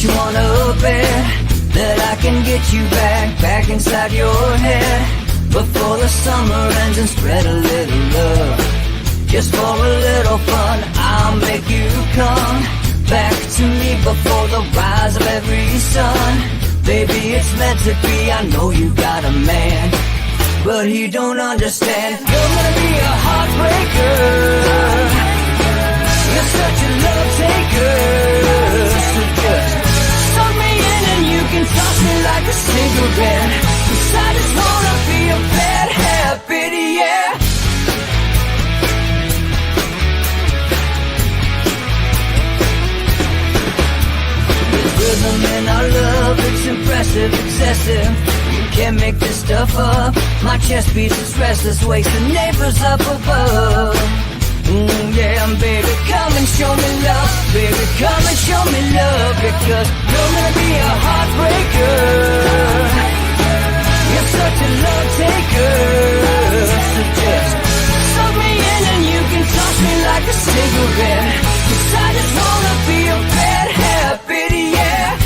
you wanna bet that I can get you back inside your head before the summer ends and spread a little love. Just for a little fun, I'll make you come back to me before the rise of every sun. Baby, it's meant to be, I know you got a man, but he don't understand. You're gonna be a heartbreaker, you're such a love taker. So just suck me in and you can toss me like a cigarette, 'cause I just wanna be a bad habit, yeah. There's rhythm in our love, it's impressive, excessive. You can't make this stuff up. My chest beats, it's restless, wakes the neighbors up above. Yeah, baby, come and show me love. Baby, come and show me love, because you're gonna be a heartbreaker, you're such a love taker. So just suck me in and you can toss me like a cigarette, 'cause I just wanna be a bad habit, yeah.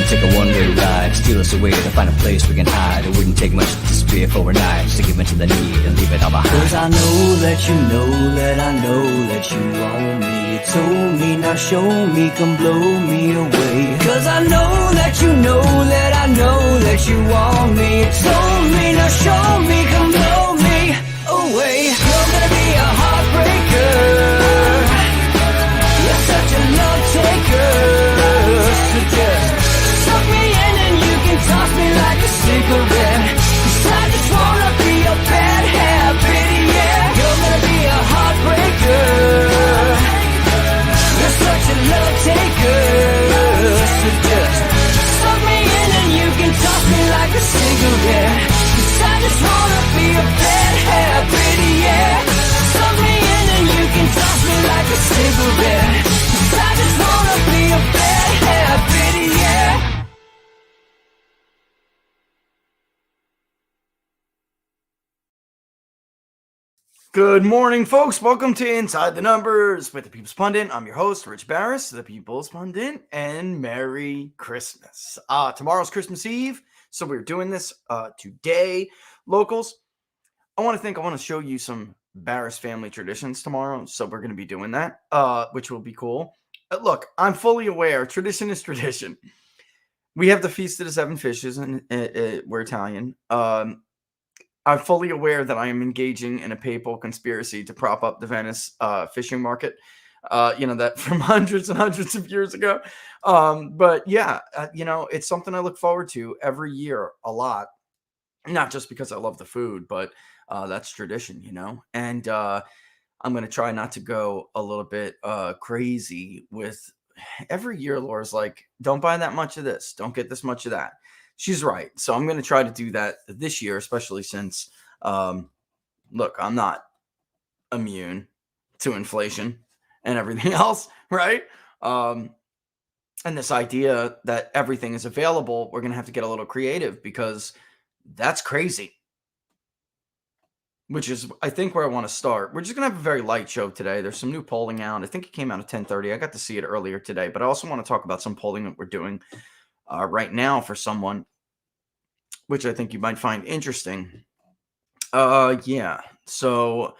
Take a one-way ride, steal us away to find a place we can hide. It wouldn't take much to disappear for a night, just to give in to the need and leave it all behind. 'Cause I know that you know that I know that you want me. You told me, now show me, come blow me away. 'Cause I know that you know that I know that you want me. You told me, now show me, come blow me away. You're gonna be a heartbreaker, you're such a love taker. So just suck me in and you can toss me like a cigarette, 'cause I just wanna be a bad habit, yeah. You're gonna be a heartbreaker, you're such a love taker. So just suck me in and you can toss me like a cigarette, 'cause I just wanna be a bad habit, yeah. Suck me in and you can toss me like a cigarette, 'cause I just wanna be a bad habit, yeah. Good morning, folks. Welcome to Inside the Numbers with the People's Pundit. I'm your host, Rich Barris, the People's Pundit, and Merry Christmas. Tomorrow's Christmas Eve, so we're doing this today. Locals, I want to show you some Barris family traditions tomorrow, so we're going to be doing that, which will be cool. Look, I'm fully aware, tradition is tradition. We have the Feast of the Seven Fishes, and we're Italian. I'm fully aware that I am engaging in a papal conspiracy to prop up the Venice fishing market, that from hundreds and hundreds of years ago. But yeah, it's something I look forward to every year a lot, not just because I love the food, but that's tradition, and I'm going to try not to go a little bit crazy with every year. Laura's like, don't buy that much of this. Don't get this much of that. She's right. So I'm going to try to do that this year, especially since, look, I'm not immune to inflation and everything else, right? And this idea that everything is available, we're going to have to get a little creative because that's crazy. Which is, I think, where I want to start. We're just going to have a very light show today. There's some new polling out. I think it came out at 10:30. I got to see it earlier today. But I also want to talk about some polling that we're doing right now for someone, which I think you might find interesting. Yeah. So,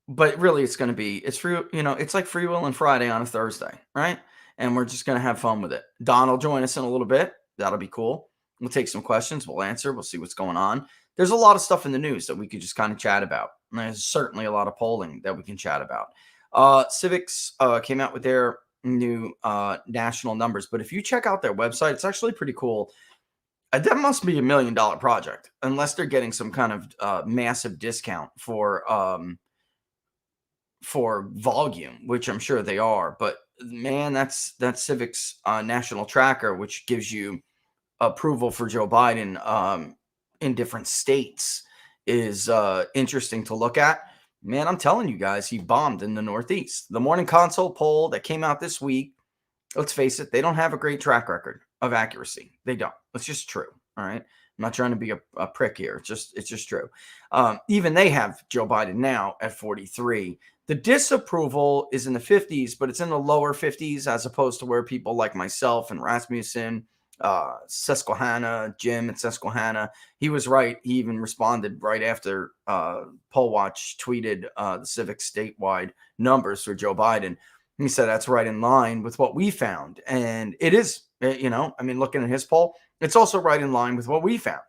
but really it's free, it's like Free Will and Friday on a Thursday, right? And we're just going to have fun with it. Don will join us in a little bit. That'll be cool. We'll take some questions. We'll answer. We'll see what's going on. There's a lot of stuff in the news that we could just kind of chat about. And there's certainly a lot of polling that we can chat about. Civics came out with their new national numbers, but if you check out their website, it's actually pretty cool. That must be $1 million project, unless they're getting some kind of massive discount for volume, which I'm sure they are. But man, that's Civics national tracker, which gives you approval for Joe Biden in different states, is interesting to look at. Man, I'm telling you guys, he bombed in the Northeast. The Morning Consult poll that came out this week let's face it, they don't have a great track record of accuracy. They don't. It's just true. All right. I'm not trying to be a prick here. It's just true. Even they have Joe Biden now at 43. The disapproval is in the 50s, but it's in the lower 50s as opposed to where people like myself and Rasmussen, Susquehanna, Jim and Susquehanna. He was right. He even responded right after Poll Watch tweeted the Civic statewide numbers for Joe Biden. He said that's right in line with what we found. And it is, looking at his poll, it's also right in line with what we found.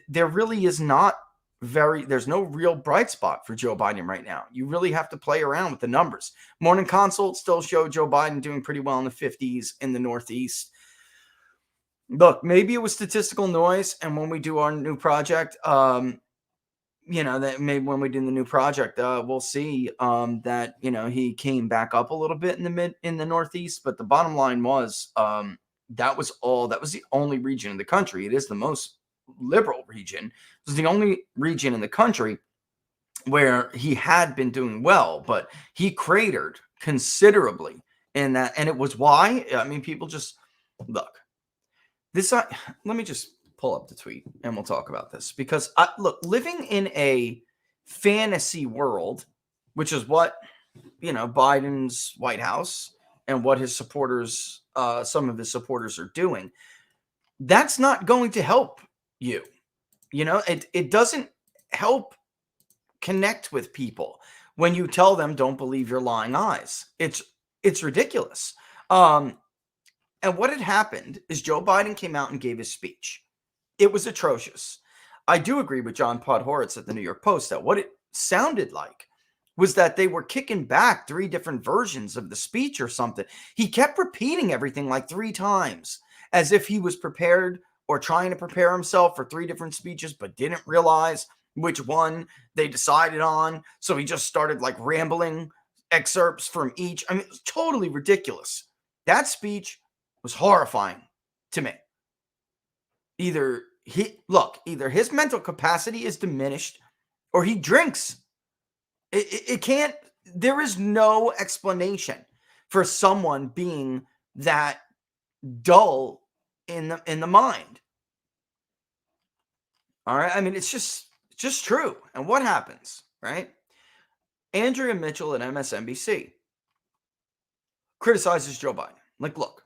There really is not there's no real bright spot for Joe Biden right now. You really have to play around with the numbers. Morning Consult still showed Joe Biden doing pretty well in the 50s in the Northeast. Look, maybe it was statistical noise. And when we do our new project, that maybe when we do the new project, we'll see that, he came back up a little bit in the Northeast. But the bottom line was that was the only region in the country. It is the most liberal region. It was the only region in the country where he had been doing well, but he cratered considerably in that. And it was why, people just look, let me just pull up the tweet and we'll talk about this because living in a fantasy world, which is what, Biden's White House and what his supporters, some of his supporters are doing, that's not going to help you. It doesn't help connect with people when you tell them don't believe your lying eyes. It's ridiculous. And what had happened is Joe Biden came out and gave his speech. It was atrocious. I do agree with John Podhoretz at the New York Post that what it sounded like was that they were kicking back 3 different versions of the speech or something. He kept repeating everything like 3 times as if he was prepared or trying to prepare himself for 3 different speeches, but didn't realize which one they decided on. So he just started like rambling excerpts from each. It was totally ridiculous. That speech was horrifying to me. Either his mental capacity is diminished or he drinks. It can't, there is no explanation for someone being that dull in the mind. All right. It's just true. And what happens, right? Andrea Mitchell at MSNBC criticizes Joe Biden. Like, look,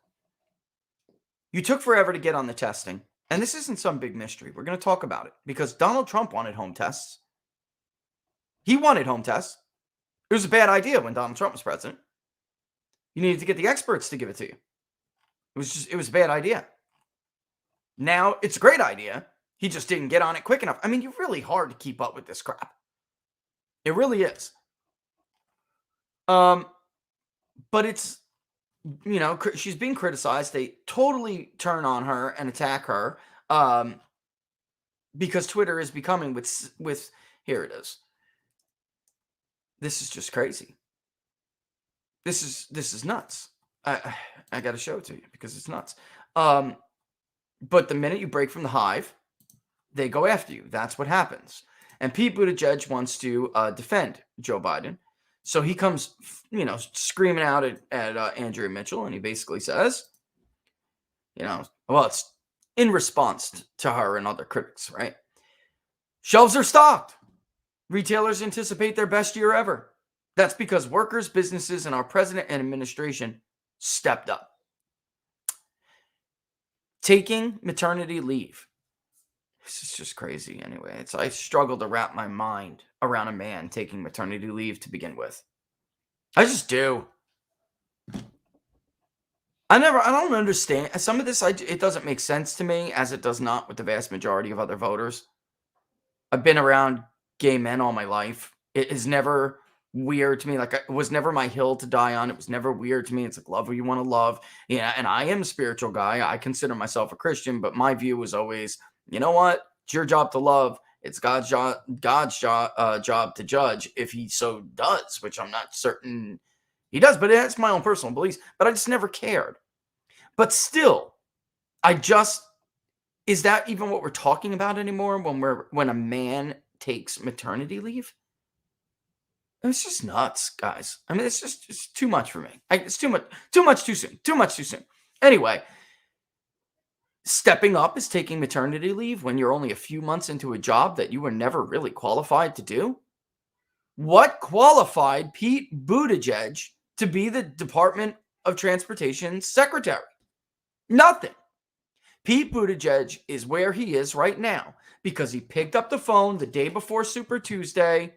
you took forever to get on the testing. And this isn't some big mystery. We're going to talk about it because Donald Trump wanted home tests. He wanted home tests. It was a bad idea when Donald Trump was president. You needed to get the experts to give it to you. It was a bad idea. Now it's a great idea. He just didn't get on it quick enough. You're really hard to keep up with this crap. It really is. But it's, she's being criticized. They totally turn on her and attack her because Twitter is becoming with here it is. This is just crazy. This is nuts. I got to show it to you because it's nuts. But the minute you break from the hive, they go after you. That's what happens. And Pete Buttigieg wants to defend Joe Biden. So he comes, screaming out at Andrea Mitchell, and he basically says, it's in response to her and other critics, right? Shelves are stocked. Retailers anticipate their best year ever. That's because workers, businesses, and our president and administration stepped up. Taking maternity leave. This is just crazy anyway. I struggle to wrap my mind around a man taking maternity leave to begin with. I just do. I don't understand. Some of this, it doesn't make sense to me as it does not with the vast majority of other voters. I've been around gay men all my life. It is never weird to me. Like, it was never my hill to die on. It was never weird to me. It's like, love who you want to love. Yeah, and I am a spiritual guy. I consider myself a Christian, but my view was always, you know what? It's your job to love. It's God's job to judge if he so does, which I'm not certain he does, but that's my own personal beliefs. But I just never cared. But still, is that even what we're talking about anymore when a man takes maternity leave? It's just nuts, guys. I mean, it's too much for me. It's too much too soon. Too much too soon. Anyway, stepping up is taking maternity leave when you're only a few months into a job that you were never really qualified to do. What qualified Pete Buttigieg to be the Department of Transportation secretary? Nothing. Pete Buttigieg is where he is right now because he picked up the phone the day before Super Tuesday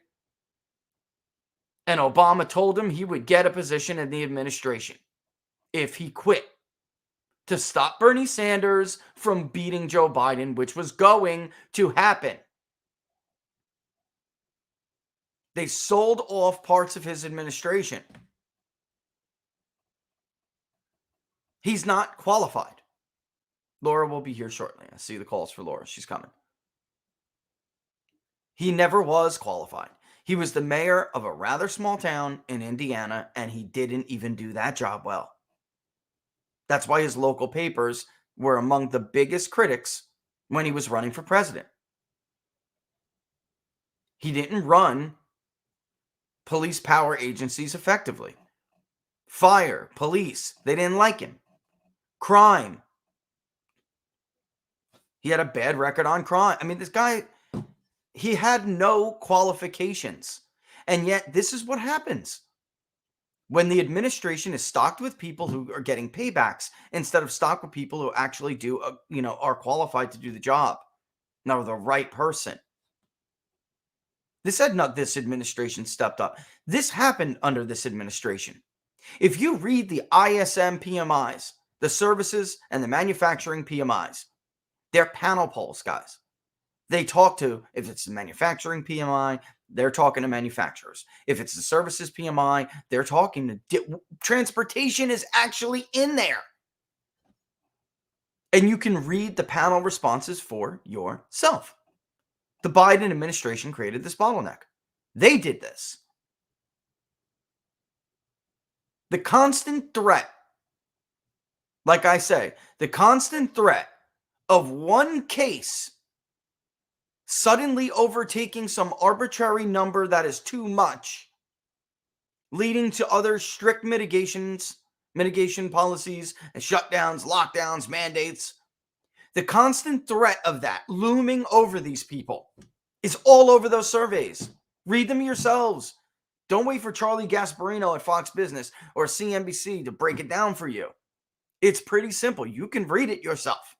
and Obama told him he would get a position in the administration if he quit to stop Bernie Sanders from beating Joe Biden, which was going to happen. They sold off parts of his administration. He's not qualified. Laura will be here shortly. I see the calls for Laura. She's coming. He never was qualified. He was the mayor of a rather small town in Indiana, and he didn't even do that job well. That's why his local papers were among the biggest critics when he was running for president. He didn't run police power agencies effectively. Fire, police, they didn't like him. Crime. He had a bad record on crime. I mean, this guy, he had no qualifications. And yet, this is what happens when the administration is stocked with people who are getting paybacks instead of stocked with people who actually are qualified to do the job. Now, the right person. This administration stepped up. This happened under this administration. If you read the ISM PMIs, the services and the manufacturing PMIs, they're panel polls, guys. They talk to, if it's the manufacturing PMI, they're talking to manufacturers. If it's the services PMI, they're talking to transportation is actually in there. And you can read the panel responses for yourself. The Biden administration created this bottleneck. They did this. The constant threat, like I say, the constant threat of one case suddenly overtaking some arbitrary number that is too much, leading to other strict mitigation policies and shutdowns, lockdowns, mandates. The constant threat of that looming over these people is all over those surveys. Read them yourselves. Don't wait for Charlie Gasparino at Fox Business or CNBC to break it down for you. It's pretty simple. You can read it yourself.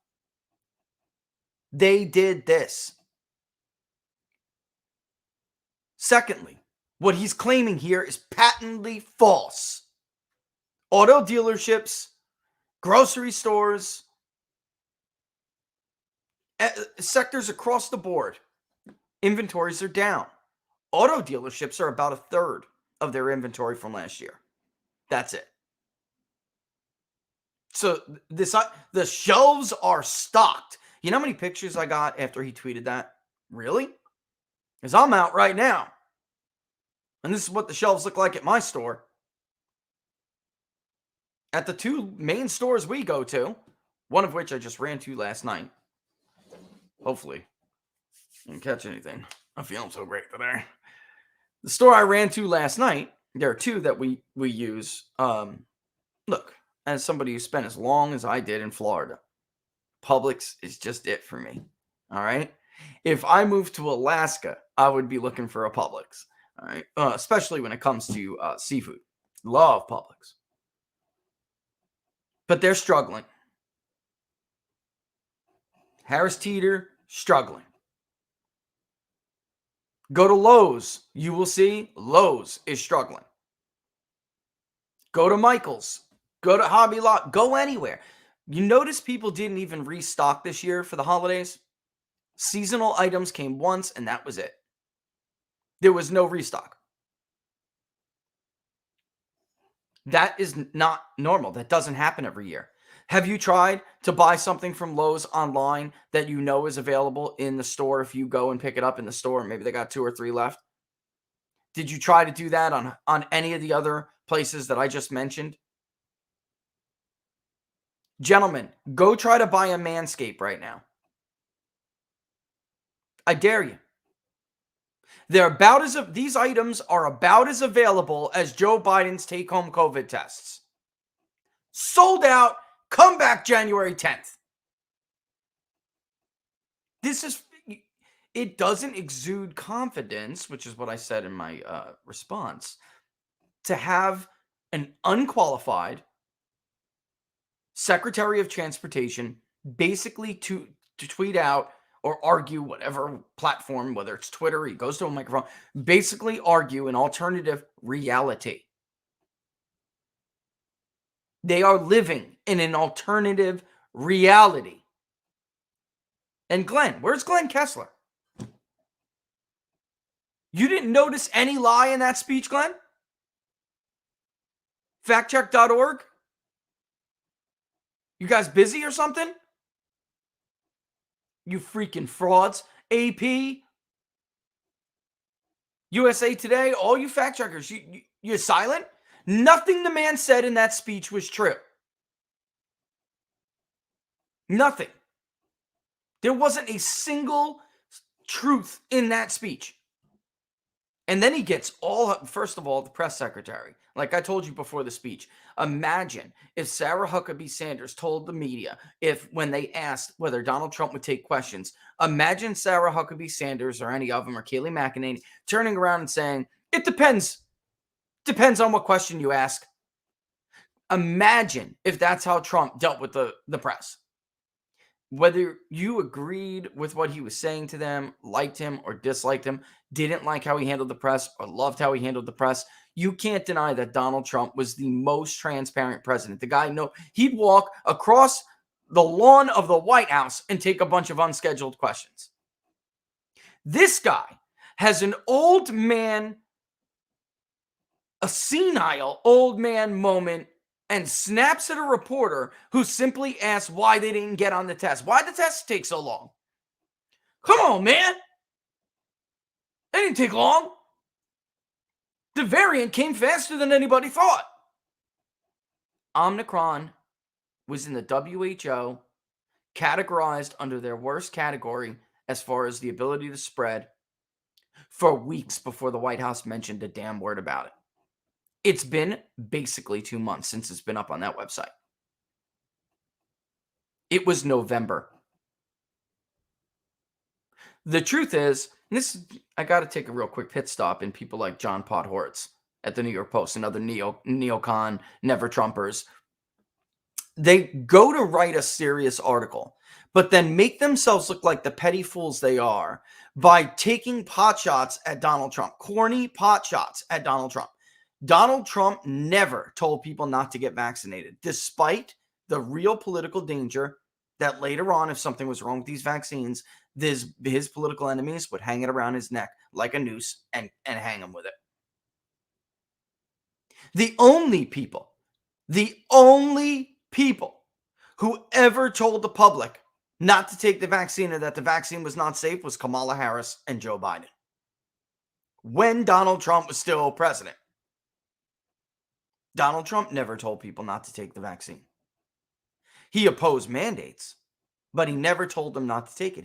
They did this. Secondly, what he's claiming here is patently false. Auto dealerships, grocery stores, sectors across the board, inventories are down. Auto dealerships are about a third of their inventory from last year. That's it. So the shelves are stocked. You know how many pictures I got after he tweeted that? Really? Because I'm out right now. And this is what the shelves look like at my store. At the two main stores we go to, one of which I just ran to last night. Hopefully, I didn't catch anything. I'm feeling so great today. The store I ran to last night, there are two that we use. Look, as somebody who spent as long as I did in Florida, Publix is just it for me. All right? If I moved to Alaska, I would be looking for a Publix. All right? Especially when it comes to seafood. Love Publix. But they're struggling. Harris Teeter, struggling. Go to Lowe's. You will see Lowe's is struggling. Go to Michael's. Go to Hobby Lobby. Go anywhere. You notice people didn't even restock this year for the holidays? Seasonal items came once, and that was it. There was no restock. That is not normal. That doesn't happen every year. Have you tried to buy something from Lowe's online that you know is available in the store if you go and pick it up in the store? Maybe they got 2 or 3 left. Did you try to do that on any of the other places that I just mentioned? Gentlemen, go try to buy a Manscaped right now. I dare you. These items are about as available as Joe Biden's take-home COVID tests. Sold out, come back January 10th. It doesn't exude confidence, which is what I said in my response, to have an unqualified Secretary of Transportation basically to tweet out or argue whatever platform, whether it's Twitter, he goes to a microphone, basically argue an alternative reality. They are living in an alternative reality. And Glenn, where's Glenn Kessler? You didn't notice any lie in that speech, Glenn? Factcheck.org? You guys busy or something? You freaking frauds. AP, USA Today, all you fact checkers, you're silent? Nothing the man said in that speech was true. Nothing. There wasn't a single truth in that speech. And then he gets first of all, the press secretary. Like I told you before the speech, imagine if Sarah Huckabee Sanders told the media, when they asked whether Donald Trump would take questions, imagine Sarah Huckabee Sanders or any of them, or Kayleigh McEnany, turning around and saying, it depends. Depends on what question you ask. Imagine if that's how Trump dealt with the press. Whether you agreed with what he was saying to them, liked him or disliked him, didn't like how he handled the press or loved how he handled the press, you can't deny that Donald Trump was the most transparent president. The guy, he'd walk across the lawn of the White House and take a bunch of unscheduled questions. This guy has a senile old man moment and snaps at a reporter who simply asks why they didn't get on the test. Why did the test take so long? Come on, man. It didn't take long. The variant came faster than anybody thought. Omicron was in the WHO, categorized under their worst category as far as the ability to spread for weeks before the White House mentioned a damn word about it. It's been basically 2 months since it's been up on that website. It was November. The truth is, I got to take a real quick pit stop in people like John Podhoretz at the New York Post and other neocon never Trumpers. They go to write a serious article, but then make themselves look like the petty fools they are by taking pot shots at Donald Trump, corny pot shots at Donald Trump. Donald Trump never told people not to get vaccinated, despite the real political danger that later on, if something was wrong with these vaccines, his political enemies would hang it around his neck like a noose and hang him with it. The only people who ever told the public not to take the vaccine or that the vaccine was not safe was Kamala Harris and Joe Biden. When Donald Trump was still president. Donald Trump never told people not to take the vaccine. He opposed mandates, but he never told them not to take it.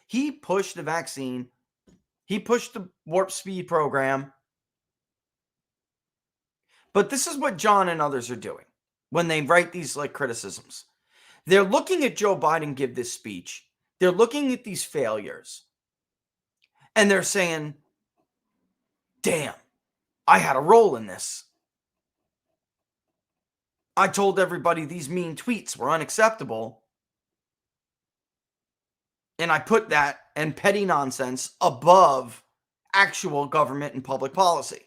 He pushed the vaccine. He pushed the warp speed program. But this is what John and others are doing when they write these criticisms. They're looking at Joe Biden give this speech. They're looking at these failures. And they're saying, damn, I had a role in this. I told everybody these mean tweets were unacceptable. And I put that and petty nonsense above actual government and public policy.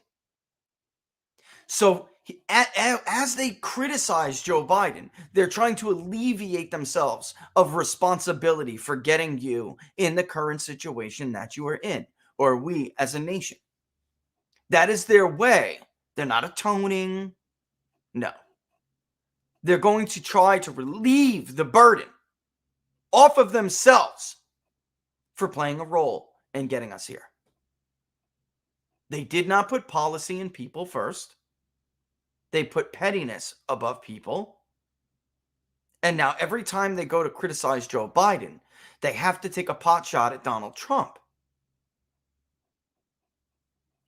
So as they criticize Joe Biden, they're trying to alleviate themselves of responsibility for getting you in the current situation that you are in, or we as a nation. That is their way. They're not atoning. No. They're going to try to relieve the burden off of themselves for playing a role in getting us here. They did not put policy and people first. They put pettiness above people. And now every time they go to criticize Joe Biden, they have to take a pot shot at Donald Trump.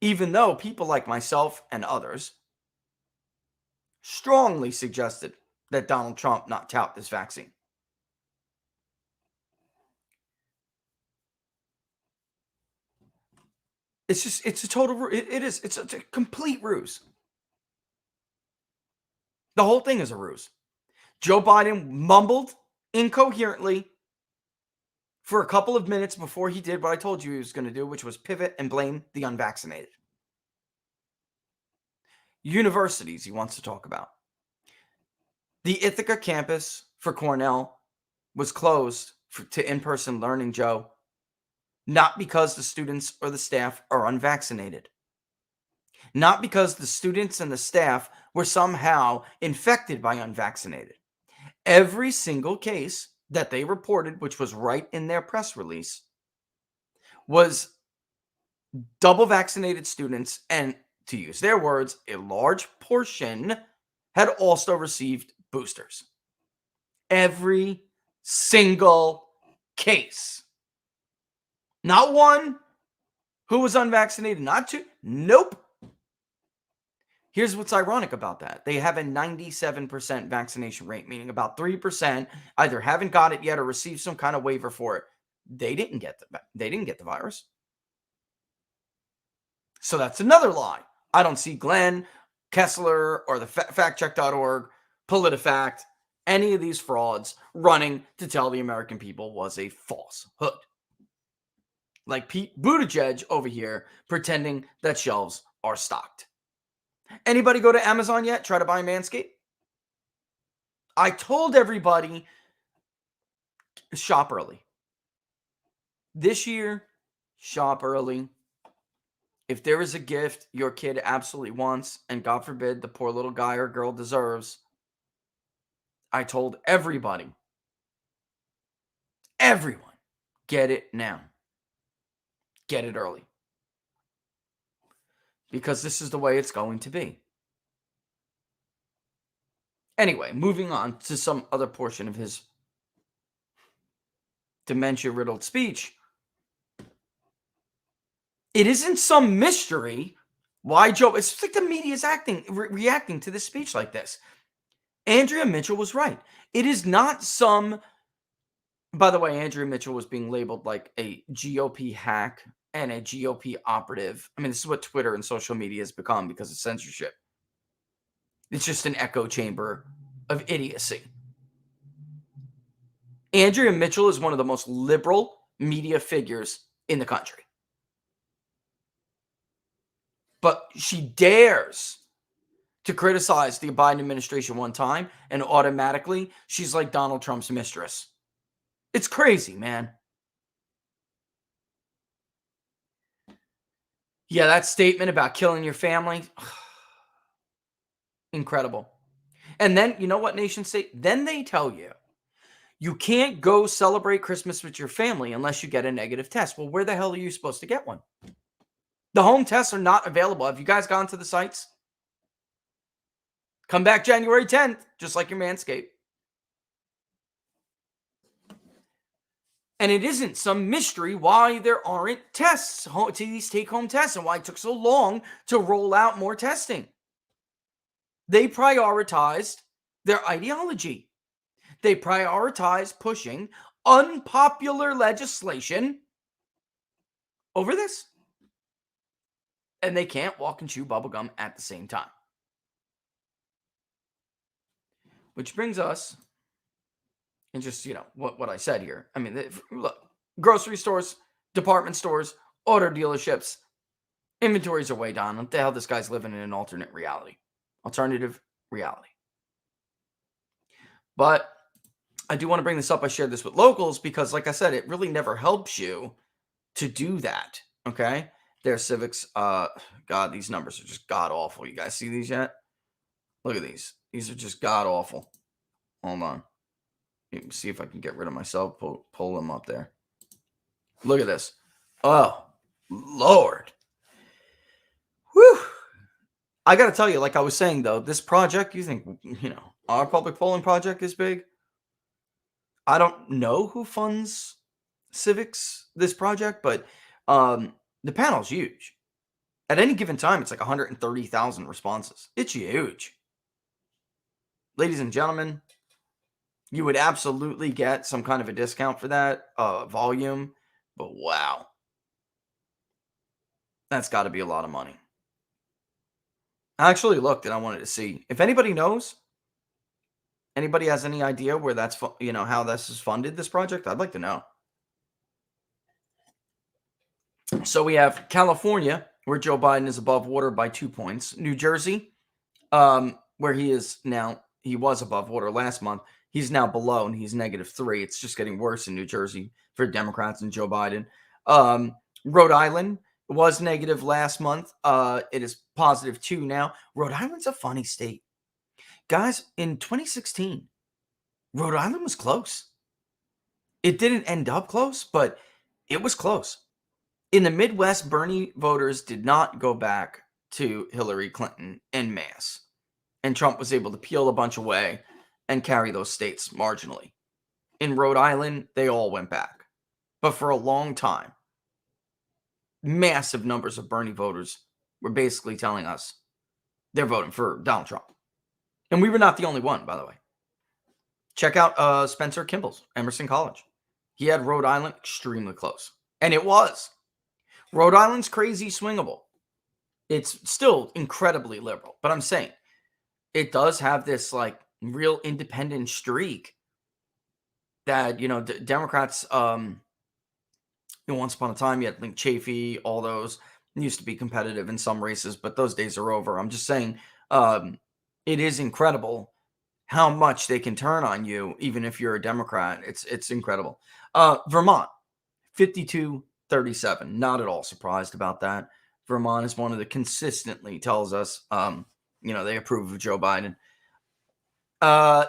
even though people like myself and others strongly suggested that Donald Trump not tout this vaccine. It's a total, it's a complete ruse. The whole thing is a ruse. Joe Biden mumbled incoherently for a couple of minutes before he did what I told you he was going to do, which was pivot and blame the unvaccinated. Universities he wants to talk about. The Ithaca campus for Cornell was closed to in-person learning, Joe, not because the students or the staff are unvaccinated. Not because the students and the staff were somehow infected by unvaccinated. Every single case that they reported, which was right in their press release, was double vaccinated students, and to use their words, a large portion had also received boosters. Every single case. Not one who was unvaccinated, not two. Nope. Here's what's ironic about that. They have a 97% vaccination rate, meaning about 3% either haven't got it yet or received some kind of waiver for it. They didn't get the virus. So that's another lie. I don't see Glenn, Kessler, or the factcheck.org, PolitiFact, any of these frauds running to tell the American people was a falsehood. Like Pete Buttigieg over here pretending that shelves are stocked. Anybody go to Amazon yet? Try to buy Manscaped? I told everybody, shop early. This year, shop early. If there is a gift your kid absolutely wants, and God forbid the poor little guy or girl deserves, I told everybody, everyone, get it now. Get it early. Because this is the way it's going to be. Anyway, moving on to some other portion of his dementia-riddled speech. It isn't some mystery why Joe... It's like the media is reacting to this speech like this. Andrea Mitchell was right. It is not some... By the way, Andrea Mitchell was being labeled like a GOP hack and a GOP operative. I mean, this is what Twitter and social media has become because of censorship. It's just an echo chamber of idiocy. Andrea Mitchell is one of the most liberal media figures in the country. But she dares to criticize the Biden administration one time, and automatically she's like Donald Trump's mistress. It's crazy, man. Yeah, that statement about killing your family, incredible. And then, you know what, nation state? Then they tell you, you can't go celebrate Christmas with your family unless you get a negative test. Well, where the hell are you supposed to get one? The home tests are not available. Have you guys gone to the sites? Come back January 10th, just like your Manscaped. And it isn't some mystery why there aren't tests, to these take-home tests, and why it took so long to roll out more testing. They prioritized their ideology. They prioritized pushing unpopular legislation over this. And they can't walk and chew bubblegum at the same time. Which brings us... And just, you know, what I said here. I mean, look, grocery stores, department stores, auto dealerships, inventories are way down. What the hell, this guy's living in an alternate reality. Alternative reality. But I do want to bring this up. I shared this with locals because, like I said, it really never helps you to do that. Okay? Their civics, God, these numbers are just god-awful. You guys see these yet? Look at these. These are just god-awful. Hold on. See if I can get rid of myself. Pull them up there. Look at this. Oh, Lord. Whew. I got to tell you, like I was saying, though, this project, you think, you know, our public polling project is big. I don't know who funds civics, this project, but the panel's huge. At any given time, it's like 130,000 responses. It's huge. Ladies and gentlemen, you would absolutely get some kind of a discount for that volume, but wow. That's got to be a lot of money. I actually looked and I wanted to see if anybody knows. Anybody has any idea where that's how this is funded? This project, I'd like to know. So we have California, where Joe Biden is above water by 2 points. New Jersey, where he is now. He was above water last month. He's now below, and he's -3. It's just getting worse in New Jersey for Democrats and Joe Biden. Rhode Island was negative last month. It is +2 now. Rhode Island's a funny state. Guys, in 2016, Rhode Island was close. It didn't end up close, but it was close. In the Midwest, Bernie voters did not go back to Hillary Clinton en masse. And Trump was able to peel a bunch away and carry those states marginally. In Rhode Island, they all went back. But for a long time, massive numbers of Bernie voters were basically telling us they're voting for Donald Trump. And we were not the only one, by the way. Check out Spencer Kimball's Emerson College. He had Rhode Island extremely close. And it was. Rhode Island's crazy swingable. It's still incredibly liberal. But I'm saying, it does have this like real independent streak that, Democrats, once upon a time, you had Link Chafee, all those used to be competitive in some races, but those days are over. I'm just saying, it is incredible how much they can turn on you, even if you're a Democrat. It's incredible. Vermont, 52-37. Not at all surprised about that. Vermont is one of the consistently tells us, they approve of Joe Biden.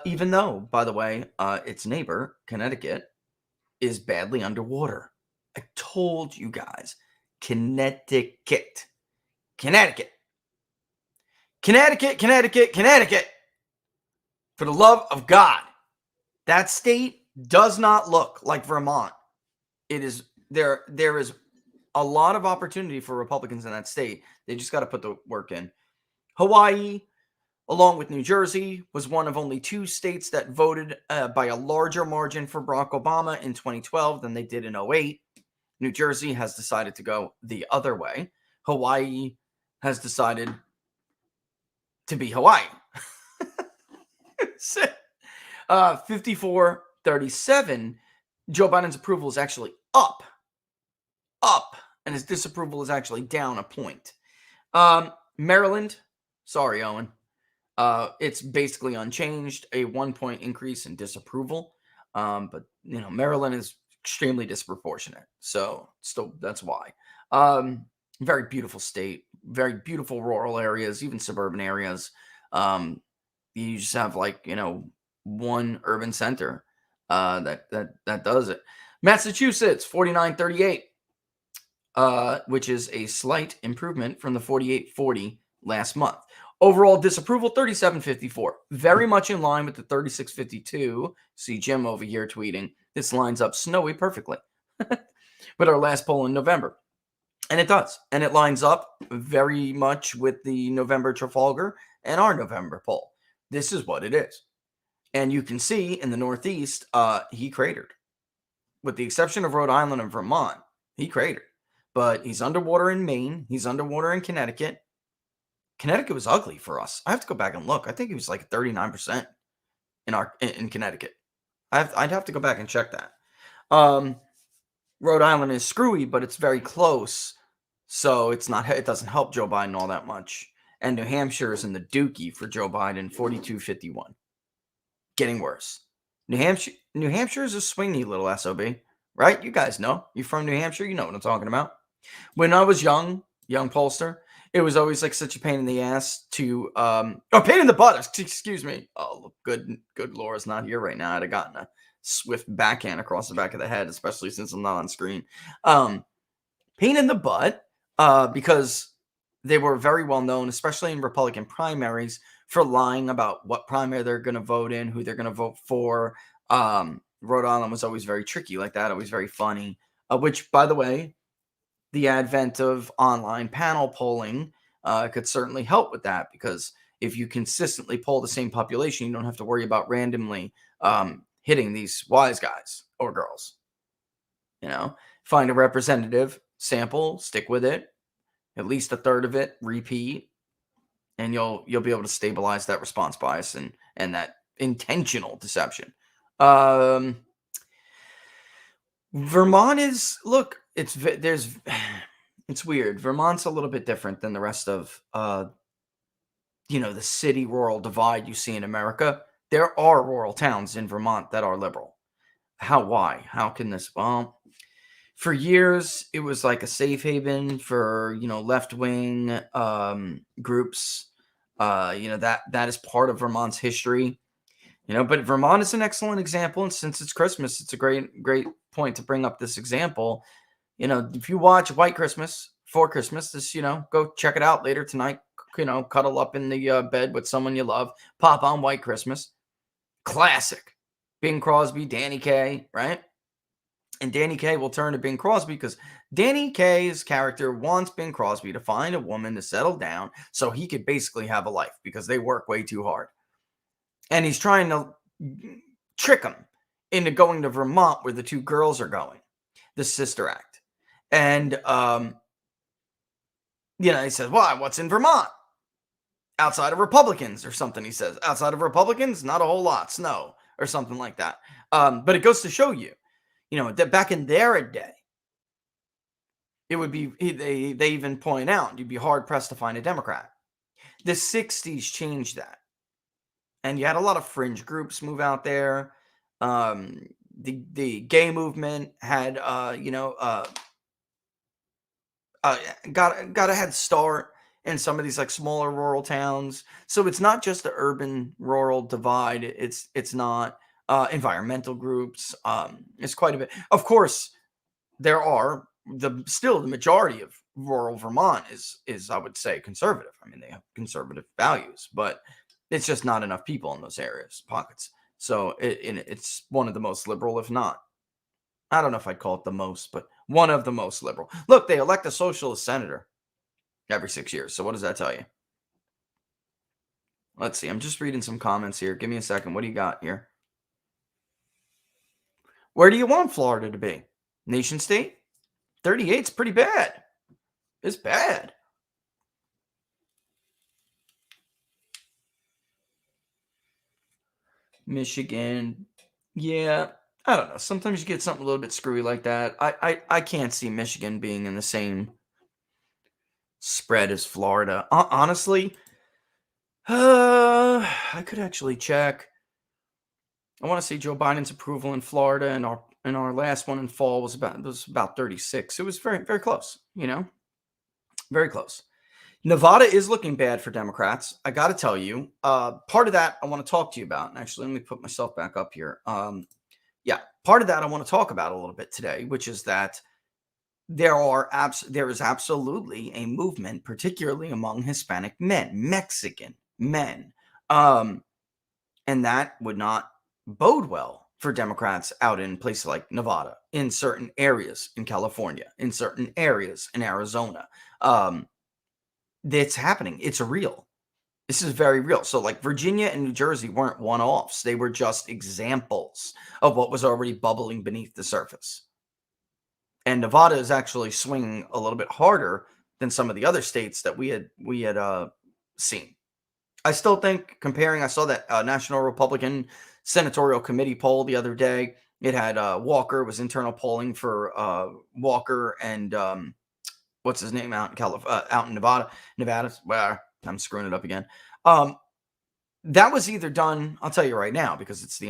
Even though, by the way, its neighbor, Connecticut, is badly underwater. I told you guys. Connecticut. For the love of God. That state does not look like Vermont. It is there is a lot of opportunity for Republicans in that state. They just got to put the work in. Hawaii, along with New Jersey, was one of only 2 states that voted by a larger margin for Barack Obama in 2012 than they did in 2008. New Jersey has decided to go the other way. Hawaii has decided to be Hawaii. 54-37. Joe Biden's approval is actually up, and his disapproval is actually down a point. Maryland, sorry, Owen. It's basically unchanged, a 1-point increase in disapproval. But Maryland is extremely disproportionate. So still, that's why. Very beautiful state, very beautiful rural areas, even suburban areas. You just have one urban center that does it. Massachusetts, 49-38, which is a slight improvement from the 48-40 last month. Overall disapproval, 37-54. Very much in line with the 36-52. See Jim over here tweeting. This lines up snowy perfectly with our last poll in November. And it does. And it lines up very much with the November Trafalgar and our November poll. This is what it is. And you can see in the Northeast, he cratered. With the exception of Rhode Island and Vermont, he cratered. But he's underwater in Maine. He's underwater in Connecticut. Connecticut was ugly for us. I have to go back and look. I think it was like 39% in Connecticut. I'd have to go back and check that. Rhode Island is screwy, but it's very close, so it doesn't help Joe Biden all that much. And New Hampshire is in the dookie for Joe Biden, 42-51. Getting worse. New Hampshire is a swingy little SOB, right? You guys know. You're from New Hampshire, you know what I'm talking about. When I was young pollster, it was always like such a pain in the ass to pain in the butt, excuse me. Oh, good Laura's not here right now. I'd have gotten a swift backhand across the back of the head, especially since I'm not on screen. Pain in the butt, because they were very well known, especially in Republican primaries, for lying about what primary they're going to vote in, who they're going to vote for. Rhode Island was always very tricky like that, always very funny, which, by the way, the advent of online panel polling could certainly help with that, because if you consistently poll the same population, you don't have to worry about randomly hitting these wise guys or girls. Find a representative, sample, stick with it, at least a third of it, repeat, and you'll be able to stabilize that response bias and that intentional deception. Vermont is, look, it's weird. Vermont's a little bit different than the rest of the city rural divide you see in America. There are rural towns in Vermont that are liberal. Why? How can this? Well, for years it was like a safe haven for left-wing groups. That is part of Vermont's history. But Vermont is an excellent example, and since it's Christmas, it's a great point to bring up this example. If you watch White Christmas for Christmas, this go check it out later tonight. Cuddle up in the bed with someone you love, pop on White Christmas. Classic. Bing Crosby, Danny Kaye, right? And Danny Kaye will turn to Bing Crosby because Danny Kaye's character wants Bing Crosby to find a woman to settle down so he could basically have a life, because they work way too hard. And he's trying to trick him into going to Vermont where the two girls are going, the Sister Act. And, he says, well, what's in Vermont? Outside of Republicans or something, he says. Outside of Republicans, not a whole lot, snow or something like that. But it goes to show you, that back in their day, it would be, they even point out, you'd be hard-pressed to find a Democrat. The 60s changed that. And you had a lot of fringe groups move out there. The gay movement had, got a head start in some of these like smaller rural towns. So it's not just the urban rural divide. It's not environmental groups. It's quite a bit. Of course, there are still the majority of rural Vermont is I would say conservative. I mean, they have conservative values, but it's just not enough people in those areas, pockets. So it's one of the most liberal, if not, I don't know if I'd call it the most, but one of the most liberal. Look, they elect a socialist senator every 6 years. So what does that tell you? Let's see. I'm just reading some comments here. Give me a second. What do you got here? Where do you want Florida to be? Nation state? 38's pretty bad. It's bad. Michigan. Yeah. I don't know. Sometimes you get something a little bit screwy like that. I can't see Michigan being in the same spread as Florida. Honestly, I could actually check. I want to say Joe Biden's approval in Florida, and our last one in fall was about 36. It was very, very close, very close. Nevada is looking bad for Democrats. I got to tell you, part of that I want to talk to you about. And actually, let me put myself back up here. Part of that I want to talk about a little bit today, which is that there is absolutely a movement, particularly among Hispanic men, Mexican men, and that would not bode well for Democrats out in places like Nevada, in certain areas in California, in certain areas in Arizona. It's happening. It's real. This is very real. So like Virginia and New Jersey weren't one-offs. They were just examples of what was already bubbling beneath the surface. And Nevada is actually swinging a little bit harder than some of the other states that we had seen. I still think, I saw that National Republican Senatorial Committee poll the other day. It had Walker, was internal polling for Walker and what's his name out in Nevada. Well, I'm screwing it up again. That was either done, I'll tell you right now, because it's the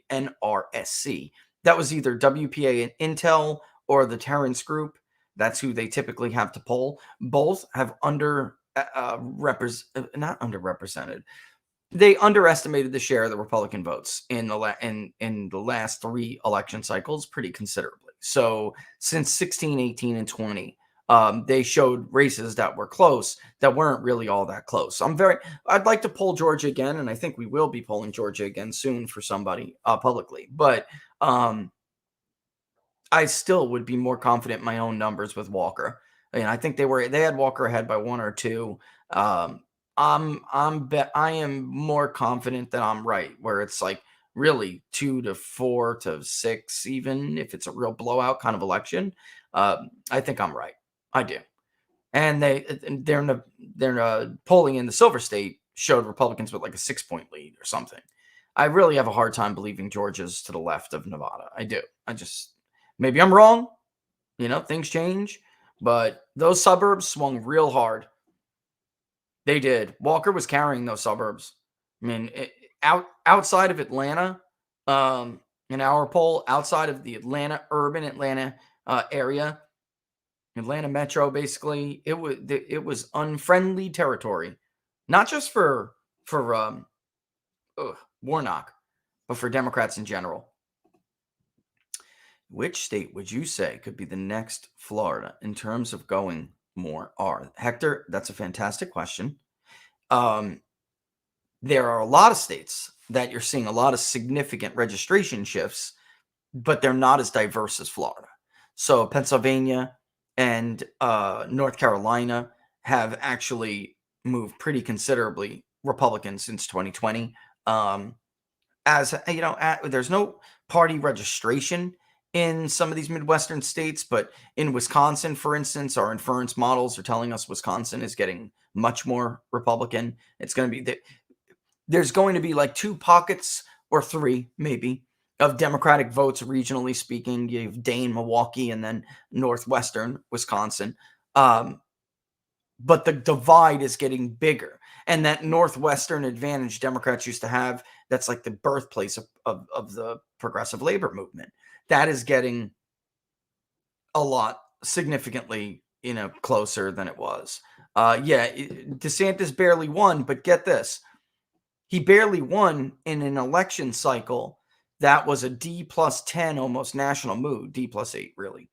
NRSC. That was either WPA and Intel or the Terrence Group. That's who they typically have to poll. Both have not underrepresented. They underestimated the share of the Republican votes in the last three election cycles pretty considerably. So since 16, 18, and 20, they showed races that were close that weren't really all that close. I'd like to poll Georgia again, and I think we will be polling Georgia again soon for somebody publicly. But I still would be more confident in my own numbers with Walker. I mean, I think they had Walker ahead by 1 or 2. I am more confident that I'm right, where it's like really 2 to 4 to 6, even if it's a real blowout kind of election. I think I'm right. I do. And their polling in the Silver State showed Republicans with like a 6-point lead or something. I really have a hard time believing Georgia's to the left of Nevada. I do. Maybe I'm wrong. Things change, but those suburbs swung real hard. They did. Walker was carrying those suburbs. I mean, outside of Atlanta, in our poll, outside of the urban Atlanta area, Atlanta Metro, basically, it was unfriendly territory, not just for Warnock, but for Democrats in general. Which state would you say could be the next Florida in terms of going more R? Hector, that's a fantastic question. There are a lot of states that you're seeing a lot of significant registration shifts, but they're not as diverse as Florida. So Pennsylvania and North Carolina have actually moved pretty considerably Republican since 2020. As you know, there's no party registration in some of these Midwestern states, but in Wisconsin, for instance, our inference models are telling us Wisconsin is getting much more Republican. It's going to be there's going to be like 2 pockets or 3 maybe of Democratic votes regionally speaking. You have Dane, Milwaukee, and then northwestern Wisconsin. But the divide is getting bigger. And that northwestern advantage Democrats used to have, that's like the birthplace of the progressive labor movement, that is getting a lot significantly closer than it was. DeSantis barely won, but get this. He barely won in an election cycle that was a D plus 10 almost national mood, D plus 8 really.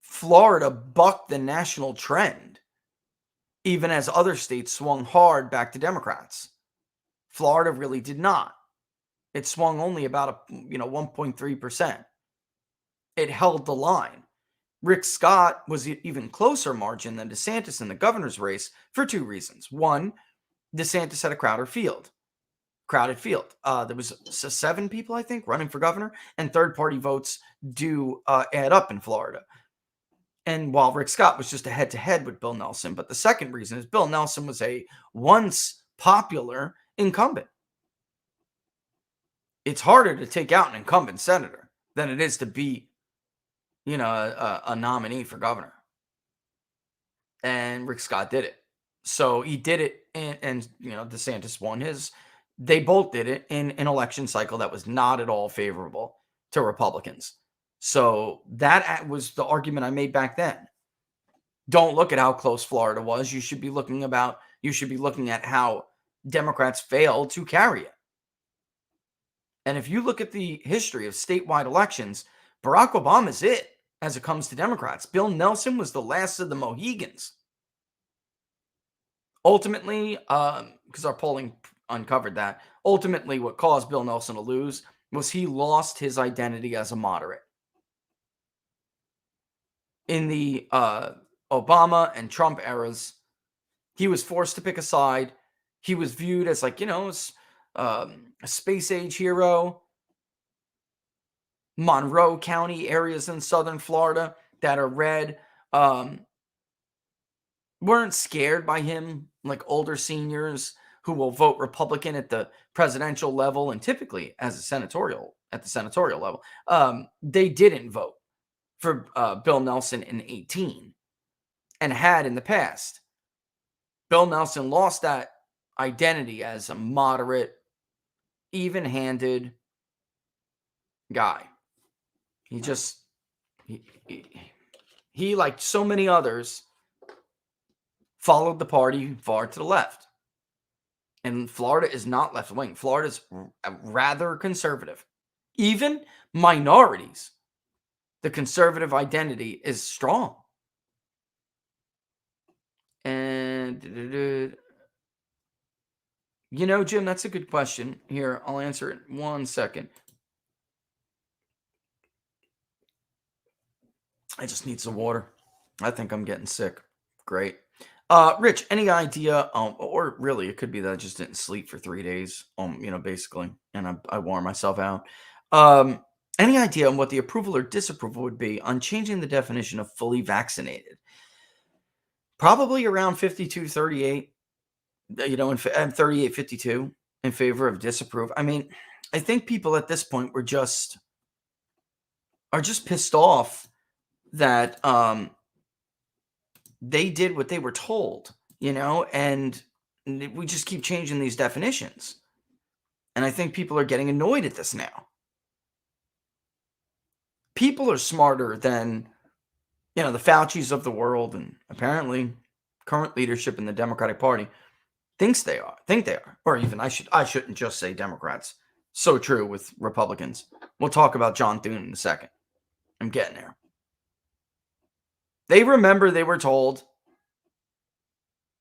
Florida bucked the national trend, even as other states swung hard back to Democrats. Florida really did not. It swung only about 1.3%. It held the line. Rick Scott was even closer margin than DeSantis in the governor's race for 2 reasons. One, DeSantis had a crowded field. There was 7 people, I think, running for governor, and third-party votes do add up in Florida. And while Rick Scott was just a head-to-head with Bill Nelson, but the second reason is Bill Nelson was a once popular incumbent. It's harder to take out an incumbent senator than it is to beat a nominee for governor. And Rick Scott did it. So he did it, and DeSantis won his. They both did it in an election cycle that was not at all favorable to Republicans. So that was the argument I made back then. Don't look at how close Florida was. You should be looking at how Democrats failed to carry it. And if you look at the history of statewide elections, Barack Obama's it as it comes to Democrats. Bill Nelson was the last of the Mohegans. Ultimately, because our polling uncovered that, ultimately what caused Bill Nelson to lose was he lost his identity as a moderate. In the Obama and Trump eras, he was forced to pick a side. He was viewed as a space age hero. Monroe County areas in southern Florida that are red weren't scared by him like older seniors who will vote Republican at the presidential level and typically at the senatorial level. They didn't vote for Bill Nelson in 2018 and had in the past. Bill Nelson lost that identity as a moderate, even-handed guy. He, like so many others, followed the party far to the left. And Florida is not left-wing. Florida's rather conservative. Even minorities, the conservative identity is strong. And, Jim, that's a good question. Here, I'll answer it in 1 second. I just need some water. I think I'm getting sick. Great. Rich, any idea? Or really, it could be that I just didn't sleep for 3 days. Basically, and I wore myself out. Any idea on what the approval or disapproval would be on changing the definition of fully vaccinated? Probably around 52-38. And 38-52 in favor of disapprove. I mean, I think people at this point are just pissed off that they did what they were told, and we just keep changing these definitions. And I think people are getting annoyed at this now. People are smarter than, the Faucis of the world, and apparently current leadership in the Democratic Party think they are. Or even I shouldn't just say Democrats. So true with Republicans. We'll talk about John Thune in a second. I'm getting there. They remember they were told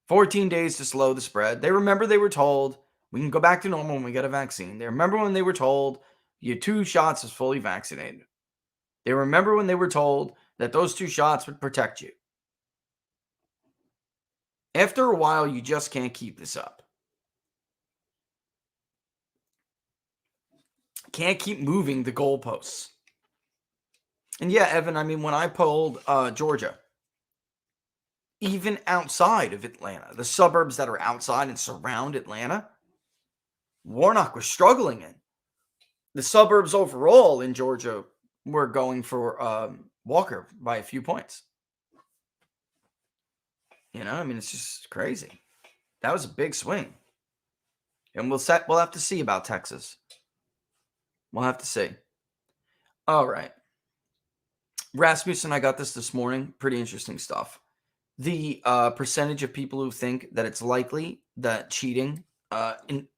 14 days to slow the spread. They remember they were told we can go back to normal when we get a vaccine. They remember when they were told your 2 shots is fully vaccinated. They remember when they were told that those 2 shots would protect you. After a while, you just can't keep this up. Can't keep moving the goalposts. And yeah, Evan, I mean, when I polled Georgia, even outside of Atlanta, the suburbs that are outside and surround Atlanta, Warnock was struggling in. The suburbs overall in Georgia were going for Walker by a few points. I mean, it's just crazy. That was a big swing. And we'll have to see about Texas. We'll have to see. All right. Rasmussen, I got this morning. Pretty interesting stuff. The percentage of people who think that it's likely that cheating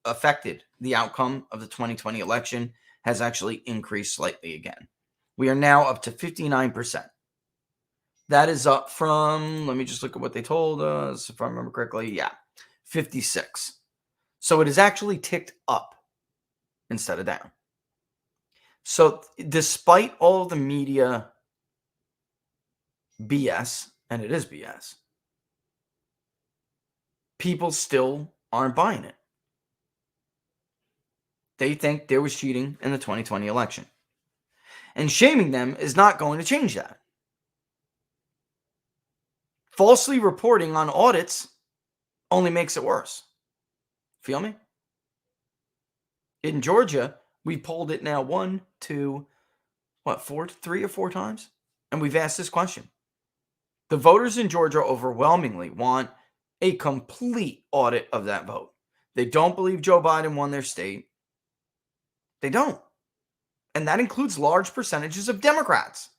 affected the outcome of the 2020 election has actually increased slightly again. We are now up to 59%. That is up from, let me just look at what they told us, if I remember correctly. Yeah, 56. So it has actually ticked up instead of down. So despite all of the media BS, and it is BS, people still aren't buying it. They think there was cheating in the 2020 election. And shaming them is not going to change that. Falsely reporting on audits only makes it worse. Feel me? In Georgia, we polled it now 3 or 4 times? And we've asked this question. The voters in Georgia overwhelmingly want a complete audit of that vote. They don't believe Joe Biden won their state. They don't. And that includes large percentages of Democrats.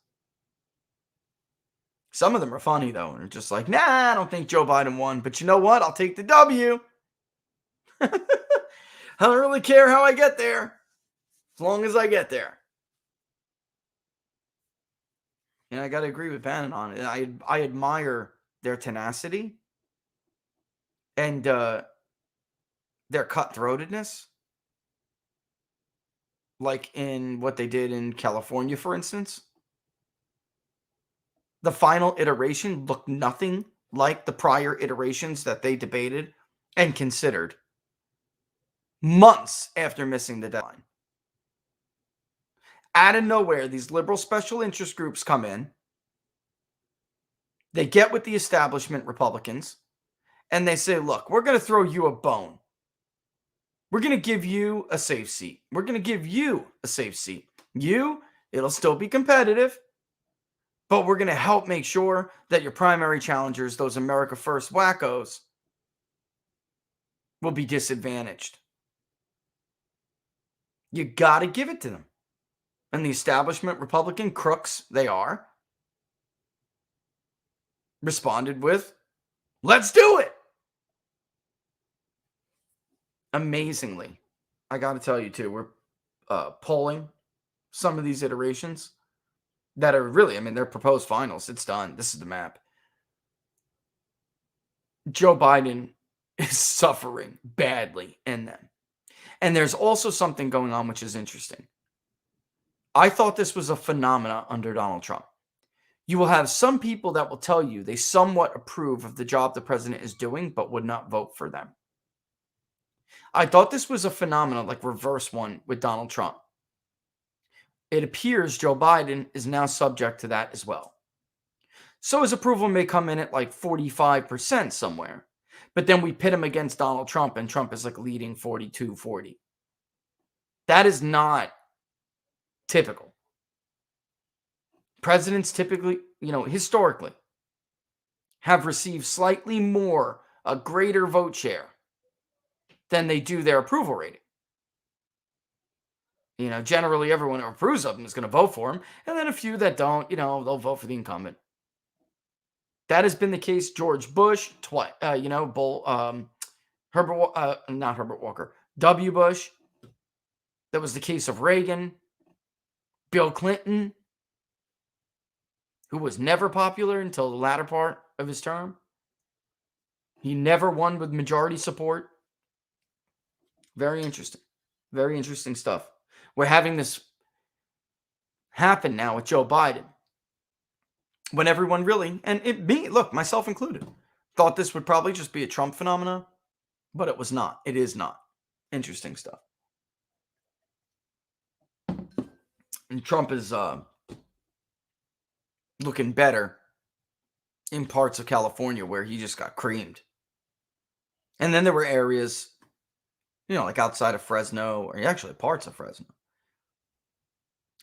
Some of them are funny, though, and are just like, nah, I don't think Joe Biden won. But you know what? I'll take the W. I don't really care how I get there, as long as I get there. And I got to agree with Bannon on it. I admire their tenacity and their cutthroatedness. Like in what they did in California, for instance. The final iteration looked nothing like the prior iterations that they debated and considered months after missing the deadline. Out of nowhere, these liberal special interest groups come in. They get with the establishment Republicans, and they say, look, we're going to throw you a bone. We're going to give you a safe seat. We're going to give you a safe seat. It'll still be competitive, but we're going to help make sure that your primary challengers, those America First wackos, will be disadvantaged. You got to give it to them. And the establishment Republican crooks they are responded with, let's do it. Amazingly, I got to tell you too, we're polling some of these iterations that are really, they're proposed finals. It's done. This is the map. Joe Biden is suffering badly in them. And there's also something going on which is interesting. I thought this was a phenomena under Donald Trump. You will have some people that will tell you they somewhat approve of the job the president is doing, but would not vote for them. I thought this was a phenomenon, like reverse one with Donald Trump. It appears Joe Biden is now subject to that as well. So his approval may come in at like 45% somewhere. But then we pit him against Donald Trump, and Trump is like leading 42-40. That is not typical. Presidents typically, historically, have received slightly more, a greater vote share than they do their approval rating. Generally everyone who approves of him is going to vote for him. And then a few that don't, they'll vote for the incumbent. That has been the case. George Bush, twice, not Herbert Walker, W. Bush. That was the case of Reagan, Bill Clinton, who was never popular until the latter part of his term. He never won with majority support. Very interesting. Very interesting stuff. We're having this happen now with Joe Biden. When everyone really, myself included, thought this would probably just be a Trump phenomenon, but it was not. It is not. Interesting stuff. And Trump is looking better in parts of California where he just got creamed. And then there were areas, like outside of Fresno, or actually parts of Fresno.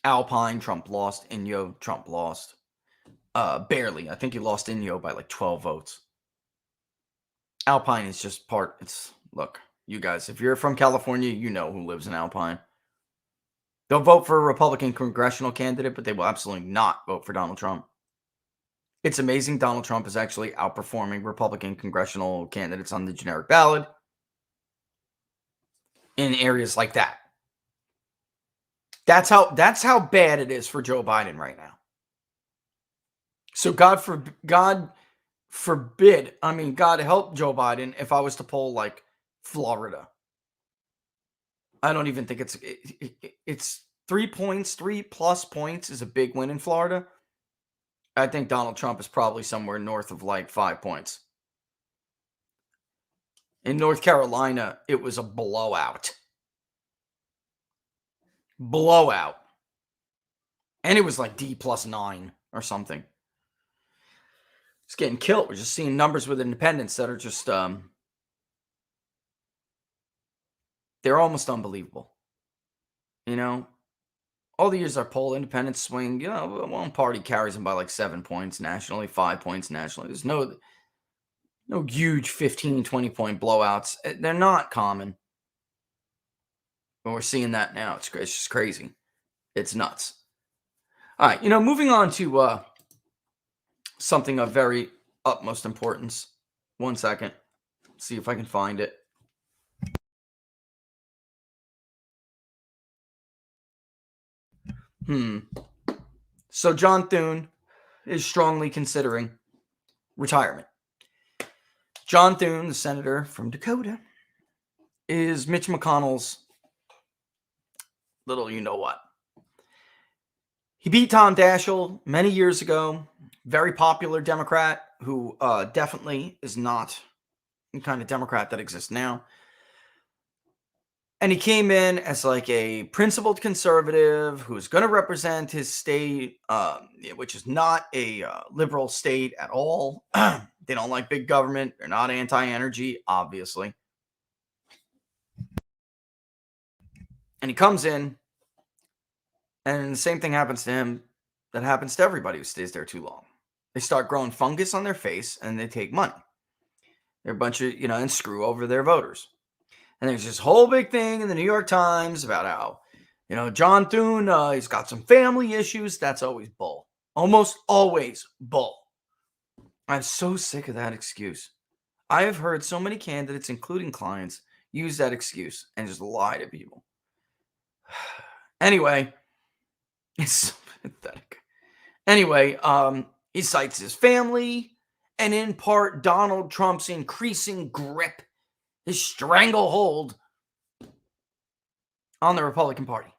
Alpine, Trump lost. Inyo, Trump lost. Barely. I think he lost Inyo by like 12 votes. Alpine is just look, you guys, if you're from California, you know who lives in Alpine. They'll vote for a Republican congressional candidate, but they will absolutely not vote for Donald Trump. It's amazing Donald Trump is actually outperforming Republican congressional candidates on the generic ballot in areas like that. That's how bad it is for Joe Biden right now. So God help Joe Biden if I was to poll like Florida. I don't even think it's 3 points, 3+ points is a big win in Florida. I think Donald Trump is probably somewhere north of like 5 points. In North Carolina, it was a blowout. Blowout. And it was like D+9 or something. It's getting killed. We're just seeing numbers with independents that are just, they're almost unbelievable. All the years our poll independents swing, one party carries them by like 7 points nationally, 5 points nationally. There's no huge 15, 20 point blowouts. They're not common. But we're seeing that now. It's just crazy. It's nuts. All right, moving on to something of very utmost importance. 1 second. See if I can find it. So John Thune is strongly considering retirement. John Thune, the senator from Dakota, is Mitch McConnell's little you-know-what. He beat Tom Daschle many years ago. Very popular Democrat who definitely is not the kind of Democrat that exists now. And he came in as like a principled conservative who's going to represent his state, which is not a liberal state at all. They don't like big government. They're not anti-energy, obviously. And he comes in, and the same thing happens to him that happens to everybody who stays there too long. They start growing fungus on their face, and they take money. They're a bunch of, and screw over their voters. And there's this whole big thing in the New York Times about how, John Thune, he's got some family issues. That's always bull. Almost always bull. I'm so sick of that excuse. I have heard so many candidates, including clients, use that excuse and just lie to people. Anyway, it's so pathetic. Anyway, he cites his family and in part Donald Trump's increasing grip, his stranglehold on the Republican Party.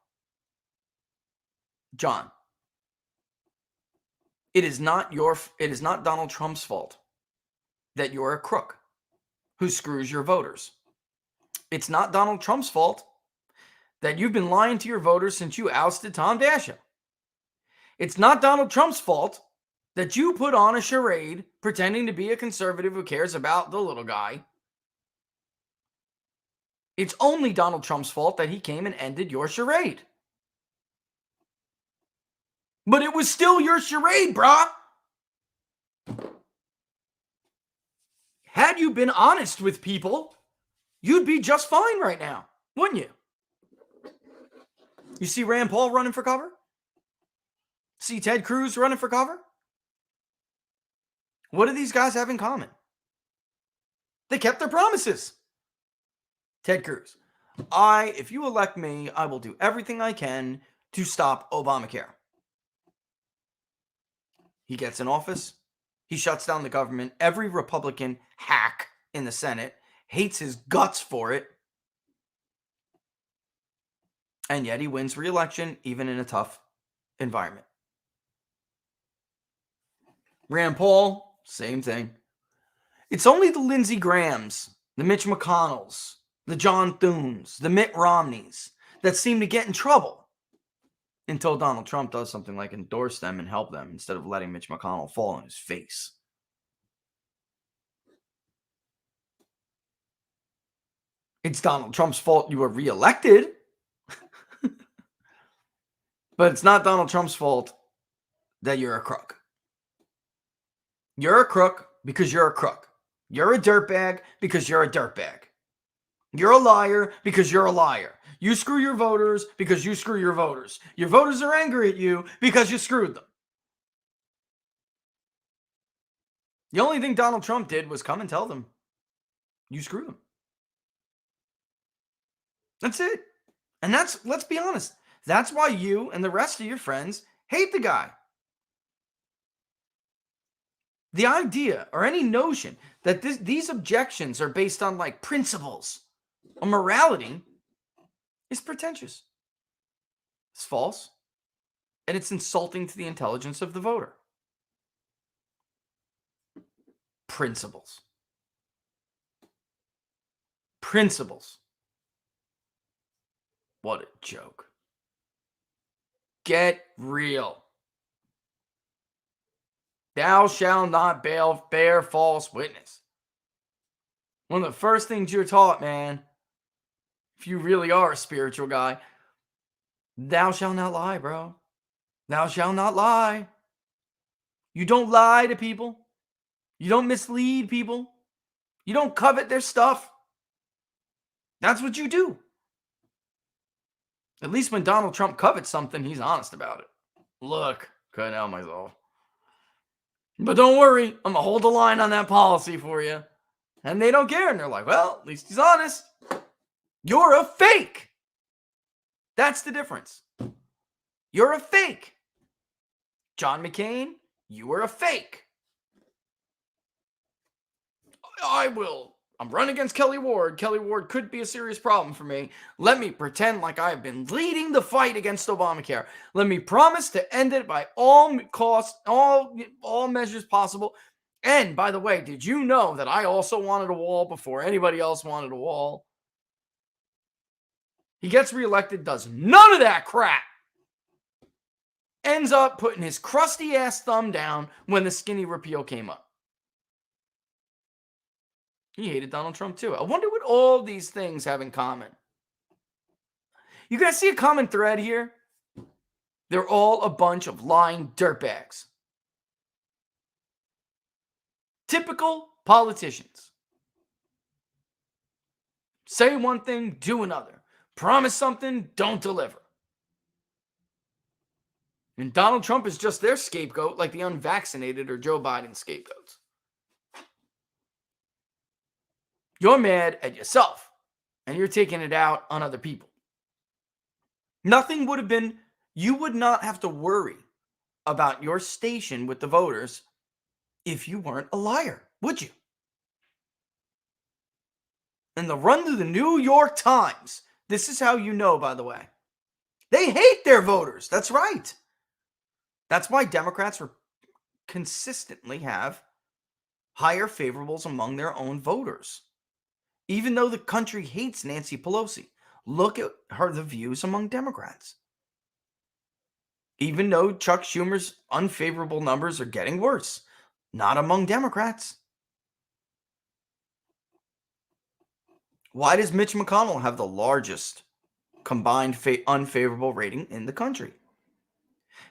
John, It is not Donald Trump's fault that you're a crook who screws your voters. It's not Donald Trump's fault that you've been lying to your voters since you ousted Tom Daschle. It's not Donald Trump's fault that you put on a charade pretending to be a conservative who cares about the little guy. It's only Donald Trump's fault that he came and ended your charade. But it was still your charade, brah. Had you been honest with people, you'd be just fine right now, wouldn't you? You see Rand Paul running for cover? See Ted Cruz running for cover? What do these guys have in common? They kept their promises. Ted Cruz, if you elect me, I will do everything I can to stop Obamacare. He gets in office. He shuts down the government. Every Republican hack in the Senate hates his guts for it. And yet he wins re-election even in a tough environment. Rand Paul, same thing. It's only the Lindsey Grahams, the Mitch McConnells, the John Thunes, the Mitt Romneys that seem to get in trouble until Donald Trump does something like endorse them and help them instead of letting Mitch McConnell fall on his face. It's Donald Trump's fault you were reelected. But it's not Donald Trump's fault that you're a crook. You're a crook because you're a crook. You're a dirtbag because you're a dirtbag. You're a liar because you're a liar. You screw your voters because you screw your voters. Your voters are angry at you because you screwed them. The only thing Donald Trump did was come and tell them, you screwed them. That's it. And let's be honest, that's why you and the rest of your friends hate the guy. The idea or any notion that these objections are based on like principles or morality is pretentious. It's false. And it's insulting to the intelligence of the voter. Principles. Principles. What a joke. Get real. Thou shalt not bear false witness. One of the first things you're taught, man, if you really are a spiritual guy, thou shalt not lie, bro. Thou shalt not lie. You don't lie to people. You don't mislead people. You don't covet their stuff. That's what you do. At least when Donald Trump covets something, he's honest about it. Look, couldn't help myself. But don't worry, I'm going to hold the line on that policy for you. And they don't care. And they're like, well, at least he's honest. You're a fake. That's the difference. You're a fake. John McCain, you were a fake. I'm running against Kelly Ward. Kelly Ward could be a serious problem for me. Let me pretend like I've been leading the fight against Obamacare. Let me promise to end it by all costs, all measures possible. And by the way, did you know that I also wanted a wall before anybody else wanted a wall? He gets reelected, does none of that crap. Ends up putting his crusty ass thumb down when the skinny repeal came up. He hated Donald Trump too. I wonder what all these things have in common. You guys see a common thread here? They're all a bunch of lying dirtbags. Typical politicians. Say one thing, do another. Promise something, don't deliver. And Donald Trump is just their scapegoat, like the unvaccinated or Joe Biden scapegoats. You're mad at yourself, and you're taking it out on other people. You would not have to worry about your station with the voters if you weren't a liar, would you? And the run to the New York Times, this is how you know, by the way. They hate their voters. That's right. That's why Democrats consistently have higher favorables among their own voters. Even though the country hates Nancy Pelosi, look at the views among Democrats. Even though Chuck Schumer's unfavorable numbers are getting worse, not among Democrats. Why does Mitch McConnell have the largest combined unfavorable rating in the country?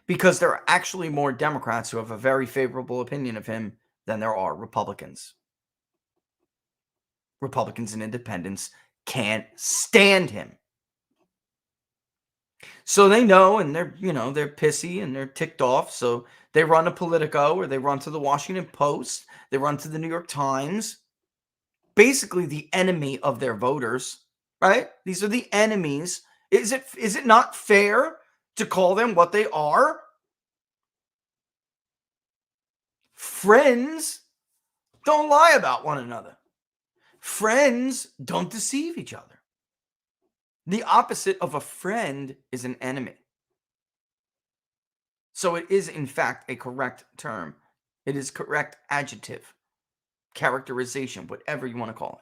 Because there are actually more Democrats who have a very favorable opinion of him than there are Republicans. Republicans and independents can't stand him. So they know, and they're pissy and they're ticked off. So they run to Politico, or they run to the Washington Post, they run to the New York Times. Basically the enemy of their voters, right? These are the enemies. Is it not fair to call them what they are? Friends don't lie about one another. Friends don't deceive each other. The opposite of a friend is an enemy. So it is, in fact, a correct term. It is correct adjective, characterization, whatever you want to call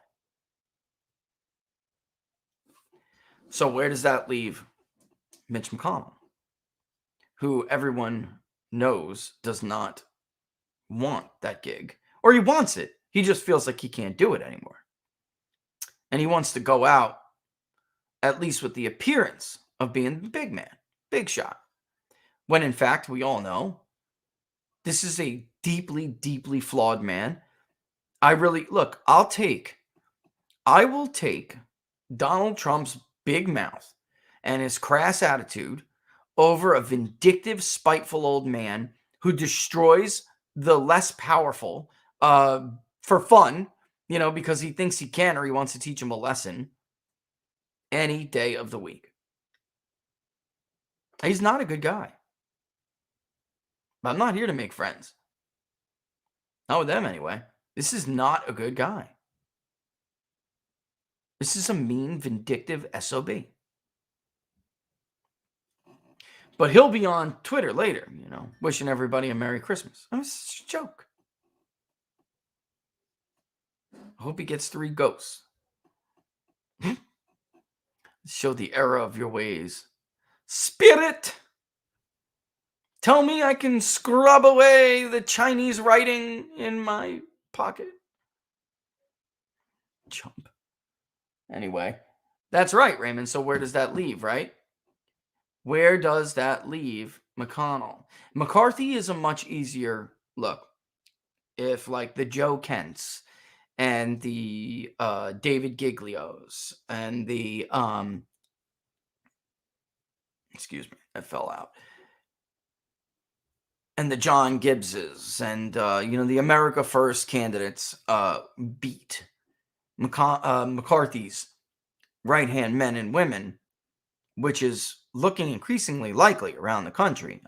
it. So where does that leave Mitch McConnell, who everyone knows does not want that gig? Or he wants it. He just feels like he can't do it anymore. And he wants to go out at least with the appearance of being the big man, big shot. When in fact, we all know this is a deeply, deeply flawed man. I will take Donald Trump's big mouth and his crass attitude over a vindictive, spiteful old man who destroys the less powerful for fun, because he thinks he can, or he wants to teach him a lesson, any day of the week. He's not a good guy. But I'm not here to make friends. Not with them, anyway. This is not a good guy. This is a mean, vindictive SOB. But he'll be on Twitter later, wishing everybody a Merry Christmas. Oh, it's a joke. I hope he gets 3 ghosts. Show the error of your ways. Spirit! Tell me I can scrub away the Chinese writing in my pocket. Chump. Anyway, that's right, Raymond. So where does that leave, right? Where does that leave McConnell? McCarthy is a much easier look. If like the Joe Kents and the David Giglios and the excuse me, I fell out. And the John Gibbses and the America First candidates beat McCarthy's right-hand men and women, which is looking increasingly likely around the country.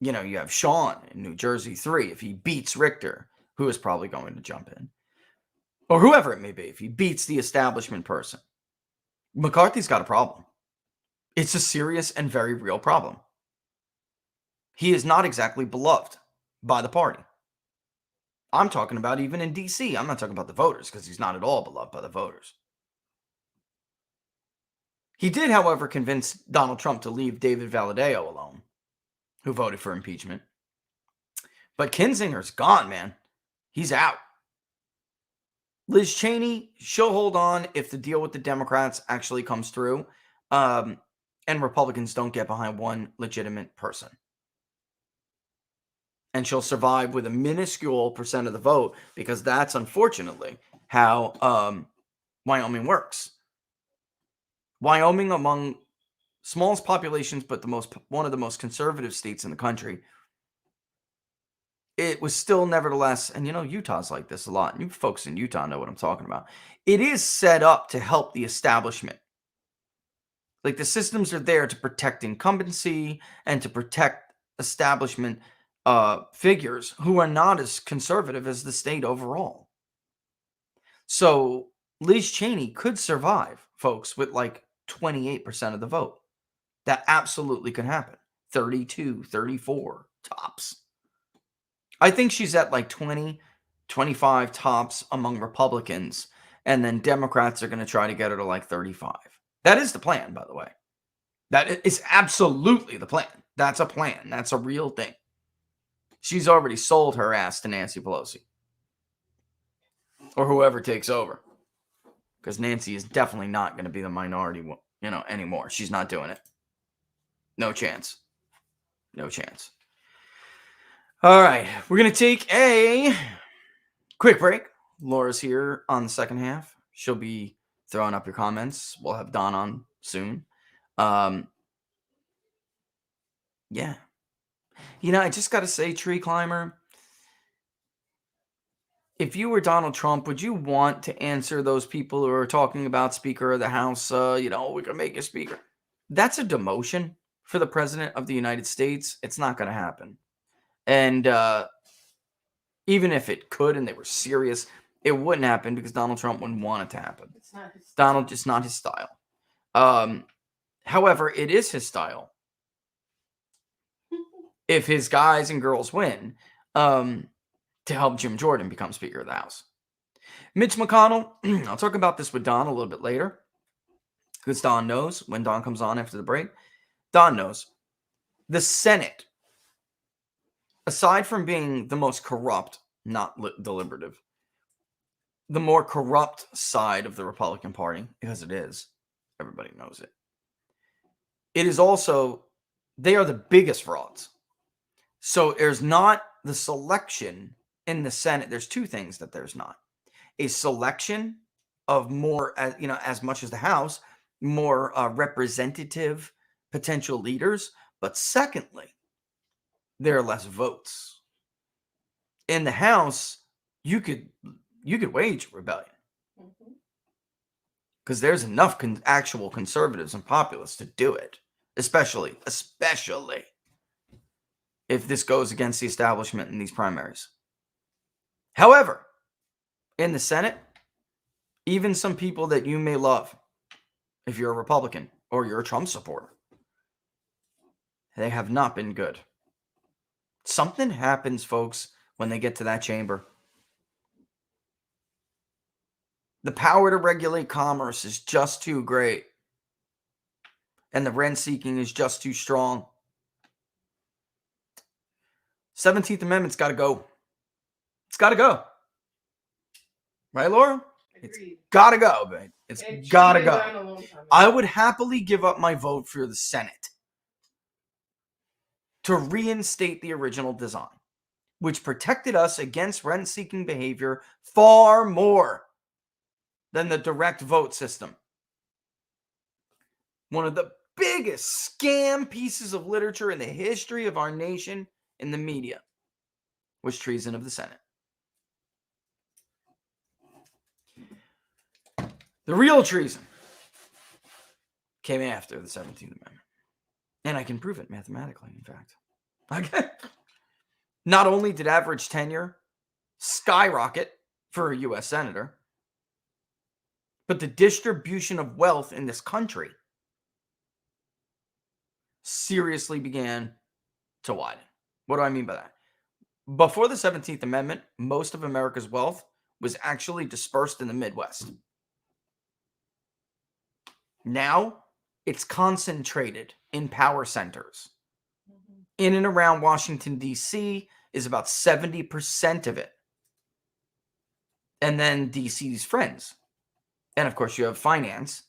You have Sean in New Jersey 3. If he beats Richter, who is probably going to jump in, or whoever it may be, if he beats the establishment person, McCarthy's got a problem. It's a serious and very real problem. He is not exactly beloved by the party. I'm talking about even in D.C. I'm not talking about the voters, because he's not at all beloved by the voters. He did, however, convince Donald Trump to leave David Valadao alone, who voted for impeachment. But Kinzinger's gone, man. He's out. Liz Cheney, she'll hold on if the deal with the Democrats actually comes through, and Republicans don't get behind one legitimate person. And she'll survive with a minuscule percent of the vote, because that's unfortunately how Wyoming works. Wyoming, among smallest populations, but one of the most conservative states in the country, it was still nevertheless, and Utah's like this a lot. You folks in Utah know what I'm talking about. It is set up to help the establishment. Like, the systems are there to protect incumbency and to protect establishment figures who are not as conservative as the state overall. So Liz Cheney could survive, folks, with like 28% of the vote. That absolutely could happen. 32, 34 tops. I think she's at like 20, 25 tops among Republicans, and then Democrats are going to try to get her to like 35. That is the plan, by the way. That is absolutely the plan. That's a plan. That's a real thing. She's already sold her ass to Nancy Pelosi or whoever takes over, because Nancy is definitely not going to be the minority, anymore. She's not doing it. No chance. No chance. All right, we're going to take a quick break. Laura's here on the second half. She'll be throwing up your comments. We'll have Don on soon. Yeah. I just got to say, Tree Climber, if you were Donald Trump, would you want to answer those people who are talking about Speaker of the House, we're going to make you Speaker? That's a demotion for the President of the United States. It's not going to happen. And even if it could and they were serious, it wouldn't happen because Donald Trump wouldn't want it to happen. It's not his style. It's not his style. However, it is his style. If his guys and girls win, to help Jim Jordan become Speaker of the House. Mitch McConnell, I'll talk about this with Don a little bit later, because Don knows when Don comes on after the break. Don knows the Senate, aside from being the most corrupt, not deliberative, the more corrupt side of the Republican Party, because it is, everybody knows it. It is also, they are the biggest frauds. So there's not the selection in the Senate. There's two things that there's not. A selection of more, as much as the House, more representative potential leaders. But secondly, there are less votes. In the House, you could wage rebellion. Because there's enough actual conservatives and populists to do it. Especially if this goes against the establishment in these primaries. However, in the Senate, even some people that you may love, if you're a Republican or you're a Trump supporter, they have not been good. Something happens, folks, when they get to that chamber. The power to regulate commerce is just too great. And the rent-seeking is just too strong. 17th Amendment's got to go. It's got to go. Right, Laura? Agreed. It's got to go, babe. It's got to go. I would happily give up my vote for the Senate to reinstate the original design, which protected us against rent-seeking behavior far more than the direct vote system. One of the biggest scam pieces of literature in the history of our nation in the media was treason of the Senate. The real treason came after the 17th Amendment. And I can prove it mathematically, in fact. Okay. Not only did average tenure skyrocket for a U.S. senator, but the distribution of wealth in this country seriously began to widen. What do I mean by that? Before the 17th Amendment, most of America's wealth was actually dispersed in the Midwest. Now, it's concentrated in power centers. In and around Washington, D.C. is about 70% of it. And then D.C.'s friends. And of course, you have finance.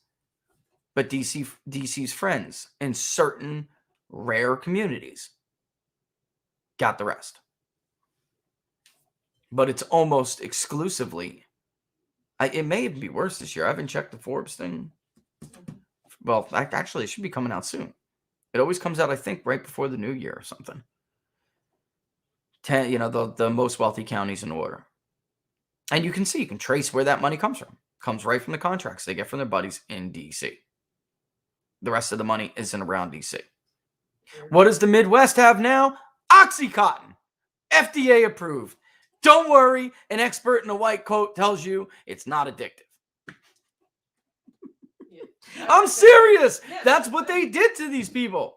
But D.C.'s friends in certain rare communities got the rest. But it's almost exclusively, it may even be worse this year. I haven't checked the Forbes thing. Well, actually, it should be coming out soon. It always comes out, I think, right before the new year or something. The most wealthy counties in order. And you can trace where that money comes from. It comes right from the contracts they get from their buddies in D.C. The rest of the money isn't around D.C. What does the Midwest have now? Oxycontin. FDA approved. Don't worry, an expert in a white coat tells you it's not addictive. I'm serious. That's what they did to these people.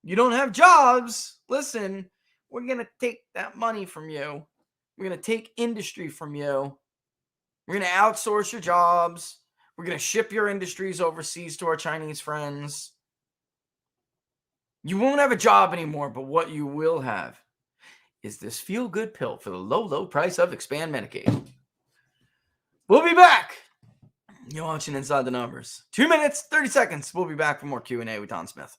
You don't have jobs. Listen, we're going to take that money from you. We're going to take industry from you. We're going to outsource your jobs. We're going to ship your industries overseas to our Chinese friends. You won't have a job anymore, but what you will have is this feel-good pill for the low, low price of Expand Medicaid. We'll be back. You're watching Inside the Numbers. 2 minutes, 30 seconds. We'll be back for more Q&A with Don Smith.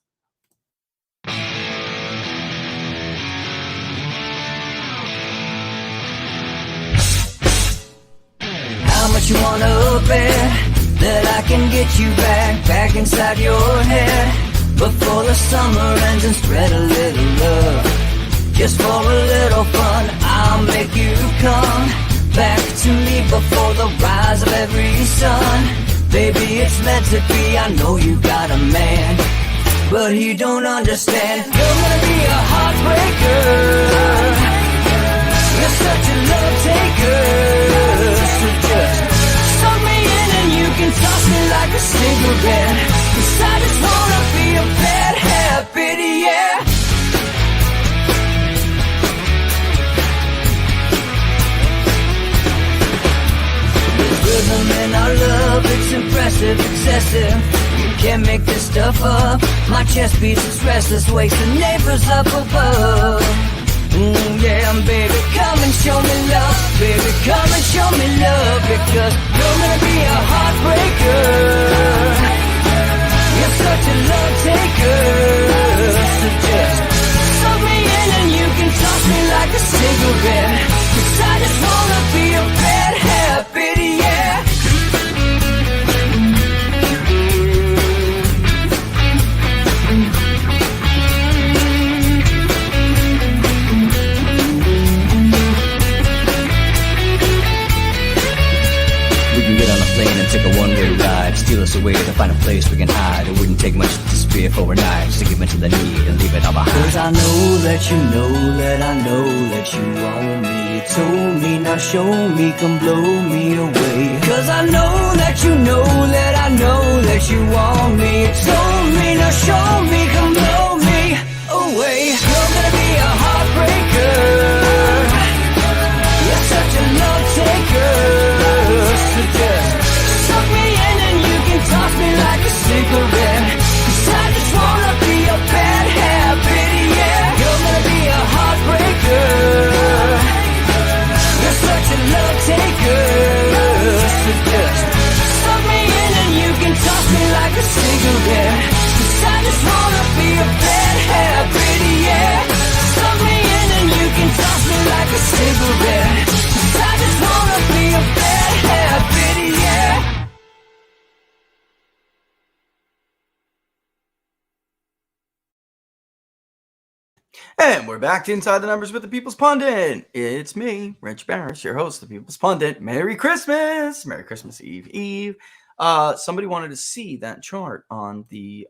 How much you wanna bet that I can get you back inside your head before the summer ends and spread a little love. Just for a little fun, I'll make you come back to me before the rise of every sun. Baby, it's meant to be. I know you got a man, but he don't understand. You're gonna be a heartbreaker. You're such a love taker. So just suck me in and you can toss me like a cigarette. 'Cause I just wanna be a bad habit, yeah. Rhythm in our love, it's impressive, excessive. You can't make this stuff up. My chest beats, it's restless, wakes the neighbors up above. Yeah, baby, come and show me love. Baby, come and show me love. Because you're gonna be a heartbreaker. You're such a love taker. So just suck me in and you can toss me like a cigarette. 'Cause I just wanna be a bad habit, yeah. Get on a plane and take a one-way ride. Steal us away to find a place we can hide. It wouldn't take much to disappear for a night. Just to give in to the need and leave it all behind. 'Cause I know that you know that I know that you want me. You told me, now show me, come blow me away. 'Cause I know that you know that I know that you want me. You told me, now show me, come blow me away. You're gonna be a heartbreaker. You're such a love taker. So just suck me in and you can toss me like a cigarette. 'Cause I just wanna be a bad habit, yeah. You're gonna be a heartbreaker. You're such a love taker. So just suck me in and you can toss me like a cigarette. 'Cause I just wanna be a bad habit, yeah. Suck me in and you can toss me like a cigarette. 'Cause I just wanna be a bad habit, yeah. And we're back to Inside the Numbers with the People's Pundit. It's me, Rich Barris, your host, the People's Pundit. Merry Christmas! Merry Christmas Eve. Somebody wanted to see that chart on the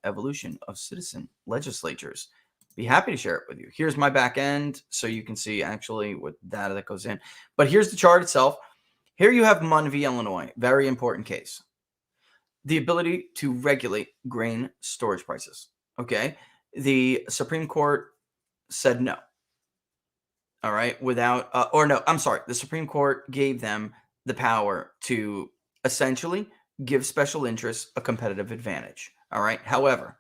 evolution of citizen legislatures. Be happy to share it with you. Here's my back end, so you can see actually what data that goes in. But here's the chart itself. Here you have Munn v. Illinois. Very important case. The ability to regulate grain storage prices. Okay? The Supreme Court said no. All right? The Supreme Court gave them the power to essentially give special interests a competitive advantage. All right? However,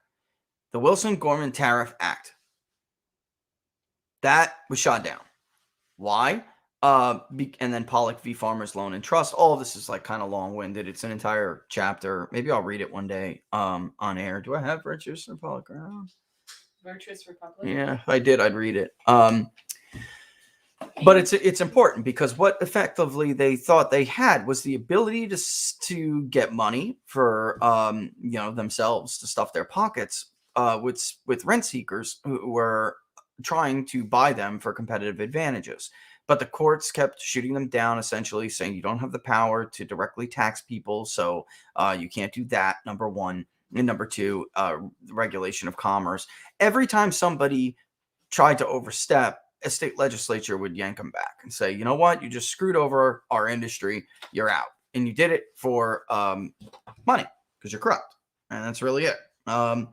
the Wilson-Gorman Tariff Act, that was shot down. Why? And then Pollock v. Farmers Loan and Trust. All of this is like kind of long-winded. It's an entire chapter. Maybe I'll read it one day on air. Do I have Virtuous and Pollock around? Virtuous Republic? Yeah, if I did, I'd read it. But it's important because what effectively they thought they had was the ability to get money for themselves to stuff their pockets with rent seekers who were trying to buy them for competitive advantages. But the courts kept shooting them down, essentially saying you don't have the power to directly tax people, so you can't do that, number one. And number two, regulation of commerce. Every time somebody tried to overstep, a state legislature would yank them back and say, you know what, you just screwed over our industry, you're out. And you did it for money because you're corrupt. And that's really it. Let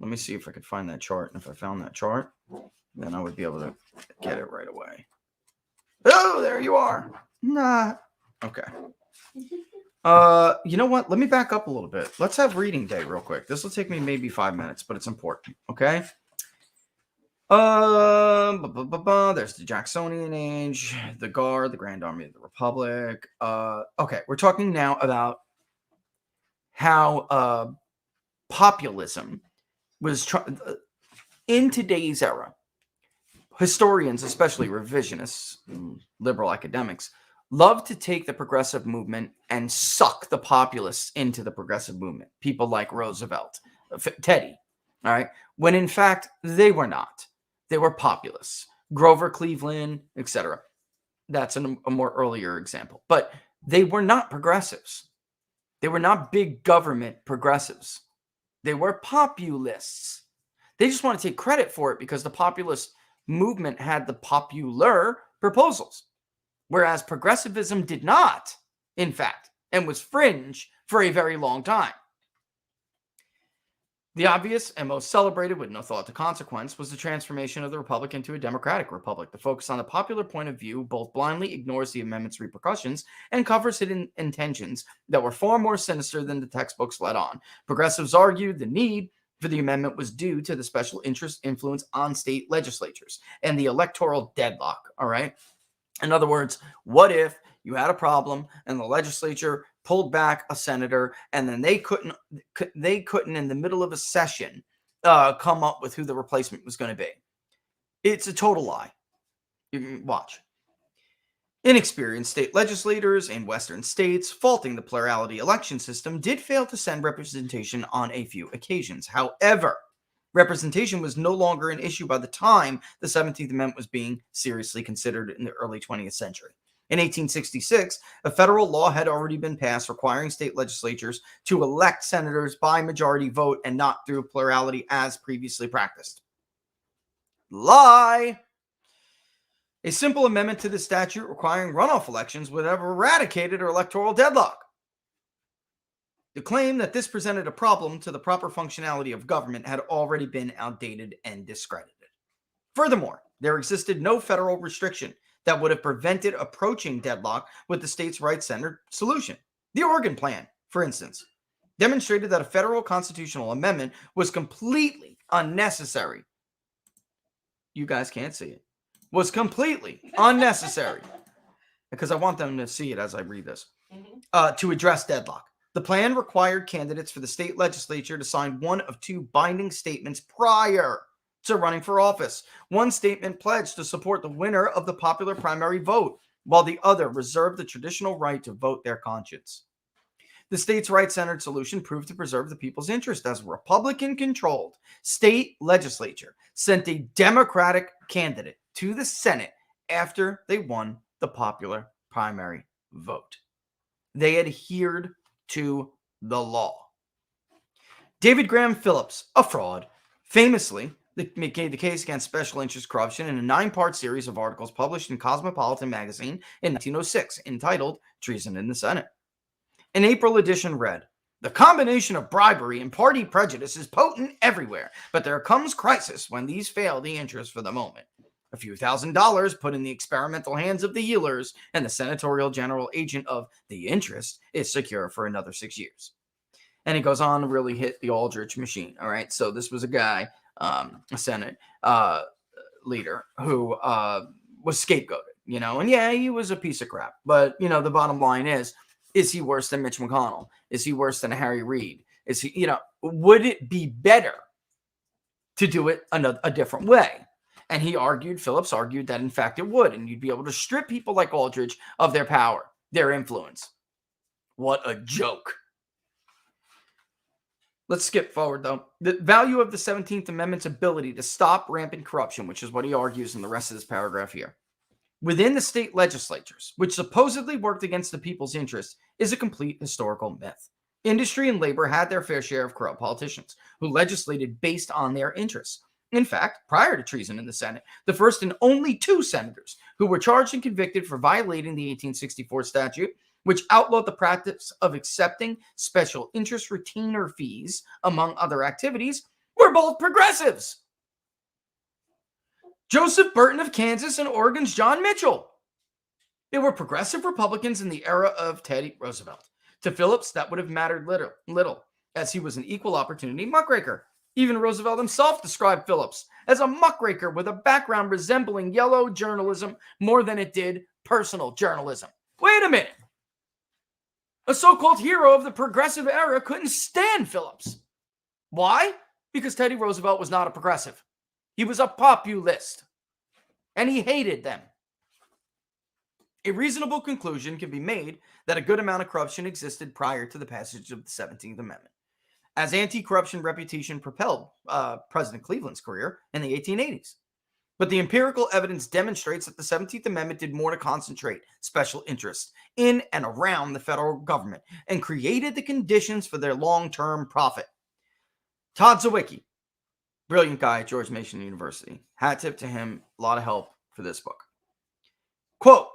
me see if I could find that chart. And if I found that chart, then I would be able to get it right away. Oh, there you are. Nah. Okay. You know what? Let me back up a little bit. Let's have reading day real quick. This will take me maybe 5 minutes, but it's important. Okay. There's the Jacksonian Age, the Guard, the Grand Army of the Republic. Okay, we're talking now about how populism was in today's era. Historians, especially revisionists, liberal academics, love to take the progressive movement and suck the populists into the progressive movement. People like Roosevelt, Teddy, all right? When in fact, they were not. They were populists. Grover Cleveland, etc. That's a more earlier example. But they were not progressives. They were not big government progressives. They were populists. They just want to take credit for it because the populist movement had the popular proposals, whereas progressivism did not, in fact, and was fringe for a very long time. The obvious and most celebrated with no thought to consequence was the transformation of the republic into a democratic republic. The focus on the popular point of view both blindly ignores the amendment's repercussions and covers hidden intentions that were far more sinister than the textbooks let on. Progressives argued the need for the amendment was due to the special interest influence on state legislatures and the electoral deadlock, all right? In other words, what if you had a problem and the legislature pulled back a senator and then they couldn't in the middle of a session come up with who the replacement was going to be? It's a total lie. You can watch. Inexperienced state legislators in Western states, faulting the plurality election system, did fail to send representation on a few occasions. However, representation was no longer an issue by the time the 17th Amendment was being seriously considered in the early 20th century. In 1866, a federal law had already been passed requiring state legislatures to elect senators by majority vote and not through plurality as previously practiced. Lie! A simple amendment to the statute requiring runoff elections would have eradicated electoral deadlock. The claim that this presented a problem to the proper functionality of government had already been outdated and discredited. Furthermore, there existed no federal restriction that would have prevented approaching deadlock with the states' right-centered solution. The Oregon Plan, for instance, demonstrated that a federal constitutional amendment was completely unnecessary. You guys can't see it. Was completely unnecessary. Because I want them to see it as I read this. To address deadlock. The plan required candidates for the state legislature to sign one of two binding statements prior to running for office. One statement pledged to support the winner of the popular primary vote, while the other reserved the traditional right to vote their conscience. The state's right-centered solution proved to preserve the people's interest as a Republican-controlled state legislature sent a Democratic candidate to the Senate after they won the popular primary vote. They adhered to the law. David Graham Phillips, a fraud, famously made the case against special interest corruption in a 9-part series of articles published in Cosmopolitan magazine in 1906 entitled Treason in the Senate. An April edition read, "The combination of bribery and party prejudice is potent everywhere, but there comes crisis when these fail the interest for the moment. A few $1,000s put in the experimental hands of the healers, and the senatorial general agent of the interest is secure for another 6 years." And it goes on to really hit the Aldrich machine. All right. So this was a guy, a Senate leader who was scapegoated, and yeah, he was a piece of crap. But, the bottom line is he worse than Mitch McConnell? Is he worse than Harry Reid? Is he, would it be better to do it a different way? And Phillips argued that in fact it would, and you'd be able to strip people like Aldrich of their power, their influence. What a joke. Let's skip forward, though. The value of the 17th Amendment's ability to stop rampant corruption, which is what he argues in the rest of this paragraph here, within the state legislatures, which supposedly worked against the people's interests, is a complete historical myth. Industry and labor had their fair share of corrupt politicians who legislated based on their interests. In fact, prior to treason in the Senate, the first and only 2 senators who were charged and convicted for violating the 1864 statute, which outlawed the practice of accepting special interest retainer fees, among other activities, were both progressives. Joseph Burton of Kansas and Oregon's John Mitchell. They were progressive Republicans in the era of Teddy Roosevelt. To Phillips, that would have mattered little, as he was an equal opportunity muckraker. Even Roosevelt himself described Phillips as a muckraker with a background resembling yellow journalism more than it did personal journalism. Wait a minute. A so-called hero of the progressive era couldn't stand Phillips. Why? Because Teddy Roosevelt was not a progressive. He was a populist, and he hated them. A reasonable conclusion can be made that a good amount of corruption existed prior to the passage of the 17th Amendment, as anti-corruption reputation propelled President Cleveland's career in the 1880s. But the empirical evidence demonstrates that the 17th Amendment did more to concentrate special interests in and around the federal government and created the conditions for their long-term profit. Todd Zawicki, brilliant guy at George Mason University. Hat tip to him. A lot of help for this book. Quote,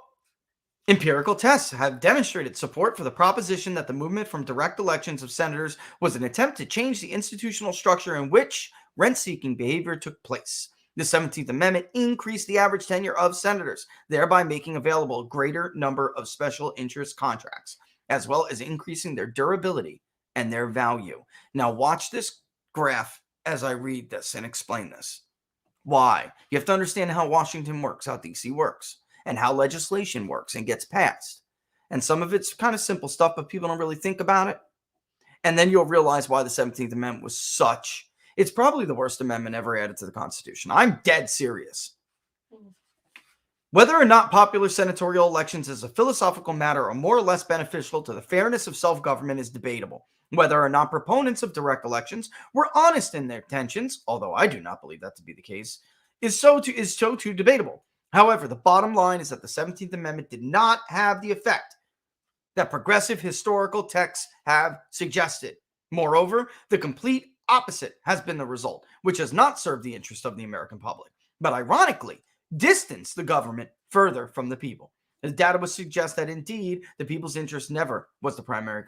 empirical tests have demonstrated support for the proposition that the movement from direct elections of senators was an attempt to change the institutional structure in which rent-seeking behavior took place. The 17th Amendment increased the average tenure of senators, thereby making available a greater number of special interest contracts, as well as increasing their durability and their value. Now watch this graph as I read this and explain this. Why? You have to understand how Washington works, how DC works, and how legislation works and gets passed. And some of it's kind of simple stuff, but people don't really think about it. And then you'll realize why the 17th Amendment was such. It's probably the worst amendment ever added to the Constitution. I'm dead serious. Whether or not popular senatorial elections as a philosophical matter are more or less beneficial to the fairness of self-government is debatable. Whether or not proponents of direct elections were honest in their intentions, although I do not believe that to be the case, is so too debatable. However, the bottom line is that the 17th Amendment did not have the effect that progressive historical texts have suggested. Moreover, the complete opposite has been the result, which has not served the interest of the American public, but ironically, distanced the government further from the people. The data would suggest that indeed the people's interest never was the primary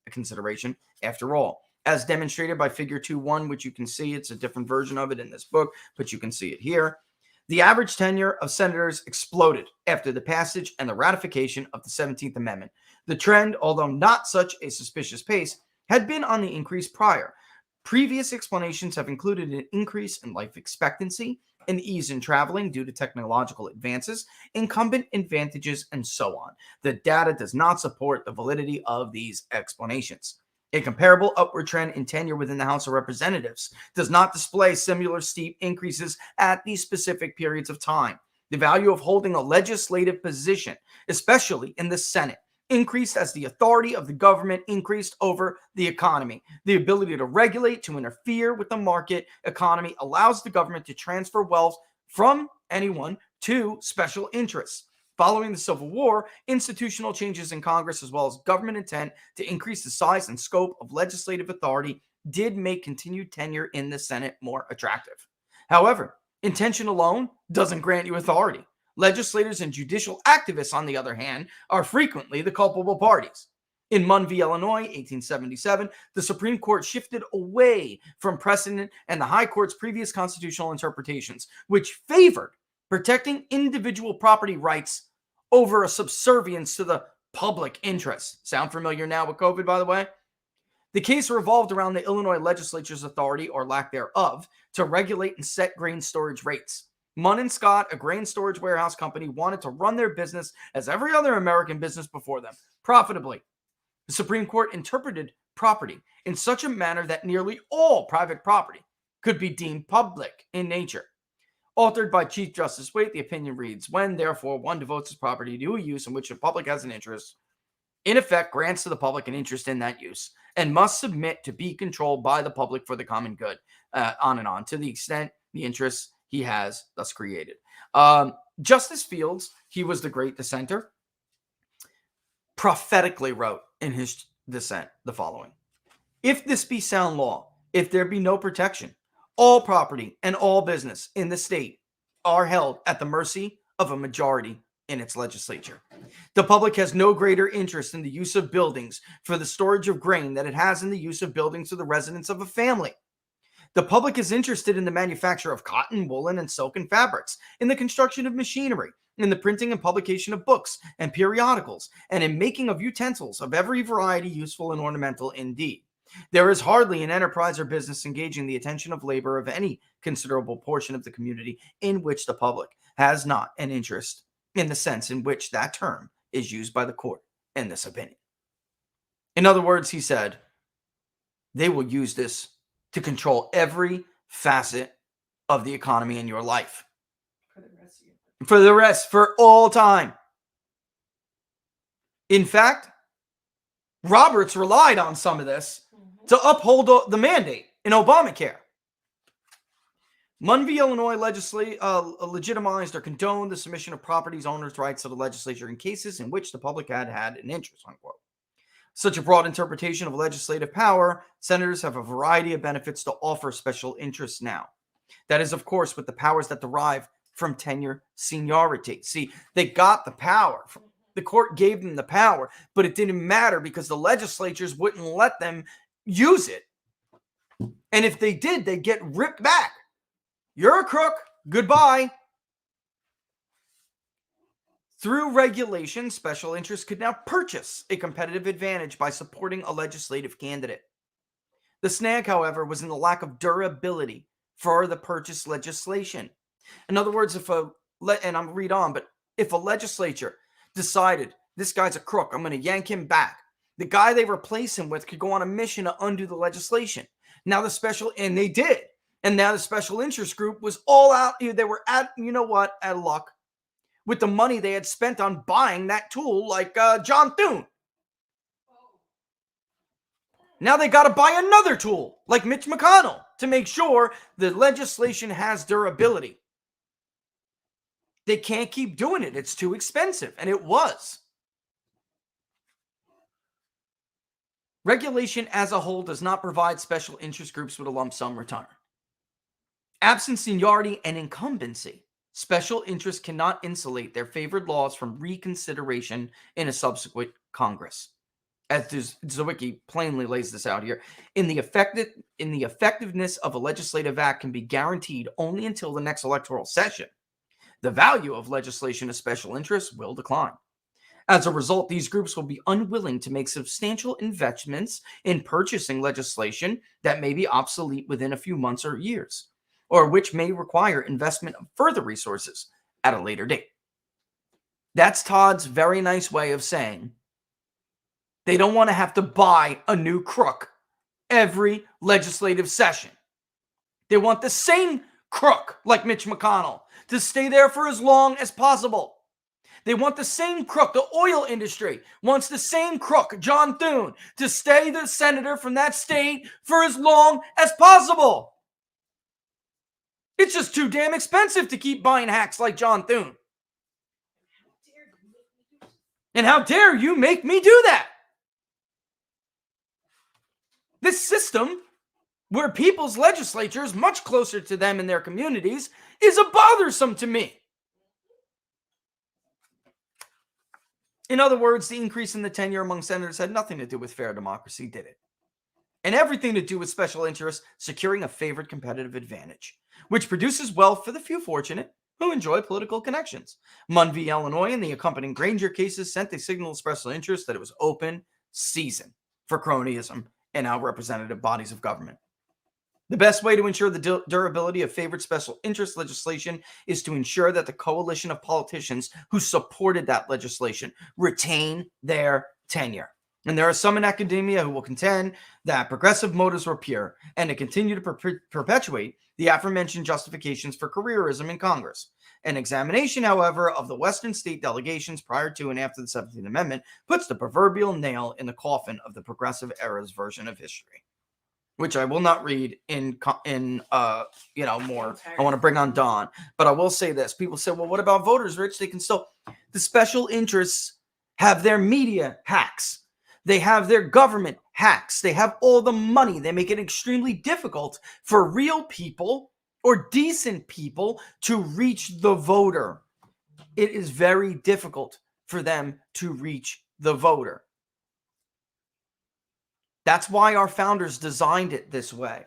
consideration after all. As demonstrated by figure 2.1, which you can see, it's a different version of it in this book, but you can see it here. The average tenure of senators exploded after the passage and the ratification of the 17th Amendment. The trend, although not such a suspicious pace, had been on the increase prior. Previous explanations have included an increase in life expectancy, an ease in traveling due to technological advances, incumbent advantages, and so on. The data does not support the validity of these explanations. A comparable upward trend in tenure within the House of Representatives does not display similar steep increases at these specific periods of time. The value of holding a legislative position, especially in the Senate, increased as the authority of the government increased over the economy. The ability to regulate, to interfere with the market economy allows the government to transfer wealth from anyone to special interests. Following the Civil War, institutional changes in Congress as well as government intent to increase the size and scope of legislative authority did make continued tenure in the Senate more attractive. However, intention alone doesn't grant you authority. Legislators and judicial activists, on the other hand, are frequently the culpable parties. In Munn v. Illinois, 1877, the Supreme Court shifted away from precedent and the High Court's previous constitutional interpretations, which favored protecting individual property rights over a subservience to the public interest. Sound familiar now with COVID, by the way? The case revolved around the Illinois legislature's authority, or lack thereof, to regulate and set grain storage rates. Munn and Scott, a grain storage warehouse company, wanted to run their business as every other American business before them, profitably. The Supreme Court interpreted property in such a manner that nearly all private property could be deemed public in nature. Authored by Chief Justice Waite, the opinion reads, when, therefore, one devotes his property to a use in which the public has an interest, in effect grants to the public an interest in that use, and must submit to be controlled by the public for the common good, on and on, to the extent the interests he has thus created. Justice Fields, he was the great dissenter, prophetically wrote in his dissent the following: if this be sound law, if there be no protection, all property and all business in the state are held at the mercy of a majority in its legislature. The public has no greater interest in the use of buildings for the storage of grain than it has in the use of buildings for the residence of a family. The public is interested in the manufacture of cotton, woolen, and silken fabrics, in the construction of machinery, in the printing and publication of books and periodicals, and in making of utensils of every variety useful and ornamental indeed. There is hardly an enterprise or business engaging the attention of labor of any considerable portion of the community in which the public has not an interest in the sense in which that term is used by the court in this opinion. In other words, he said, they will use this to control every facet of the economy in your life. For all time. In fact, Roberts relied on some of this to uphold the mandate in Obamacare. Munn v. Illinois legitimized or condoned the submission of property owners' rights to the legislature in cases in which the public had an interest, unquote. Such a broad interpretation of legislative power, senators have a variety of benefits to offer special interests now. That is, of course, with the powers that derive from tenure seniority. See, they got the power. The court gave them the power, but it didn't matter because the legislatures wouldn't let them use it. And if they did, they'd get ripped back. You're a crook. Goodbye. Through regulation, special interests could now purchase a competitive advantage by supporting a legislative candidate. The snag, however, was in the lack of durability for the purchase legislation. In other words, and I'm read on, but if a legislature decided this guy's a crook, I'm going to yank him back, the guy they replace him with could go on a mission to undo the legislation. Now and they did. And now the special interest group was all out. They were out of luck with the money they had spent on buying that tool like John Thune. Now they got to buy another tool like Mitch McConnell to make sure the legislation has durability. They can't keep doing it. It's too expensive. And it was. Regulation as a whole does not provide special interest groups with a lump sum return. Absent seniority and incumbency, special interests cannot insulate their favored laws from reconsideration in a subsequent Congress. As Zwicky plainly lays this out here, in the effectiveness of a legislative act can be guaranteed only until the next electoral session. The value of legislation of special interest will decline. As a result, these groups will be unwilling to make substantial investments in purchasing legislation that may be obsolete within a few months or years, or which may require investment of further resources at a later date. That's Todd's very nice way of saying they don't want to have to buy a new crook every legislative session. They want the same crook, like Mitch McConnell, to stay there for as long as possible. They want the same crook. The oil industry wants the same crook, John Thune, to stay the senator from that state for as long as possible. It's just too damn expensive to keep buying hacks like John Thune. And how dare you make me do that? This system, where people's legislature is much closer to them in their communities, is a bothersome to me. In other words, the increase in the tenure among senators had nothing to do with fair democracy, did it? And everything to do with special interests securing a favored competitive advantage, which produces wealth for the few fortunate who enjoy political connections. Munn v. Illinois and the accompanying Granger cases sent a signal of special interest that it was open season for cronyism in our representative bodies of government. The best way to ensure the durability of favored special interest legislation is to ensure that the coalition of politicians who supported that legislation retain their tenure. And there are some in academia who will contend that progressive motives were pure and to continue to perpetuate the aforementioned justifications for careerism in Congress. An examination, however, of the Western state delegations prior to and after the 17th Amendment puts the proverbial nail in the coffin of the progressive era's version of history, which I will not read in more. I want to bring on Don, but I will say this. People say, well, what about voters, Rich? They can still, the special interests have their media hacks. They have their government hacks. They have all the money. They make it extremely difficult for real people or decent people to reach the voter. It is very difficult for them to reach the voter. That's why our founders designed it this way.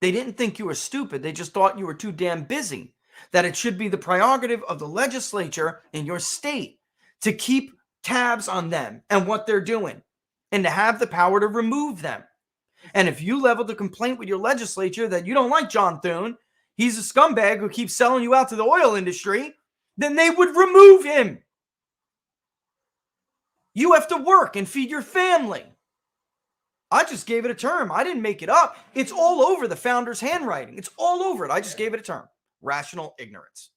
They didn't think you were stupid. They just thought you were too damn busy. That it should be the prerogative of the legislature in your state to keep tabs on them and what they're doing and to have the power to remove them. And if you leveled a complaint with your legislature that you don't like John Thune, he's a scumbag who keeps selling you out to the oil industry, then they would remove him. You have to work and feed your family. I just gave it a term. I didn't make it up. It's all over the founder's handwriting. It's all over it. I just gave it a term. Rational ignorance.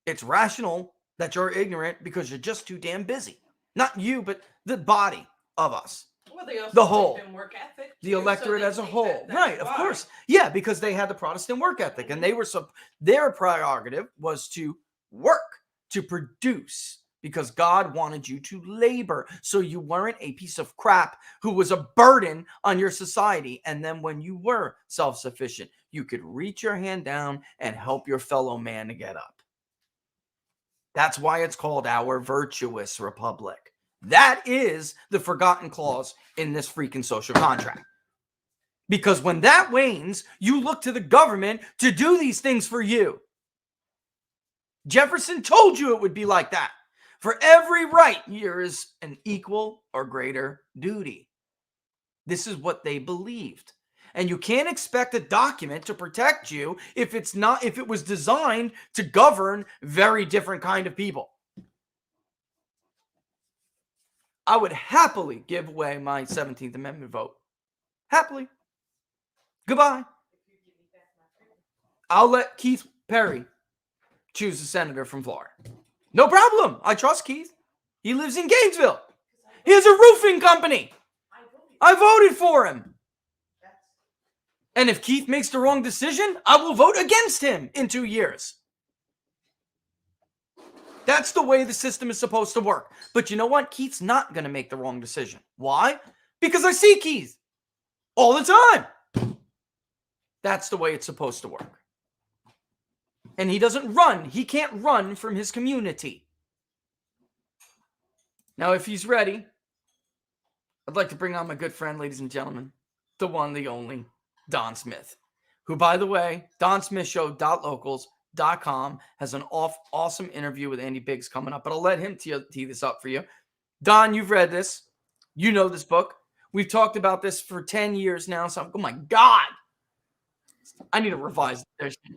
It's rational that you're ignorant because you're just too damn busy. Not you, but the body of us. Well, they also The whole. believe in work ethic, The too, electorate so they as a think whole. that's Right, of why. course. Yeah, because they had the Protestant work ethic and they were their prerogative was to work, to produce, because God wanted you to labor so you weren't a piece of crap who was a burden on your society. And then when you were self-sufficient, you could reach your hand down and help your fellow man to get up. That's why it's called our virtuous republic. That is the forgotten clause in this freaking social contract. Because when that wanes, you look to the government to do these things for you. Jefferson told you it would be like that. For every right, here is an equal or greater duty. This is what they believed. And you can't expect a document to protect you if it was designed to govern very different kind of people. I would happily give away my 17th Amendment vote. Happily. Goodbye. I'll let Keith Perry choose a senator from Florida. No problem. I trust Keith. He lives in Gainesville. He has a roofing company. I voted for him. And if Keith makes the wrong decision, I will vote against him in 2 years. That's the way the system is supposed to work. But you know what? Keith's not going to make the wrong decision. Why? Because I see Keith all the time. That's the way it's supposed to work. And he doesn't run. He can't run from his community. Now, if he's ready, I'd like to bring on my good friend, ladies and gentlemen, the one, the only, Don Smith, who, by the way, DonSmithShow.locals.com has an awesome interview with Andy Biggs coming up, but I'll let him tee this up for you. Don, you've read this. You know this book. We've talked about this for 10 years now. So, oh my God, I need a revised edition.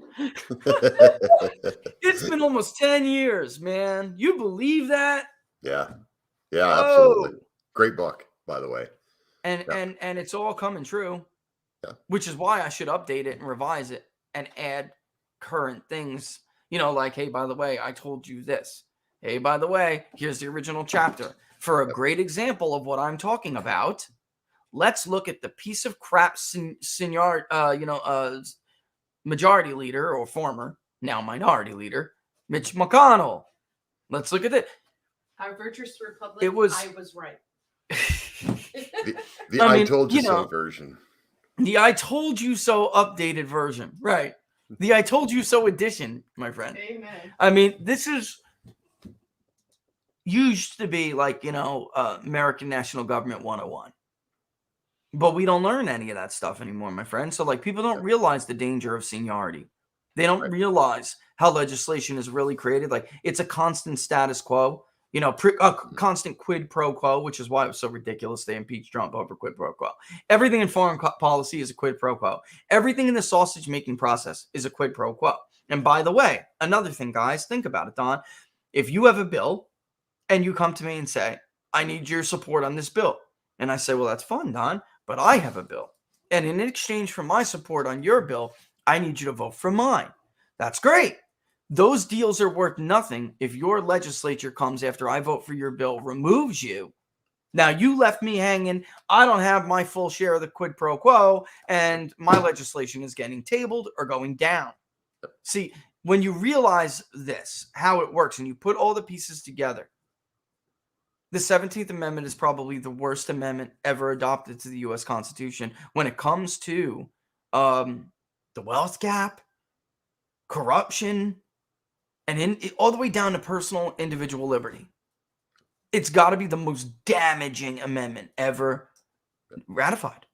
It's been almost 10 years, man. You believe that? Yeah, absolutely. Great book, by the way. And it's all coming true. Yeah. Which is why I should update it and revise it and add current things. You know, like, hey, by the way, I told you this. Hey, by the way, here's the original chapter. For a great example of what I'm talking about, let's look at the piece of crap majority leader, or former, now minority leader, Mitch McConnell. Let's look at it. Our virtuous republic, I was right. I told you so version. The I told you so updated version. Right. The I told you so edition, my friend. Amen. I mean, this is used to be like, American National Government 101. But we don't learn any of that stuff anymore, my friend. So, like, people don't realize the danger of seniority. They don't realize how legislation is really created. Like, it's a constant status quo. A constant quid pro quo, which is why it was so ridiculous they impeached Trump over quid pro quo. Everything in foreign policy is a quid pro quo. Everything in the sausage-making process is a quid pro quo. And by the way, another thing, guys, think about it, Don. If you have a bill and you come to me and say, I need your support on this bill. And I say, well, that's fun, Don, but I have a bill. And in exchange for my support on your bill, I need you to vote for mine. That's great. Those deals are worth nothing if your legislature comes after I vote for your bill, removes you. Now, you left me hanging. I don't have my full share of the quid pro quo, and my legislation is getting tabled or going down. See, when you realize this, how it works, and you put all the pieces together, the 17th Amendment is probably the worst amendment ever adopted to the U.S. Constitution when it comes to the wealth gap, corruption, and all the way down to personal individual liberty. It's got to be the most damaging amendment ever ratified.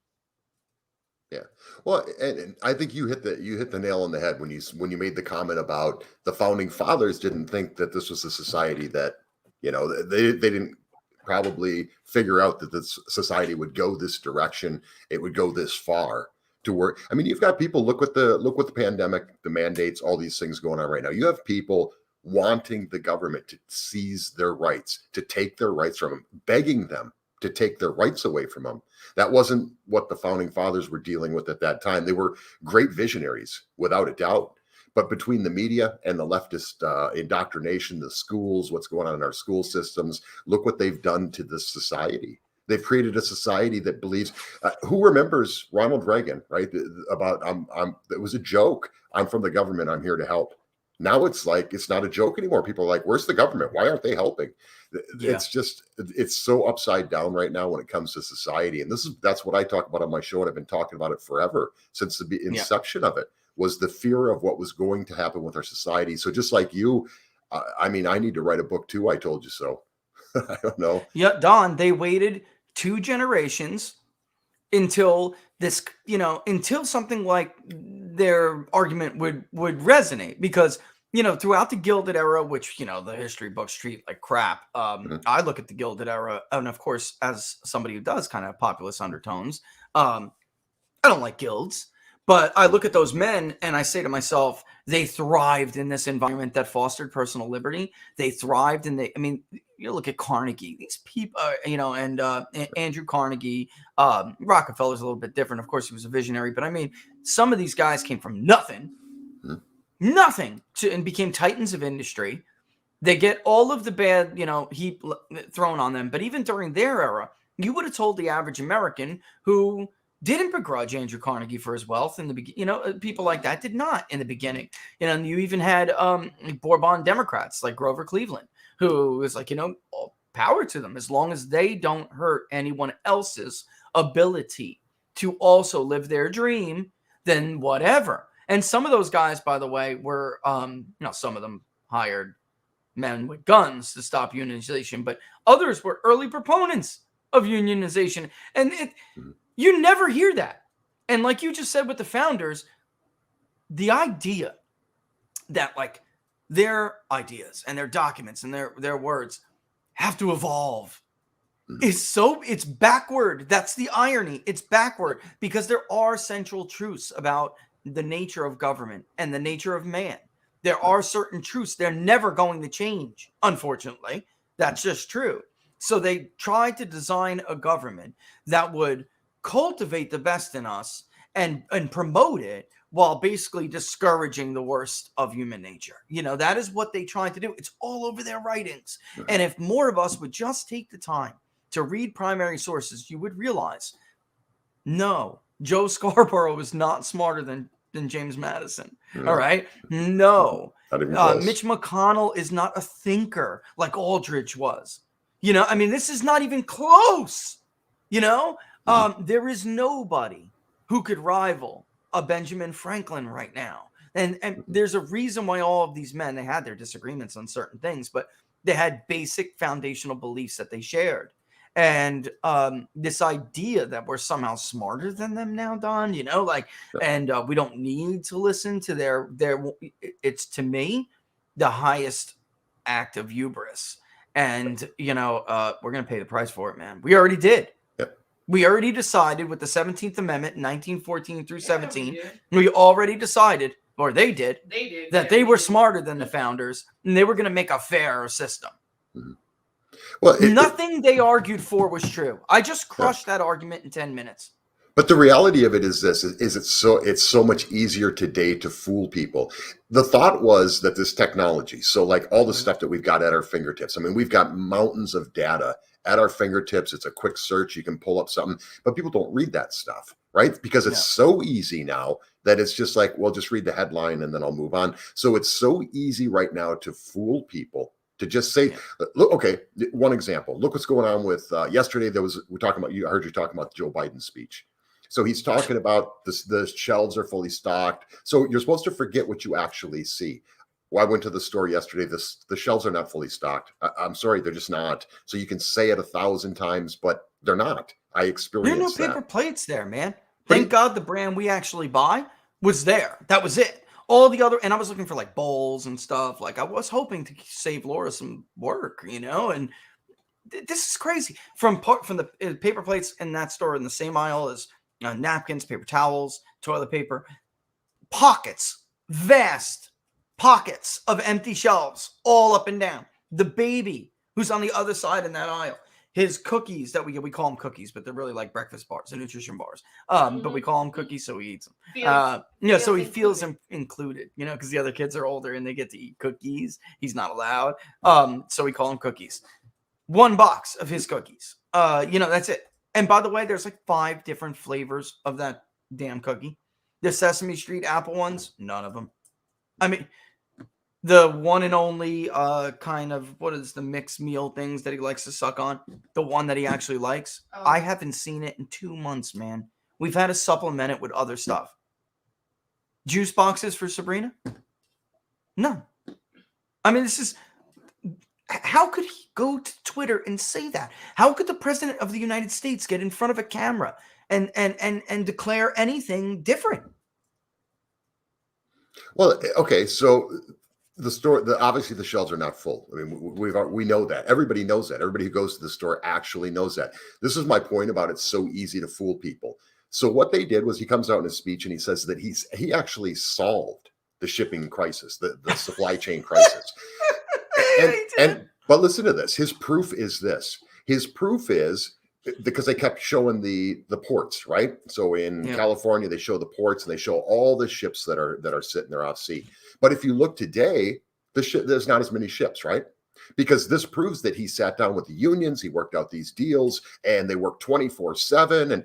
Yeah. Well, and I think you hit the nail on the head when you made the comment about the founding fathers didn't think that this was a society that, they didn't probably figure out that this society would go this direction. It would go this far to work. I mean, you've got people look with the pandemic, the mandates, all these things going on right now. You have people wanting the government to seize their rights, to take their rights from them, begging them to take their rights away from them. That wasn't what the founding fathers were dealing with at that time. They were great visionaries, without a doubt. But between the media and the leftist indoctrination, the schools, what's going on in our school systems, look what they've done to this society. They've created a society that believes. Who remembers Ronald Reagan, right? About it was a joke. I'm from the government. I'm here to help. Now it's like it's not a joke anymore. People are like, "Where's the government? Why aren't they helping?" Yeah. It's so upside down right now when it comes to society. And that's what I talk about on my show, and I've been talking about it forever since the inception of it. Was the fear of what was going to happen with our society. So just like you, I mean, I need to write a book too. I told you so. I don't know. Yeah, Don, they waited 2 generations until this, until something like their argument would resonate, because, throughout the Gilded Era, which, the history books treat like crap. I look at the Gilded Era, and of course, as somebody who does kind of have populist undertones, I don't like guilds. But I look at those men and I say to myself, they thrived in this environment that fostered personal liberty. They thrived you look at Carnegie, these people, and Andrew Carnegie, Rockefeller's a little bit different. Of course, he was a visionary, but I mean, some of these guys came from nothing and became titans of industry. They get all of the bad, heap thrown on them. But even during their era, you would have told the average American who didn't begrudge Andrew Carnegie for his wealth in the beginning. People like that did not in the beginning. And you even had Bourbon Democrats like Grover Cleveland, who was like, all power to them as long as they don't hurt anyone else's ability to also live their dream, then whatever. And some of those guys, by the way, were, some of them hired men with guns to stop unionization, but others were early proponents of unionization. And you never hear that. And like you just said with the founders, the idea that like their ideas and their documents and their words have to evolve it's backward. That's the irony. It's backward because there are central truths about the nature of government and the nature of man. There are certain truths. They're never going to change, unfortunately. That's just true. So they tried to design a government that would cultivate the best in us and promote it while basically discouraging the worst of human nature. That is what they tried to do. It's all over their writings. And if more of us would just take the time to read primary sources, you would realize, no, Joe Scarborough is not smarter than James Madison. No. All right? No. Not even close. Mitch McConnell is not a thinker like Aldrich was. This is not even close. There is nobody who could rival a Benjamin Franklin right now. And there's a reason why all of these men, they had their disagreements on certain things, but they had basic foundational beliefs that they shared. And this idea that we're somehow smarter than them now, Don, and we don't need to listen to their, it's to me, the highest act of hubris. And, we're going to pay the price for it, man. We already did. We already decided with the 17th Amendment, 1914 through 17, we already decided, or they did, that they were smarter than the founders, and they were going to make a fairer system. Well, nothing they argued for was true. I just crushed that argument in 10 minutes. But the reality of it is this: it's so much easier today to fool people. The thought was that this technology, so like all the stuff that we've got at our fingertips. I mean, we've got mountains of data at our fingertips. It's a quick search. You can pull up something, but people don't read that stuff, right? Because it's so easy now that it's just like, well, just read the headline and then I'll move on. So it's so easy right now to fool people. To just say, look, okay, one example. Look what's going on with yesterday. I heard you talking about Joe Biden's speech. So he's talking about the shelves are fully stocked. So you're supposed to forget what you actually see. Well, I went to the store yesterday. The shelves are not fully stocked. I'm sorry, they're just not. So you can say it 1,000 times, but they're not. I experienced There are no paper that. plates there, man. Thank God the brand we actually buy was there. That was it. All the other, and I was looking for like bowls and stuff. Like I was hoping to save Laura some work, and this is crazy. From the paper plates in that store in the same aisle as napkins, paper towels, toilet paper, vast pockets of empty shelves all up and down. The baby who's on the other side in that aisle, his cookies that we call them cookies, but they're really like breakfast bars and nutrition bars. But we call them cookies, so he eats them. So he feels included, because the other kids are older and they get to eat cookies. He's not allowed. So we call them cookies. 1 box of his cookies. That's it. And by the way, there's like 5 different flavors of that damn cookie. The Sesame Street apple ones, none of them. I mean, the one and only kind of, what is the mixed meal things that he likes to suck on? The one that he actually likes. Oh. I haven't seen it in 2 months, man. We've had to supplement it with other stuff. Juice boxes for Sabrina? None. I mean, how could he go to Twitter and say that? How could the president of the United States get in front of a camera and declare anything different? Well, okay, so the store, obviously the shelves are not full. I mean, we know that. Everybody knows that. Everybody who goes to the store actually knows that. This is my point about it's so easy to fool people. So what they did was he comes out in a speech and he says that he actually solved the shipping crisis, the supply chain crisis. But listen to this. His proof is this. His proof is because they kept showing the ports, right? So in California, they show the ports and they show all the ships that are sitting there off sea. But if you look today, there's not as many ships, right? Because this proves that he sat down with the unions, he worked out these deals, and they work 24/7, and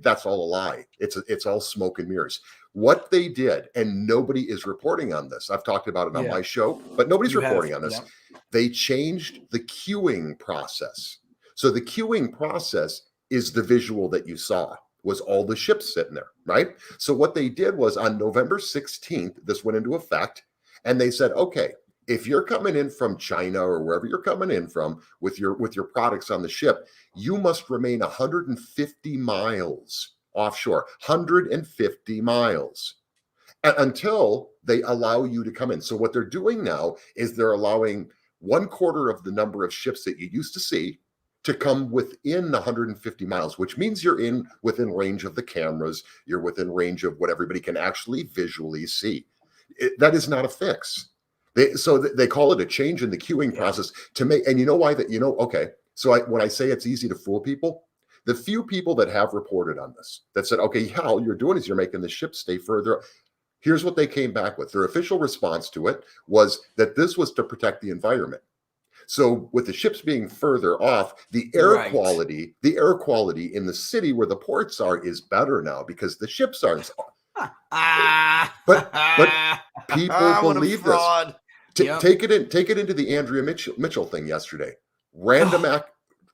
that's all a lie. It's all smoke and mirrors. What they did, and nobody is reporting on this. I've talked about it on my show, but nobody's reporting on this. Yeah. They changed the queuing process. So the queuing process is the visual that you saw, was all the ships sitting there, right? So what they did was on November 16th, this went into effect, and they said, okay, if you're coming in from China or wherever you're coming in from with your products on the ship, you must remain 150 miles offshore, 150 miles until they allow you to come in. So what they're doing now is they're allowing 1/4 of the number of ships that you used to see to come within 150 miles, which means you're within range of the cameras, you're within range of what everybody can actually visually see. That is not a fix. So they call it a change in the queuing process to make, and you know why that, okay. So when I say it's easy to fool people, the few people that have reported on this, that said, okay, yeah, all you're doing is you're making the ship stay further. Here's what they came back with. Their official response to it was that this was to protect the environment. So with the ships being further off, the air quality in the city where the ports are is better now because the ships aren't. But people believe this. Take it into the Andrea Mitchell thing yesterday. Random act,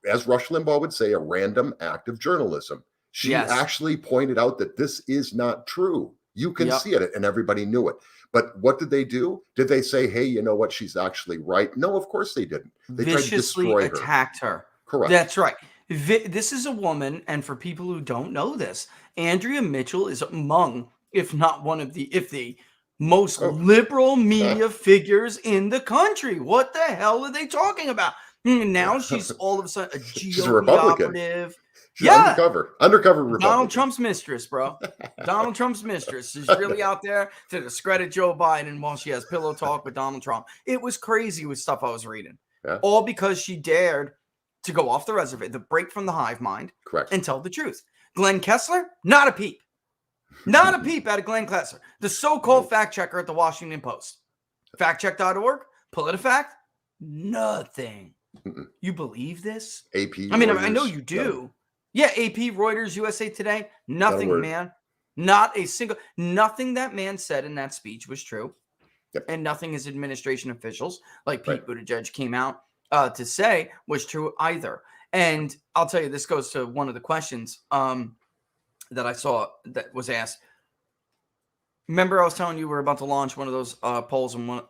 as Rush Limbaugh would say, a random act of journalism. She actually pointed out that this is not true. You can see it, and everybody knew it. But what did they do? Did they say, hey, you know what? She's actually right. No, of course they didn't. They viciously tried to destroy attacked her. Correct. That's right. This is a woman, and for people who don't know this, Andrea Mitchell is among, if not one of the most liberal media figures in the country. What the hell are they talking about? Now she's all of a sudden a GOP she's a Republican. Operative. She's undercover Republican. Donald Trump's mistress, bro. Donald Trump's mistress. She's really out there to discredit Joe Biden while she has pillow talk with Donald Trump. It was crazy with stuff I was reading. Yeah. All because she dared to go off the reservation, to break from the hive mind. Correct. And tell the truth. Glenn Kessler, not a peep. Not a peep out of Glenn Kessler, the so-called fact checker at the Washington Post. Factcheck.org, PolitiFact, nothing. You believe this? AP. I mean, Reuters, I know you do. Yeah, AP, Reuters, USA Today, nothing, man. Not a single, nothing that man said in that speech was true. Yep. And nothing his administration officials, like Pete Buttigieg, came out to say was true either. And I'll tell you, this goes to one of the questions that I saw that was asked. Remember I was telling you we're about to launch one of those polls in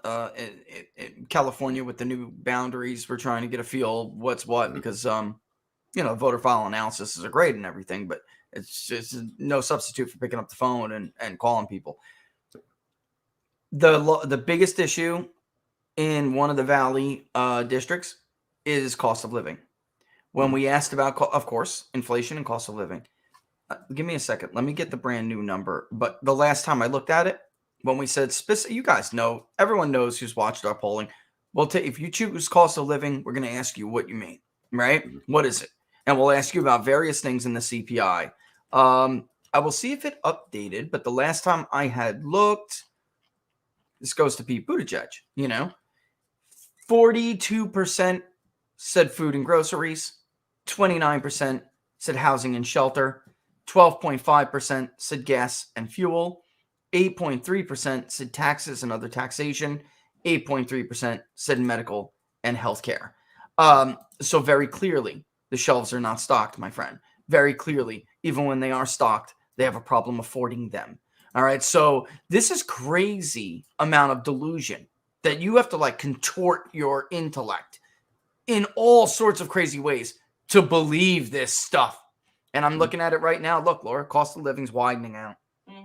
California with the new boundaries. We're trying to get a feel what's what because voter file analysis is great and everything, but it's just no substitute for picking up the phone and calling people. The biggest issue in one of the Valley districts is cost of living. When we asked about, of course, inflation and cost of living. Give me a second. Let me get the brand new number. But the last time I looked at it, when we said you guys know, everyone knows who's watched our polling. Well, if you choose cost of living, we're going to ask you what you mean, right? What is it? And we'll ask you about various things in the CPI. I will see if it updated, but the last time I had looked, this goes to Pete Buttigieg, 42% said food and groceries, 29% said housing and shelter, 12.5% said gas and fuel, 8.3% said taxes and other taxation, 8.3% said medical and healthcare. So very clearly, the shelves are not stocked, my friend. Very clearly, even when they are stocked, they have a problem affording them. All right. So this is crazy amount of delusion that you have to contort your intellect in all sorts of crazy ways to believe this stuff. And I'm looking at it right now. Look, Laura, cost of living's widening out.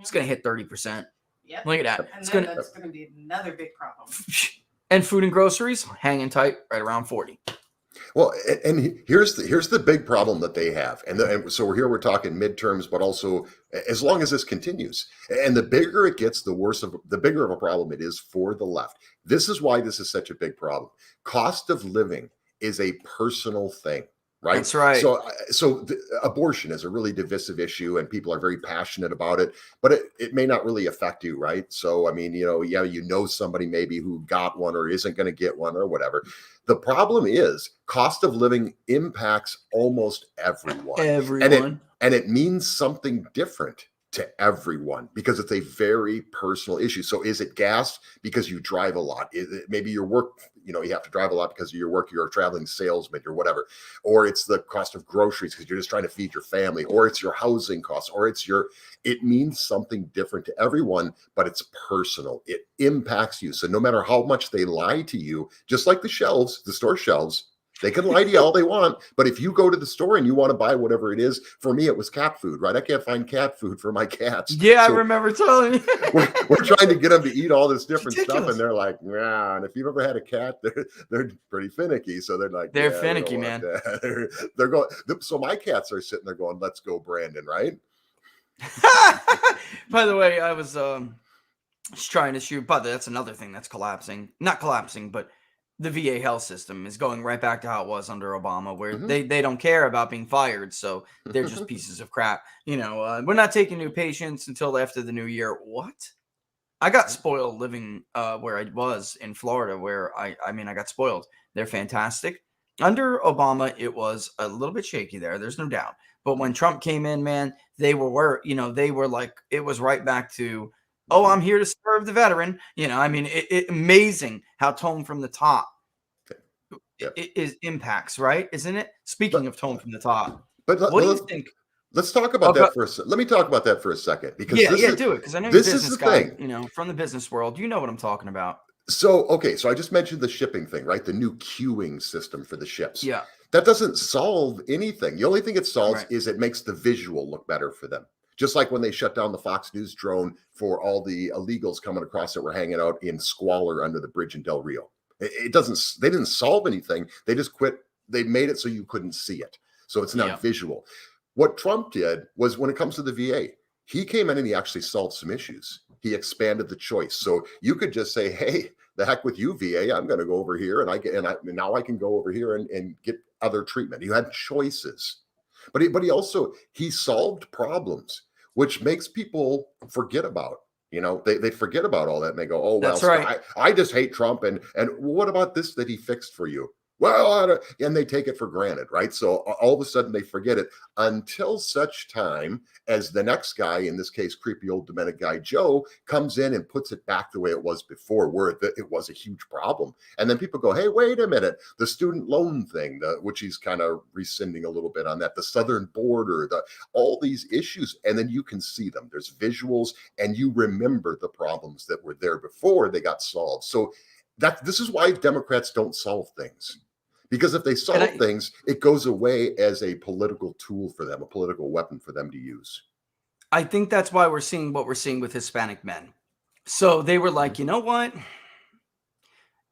It's going to hit 30%. Yep. Look at that. And then that's going to be another big problem. And food and groceries hanging tight right around 40. Well, and here's the big problem that they have, and so we're talking midterms, but also as long as this continues, and the bigger it gets, the bigger of a problem it is for the left. This is why this is such a big problem. Cost of living is a personal thing. Right. That's right. So abortion is a really divisive issue and people are very passionate about it, but it may not really affect you. Right. So, I mean, somebody maybe who got one or isn't going to get one or whatever. The problem is cost of living impacts almost everyone. And it means something different to everyone because it's a very personal issue. So is it gas because you drive a lot? Is it maybe your work, you have to drive a lot because of your work, you're a traveling salesman or whatever, or it's the cost of groceries because you're just trying to feed your family, or it's your housing costs, or it means something different to everyone, but it's personal. It impacts you. So no matter how much they lie to you, just like the store shelves, they can lie to you all they want, but if you go to the store and you want to buy whatever it is, for me, it was cat food, right? I can't find cat food for my cats. Yeah, so I remember telling you. we're trying to get them to eat all this different stuff, and they're like, nah. And if you've ever had a cat, they're pretty finicky. So they're like, they're finicky, man. They're going. So my cats are sitting there going, "Let's go, Brandon!" Right? By the way, I was just trying to shoot, but that's another thing that's collapsing. Not collapsing, but the VA health system is going right back to how it was under Obama, where they don't care about being fired. So they're just pieces of crap. We're not taking new patients until after the new year. What? I got spoiled living where I was in Florida, where I got spoiled. They're fantastic. Under Obama, it was a little bit shaky there. There's no doubt. But when Trump came in, man, they were like, it was right back to, oh, I'm here to serve the veteran. Amazing how tone from the top it impacts, right? Isn't it? Speaking of tone from the top, what do you think? Let's talk about that for a second. Let me talk about that for a second because do it because I know you're a business guy. From the business world, you know what I'm talking about. So I just mentioned the shipping thing, right? The new queuing system for the ships. Yeah, that doesn't solve anything. The only thing it solves is it makes the visual look better for them. Just like when they shut down the Fox News drone for all the illegals coming across that were hanging out in squalor under the bridge in Del Rio. They didn't solve anything. They just quit. They made it so you couldn't see it. So it's not visual. What Trump did was when it comes to the VA, he came in and he actually solved some issues. He expanded the choice. So you could just say, hey, the heck with you, VA, I'm going to go over here now I can go over here and get other treatment. You had choices. But he solved problems, which makes people forget about, they forget about all that and they go, oh, well, right. I just hate Trump. And what about this that he fixed for you? Well, and they take it for granted, right? So all of a sudden they forget it until such time as the next guy, in this case, creepy old demented guy Joe, comes in and puts it back the way it was before, where it was a huge problem. And then people go, hey, wait a minute, the student loan thing, which he's kind of rescinding a little bit on that, the southern border, all these issues, and then you can see them. There's visuals, and you remember the problems that were there before they got solved. So this is why Democrats don't solve things. Because if they solve things, it goes away as a political tool for them, a political weapon for them to use. I think that's why we're seeing what we're seeing with Hispanic men. So they were like, you know what?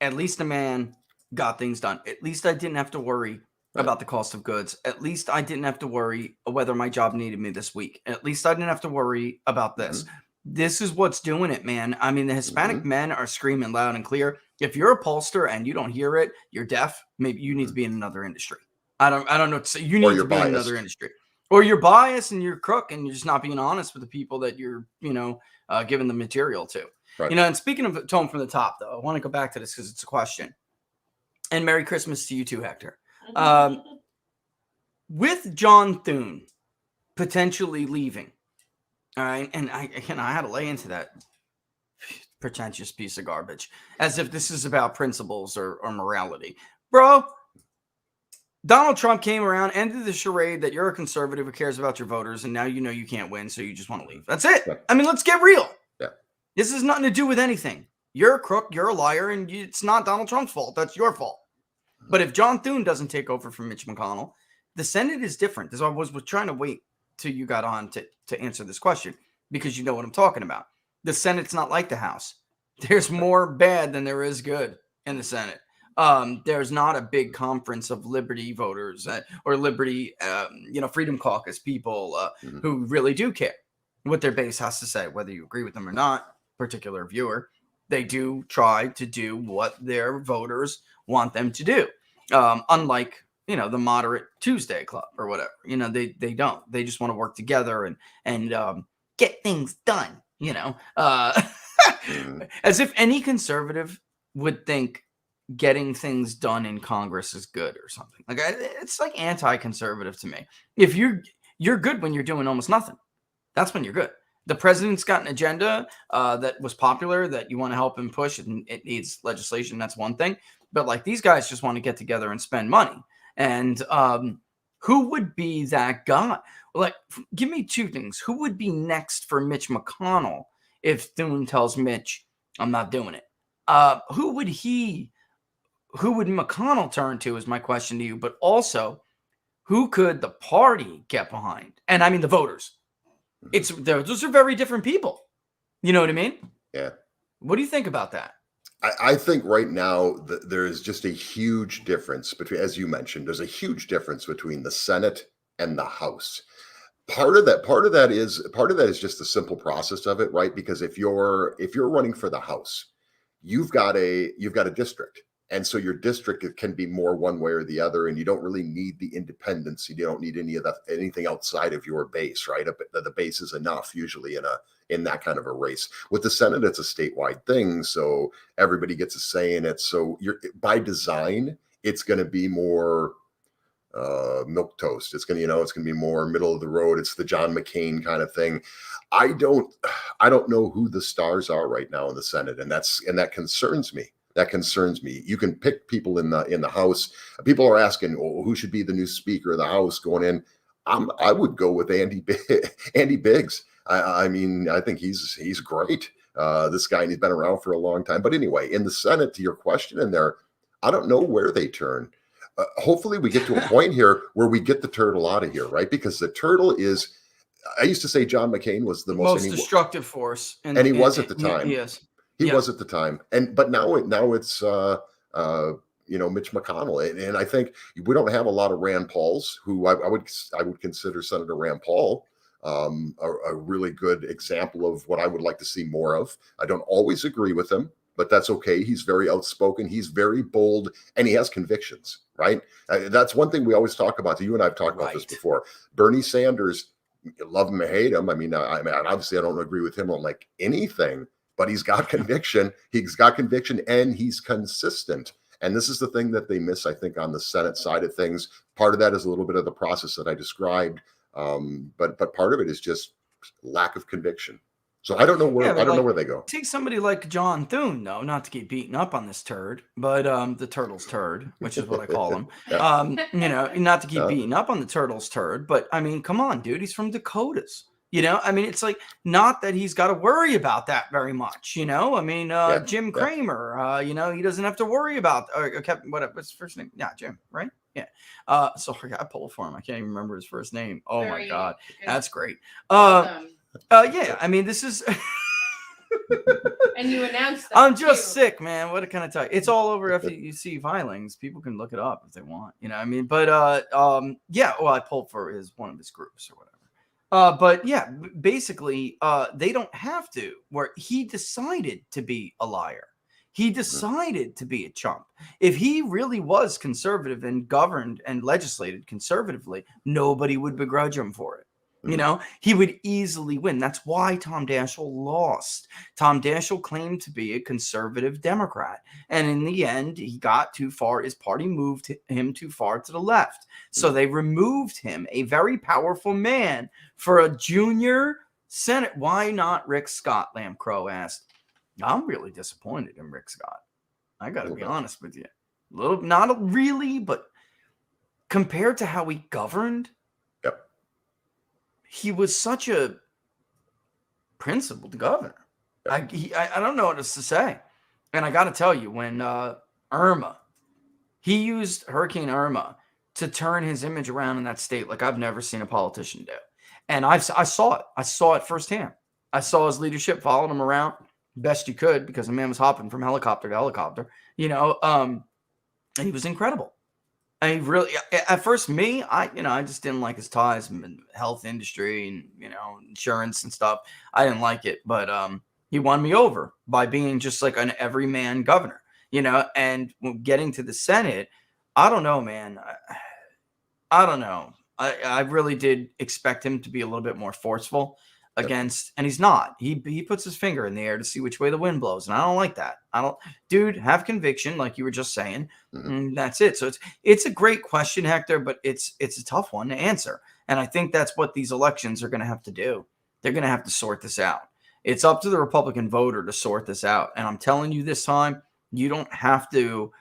At least a man got things done. At least I didn't have to worry about the cost of goods. At least I didn't have to worry whether my job needed me this week. At least I didn't have to worry about this. This is what's doing it, man. I mean, the Hispanic men are screaming loud and clear. If you're a pollster and you don't hear it, you're deaf. Maybe you need to be in another industry. I don't know what to say. You need to be in another industry. Or you're biased and you're crook and you're just not being honest with the people that you're, giving the material to. Right. And speaking of tone from the top, though, I want to go back to this because it's a question. And Merry Christmas to you too, Hector. With John Thune potentially leaving, all right, and I had to lay into that pretentious piece of garbage as if this is about principles or morality. Bro, Donald Trump came around, ended the charade that you're a conservative who cares about your voters, and now you know you can't win, so you just want to leave. That's it. Yeah. I mean, let's get real. Yeah. This has nothing to do with anything. You're a crook, you're a liar, and it's not Donald Trump's fault. That's your fault. But if John Thune doesn't take over from Mitch McConnell, the Senate is different. This I was trying to wait till you got on to answer this question because you know what I'm talking about. The Senate's not like the House. There's more bad than there is good in the Senate. There's not a big conference of liberty voters or liberty, Freedom Caucus people who really do care what their base has to say, whether you agree with them or not, particular viewer. They do try to do what their voters want them to do. Unlike, the moderate Tuesday club or whatever, they don't, they just want to work together and get things done, as if any conservative would think getting things done in Congress is good or something. Like it's like anti-conservative to me. If you're good when you're doing almost nothing, that's when you're good. The president's got an agenda that was popular that you want to help him push, and it needs legislation. That's one thing. But like these guys just want to get together and spend money. And who would be that guy? Like, give me two things. Who would be next for Mitch McConnell if Thune tells Mitch, I'm not doing it? Who would McConnell turn to is my question to you. But also, who could the party get behind? And I mean the voters. Those are very different people. You know what I mean? Yeah. What do you think about that? I think right now there is just a huge difference between, as you mentioned, there's a huge difference between the Senate and the House. Part of that is just the simple process of it, right? Because if you're running for the House, you've got a district. And so your district can be more one way or the other, and you don't really need the independence. You don't need anything outside of your base, right? The base is enough usually in that kind of a race. With the Senate, it's a statewide thing, so everybody gets a say in it. So by design, it's going to be more milk toast. It's going to be more middle of the road. It's the John McCain kind of thing. I don't know who the stars are right now in the Senate, and that concerns me. That concerns me. You can pick people in the House. People are asking, who should be the new Speaker of the House going in? I would go with Andy Biggs. I mean, I think he's great. This guy, and he's been around for a long time. But anyway, in the Senate, to your question in there, I don't know where they turn. Hopefully we get to a point here where we get the turtle out of here, right? Because the turtle is, I used to say John McCain was the most destructive force. And he was at the time. He is. He was at the time, but now it's Mitch McConnell, and I think we don't have a lot of Rand Pauls, who I would consider Senator Rand Paul a really good example of what I would like to see more of. I don't always agree with him, but that's okay. He's very outspoken. He's very bold, and he has convictions. Right? That's one thing we always talk about. You and I've talked about this before. Bernie Sanders, love him or hate him. I mean, obviously I don't agree with him on like anything. But he's got conviction. He's got conviction, and he's consistent. And this is the thing that they miss, I think, on the Senate side of things. Part of that is a little bit of the process that I described, but part of it is just lack of conviction. So I don't know where know where they go. Take somebody like John Thune, though, not to get beaten up on this turd, but the turtle's turd, which is what I call him. Not to keep beating up on the turtle's turd, but I mean, come on, dude, he's from Dakotas. I mean, it's like not that he's got to worry about that very much. I mean, Jim Cramer, he doesn't have to worry about what's his first name? Yeah, Jim, right? Yeah. Sorry, I pulled for him. I can't even remember his first name. Oh my God, that's great. Yeah, I mean, this is. And you announced that I'm just sick, man. What can I tell you? It's all over FEC filings. People can look it up if they want. I mean, but yeah. Well, I pulled for one of his groups or whatever. But yeah, basically, they don't have to. Where he decided to be a liar, he decided to be a chump. If he really was conservative and governed and legislated conservatively, nobody would begrudge him for it. He would easily win. That's why Tom Daschle lost. Tom Daschle claimed to be a conservative Democrat. And in the end, he got too far. His party moved him too far to the left. So they removed him, a very powerful man, for a junior Senate. Why not Rick Scott? Lamb Crow asked. I'm really disappointed in Rick Scott. I got to be honest with you. Not really, but compared to how he governed, he was such a principled governor. I don't know what else to say. And I got to tell you, when he used Hurricane Irma to turn his image around in that state like I've never seen a politician do. And I saw it. I saw it firsthand. I saw his leadership, followed him around best you could because the man was hopping from helicopter to helicopter, and he was incredible. I really, at first, I just didn't like his ties in the health industry and, insurance and stuff. I didn't like it, but he won me over by being just like an everyman governor, and getting to the Senate, I don't know, man. I don't know. I really did expect him to be a little bit more forceful against, and he's not. He puts his finger in the air to see which way the wind blows, and I don't like that. Dude, have conviction, like you were just saying. And that's it. So it's a great question, Hector, but it's a tough one to answer, and I think that's what these elections are going to have to do. They're going to have to sort this out. It's up to the Republican voter to sort this out, and I'm telling you, this time you don't have to.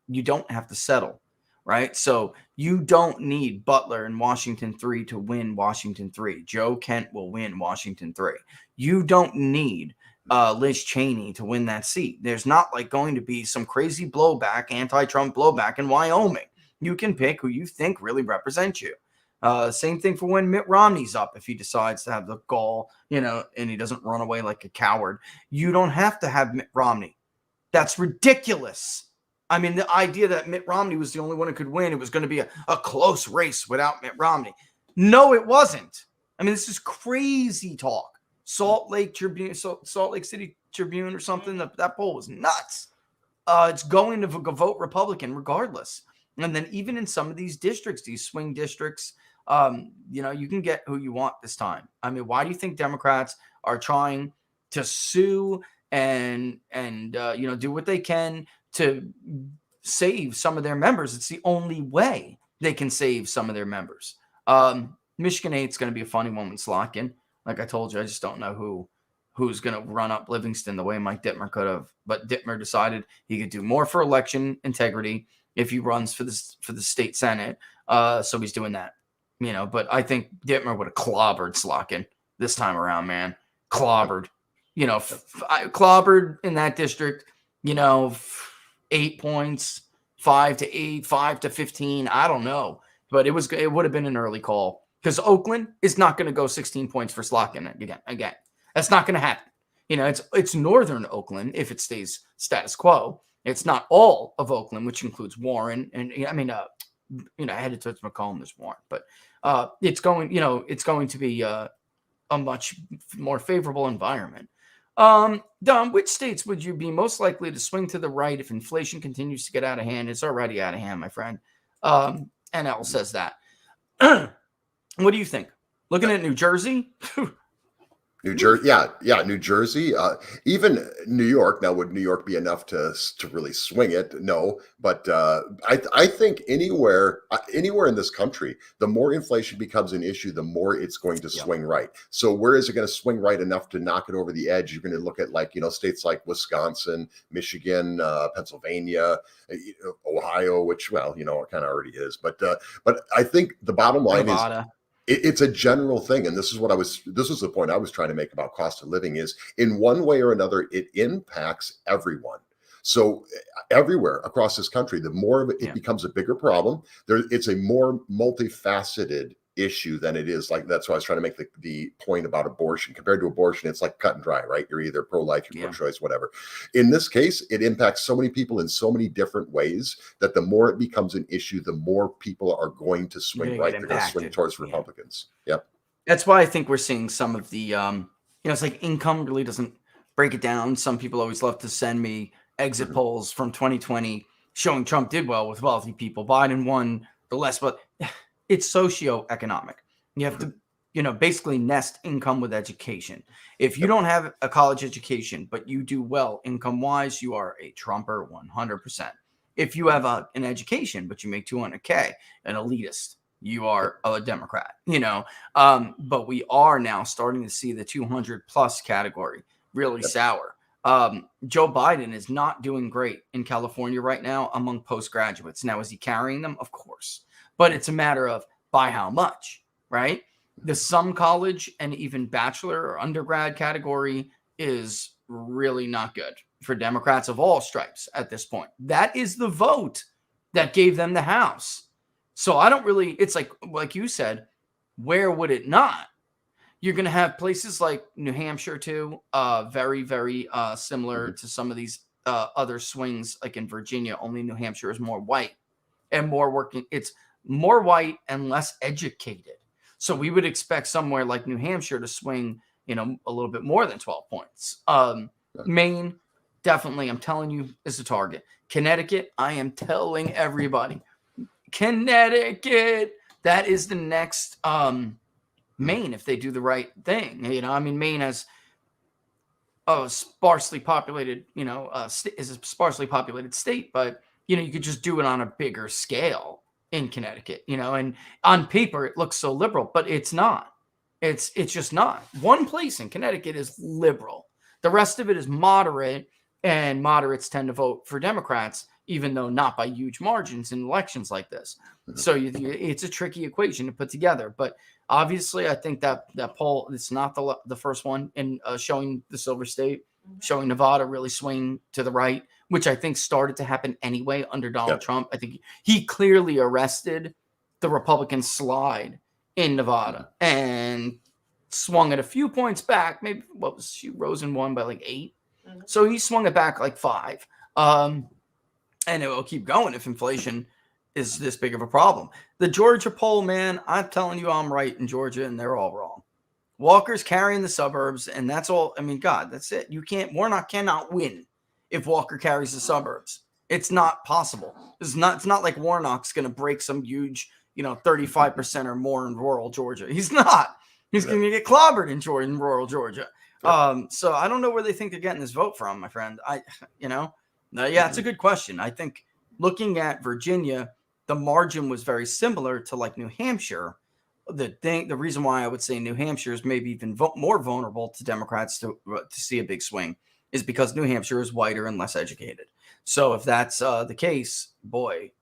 You don't have to settle. Right. So you don't need Butler in Washington 3 to win Washington 3. Joe Kent will win Washington 3. You don't need Liz Cheney to win that seat. There's not like going to be some crazy blowback, anti-Trump blowback in Wyoming. You can pick who you think really represents you. Same thing for when Mitt Romney's up. If he decides to have the gall, and he doesn't run away like a coward, you don't have to have Mitt Romney. That's ridiculous. I mean, the idea that Mitt Romney was the only one who could win, it was going to be a close race without Mitt Romney. No, it wasn't. I mean, this is crazy talk. Salt Lake City Tribune or something, that poll was nuts. It's going to vote Republican regardless. And then even in some of these districts, these swing districts, you can get who you want this time. I mean, why do you think Democrats are trying to sue and do what they can to save some of their members? It's the only way they can save some of their members. Michigan 8's going to be a funny one with Slotkin. Like I told you, I just don't know who's going to run up Livingston the way Mike Dittmer could have. But Dittmer decided he could do more for election integrity if he runs for the state Senate. So he's doing that. But I think Dittmer would have clobbered Slotkin this time around, man. Clobbered. Clobbered in that district, 8 points, 5 to 8, 5 to 15. I don't know, but it would have been an early call because Oakland is not going to go 16 points for Slotkin again. That's not going to happen. It's northern Oakland if it stays status quo. It's not all of Oakland, which includes Warren and headed towards Macomb, there's Warren, but it's going to be a much more favorable environment. Dom, which states would you be most likely to swing to the right if inflation continues to get out of hand? It's already out of hand, my friend. NL says that. What do you think? Looking at New Jersey? New Jersey, New Jersey, even New York. Now, would New York be enough to really swing it? No, but I think anywhere in this country, the more inflation becomes an issue, the more it's going to swing right. So, where is it going to swing right enough to knock it over the edge? You're going to look at states like Wisconsin, Michigan, Pennsylvania, Ohio, which it kind of already is. But I think the bottom line is. It's a general thing, and this is the point I was trying to make about cost of living, is in one way or another it impacts everyone. So everywhere across this country, the more of it becomes a bigger problem. It's a more multifaceted issue than it is. Like, that's why I was trying to make the point about abortion. Compared to abortion, it's like cut and dry, right? You're either pro-life, you're pro-choice, whatever. In this case, it impacts so many people in so many different ways that the more it becomes an issue, the more people are going to swing right. They're going to swing towards Republicans. Yep. That's why I think we're seeing some of the, it's like income really doesn't break it down. Some people always love to send me exit polls from 2020 showing Trump did well with wealthy people. Biden won the less, but it's socioeconomic. You have to, basically nest income with education. If you don't have a college education, but you do well income-wise, you are a Trumper 100%. If you have an education, but you make $200K, an elitist, you are a Democrat, but we are now starting to see the 200 plus category really sour. Joe Biden is not doing great in California right now among postgraduates. Now, is he carrying them? Of course. But it's a matter of by how much, right? The some college and even bachelor or undergrad category is really not good for Democrats of all stripes at this point. That is the vote that gave them the House. So I don't really, it's like you said, where would it not? You're going to have places like New Hampshire too, very, very similar to some of these other swings, like in Virginia. Only New Hampshire is more white and more working. It's more white and less educated. So we would expect somewhere like New Hampshire to swing, a little bit more than 12 points. Maine, definitely, I'm telling you, is a target. Connecticut, I am telling everybody. Connecticut, that is the next Maine if they do the right thing. Maine has a sparsely populated, is a sparsely populated state, but, you could just do it on a bigger scale in Connecticut, and on paper it looks so liberal, but it's not. It's just not. One place in Connecticut is liberal. The rest of it is moderate, and moderates tend to vote for Democrats, even though not by huge margins in elections like this. So it's a tricky equation to put together. But obviously, I think that poll, it's not the first one in showing the Silver State, showing Nevada really swing to the right, which I think started to happen anyway under Donald Trump. I think he clearly arrested the Republican slide in Nevada and swung it a few points back. Maybe Rosen won by like 8. So he swung it back like 5. And it will keep going if inflation is this big of a problem. The Georgia poll, man, I'm telling you, I'm right in Georgia and they're all wrong. Walker's carrying the suburbs, and that's all. I mean, God, that's it. Warnock cannot win if Walker carries the suburbs. It's not possible. It's not like Warnock's going to break some huge, 35% or more in rural Georgia. He's not. He's going to get clobbered in rural Georgia. So I don't know where they think they're getting this vote from, my friend. It's a good question. I think looking at Virginia, the margin was very similar to like New Hampshire. The reason why I would say New Hampshire is maybe even more vulnerable to Democrats to see a big swing is because New Hampshire is whiter and less educated. So if that's the case, boy,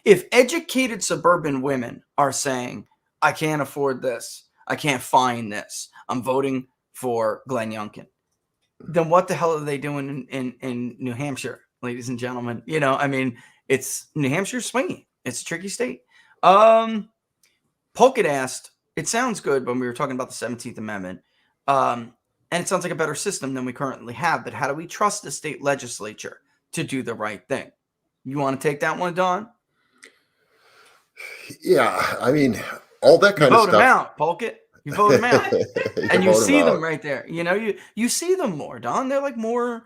if educated suburban women are saying, I can't afford this, I can't find this, I'm voting for Glenn Youngkin, then what the hell are they doing in New Hampshire, ladies and gentlemen? It's New Hampshire swinging. It's a tricky state. Polkit asked, it sounds good when we were talking about the 17th Amendment, and it sounds like a better system than we currently have, but how do we trust the state legislature to do the right thing? You want to take that one, Don? Yeah, all that kind of stuff. You vote them out, Polkit. You vote them out. And you see them right there. You see them more, Don. They're like more,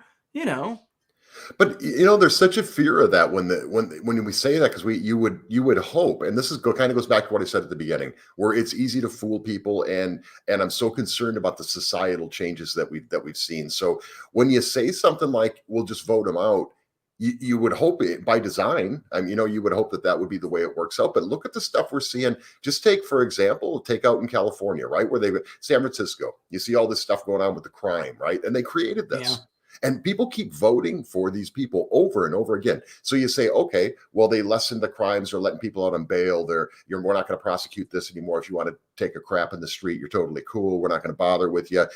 But there's such a fear of that when we say that, because you would hope, and this kind of goes back to what I said at the beginning, where it's easy to fool people, and I'm so concerned about the societal changes that we've seen. So when you say something like we'll just vote them out, you would hope it by design. You would hope that would be the way it works out. But look at the stuff we're seeing. Just take out in California, right, where San Francisco. You see all this stuff going on with the crime, right, and they created this. And people keep voting for these people over and over again. So you say, okay, well, they lessened the crimes, they're letting people out on bail. We're not going to prosecute this anymore. If you want to take a crap in the street, you're totally cool. We're not going to bother with you.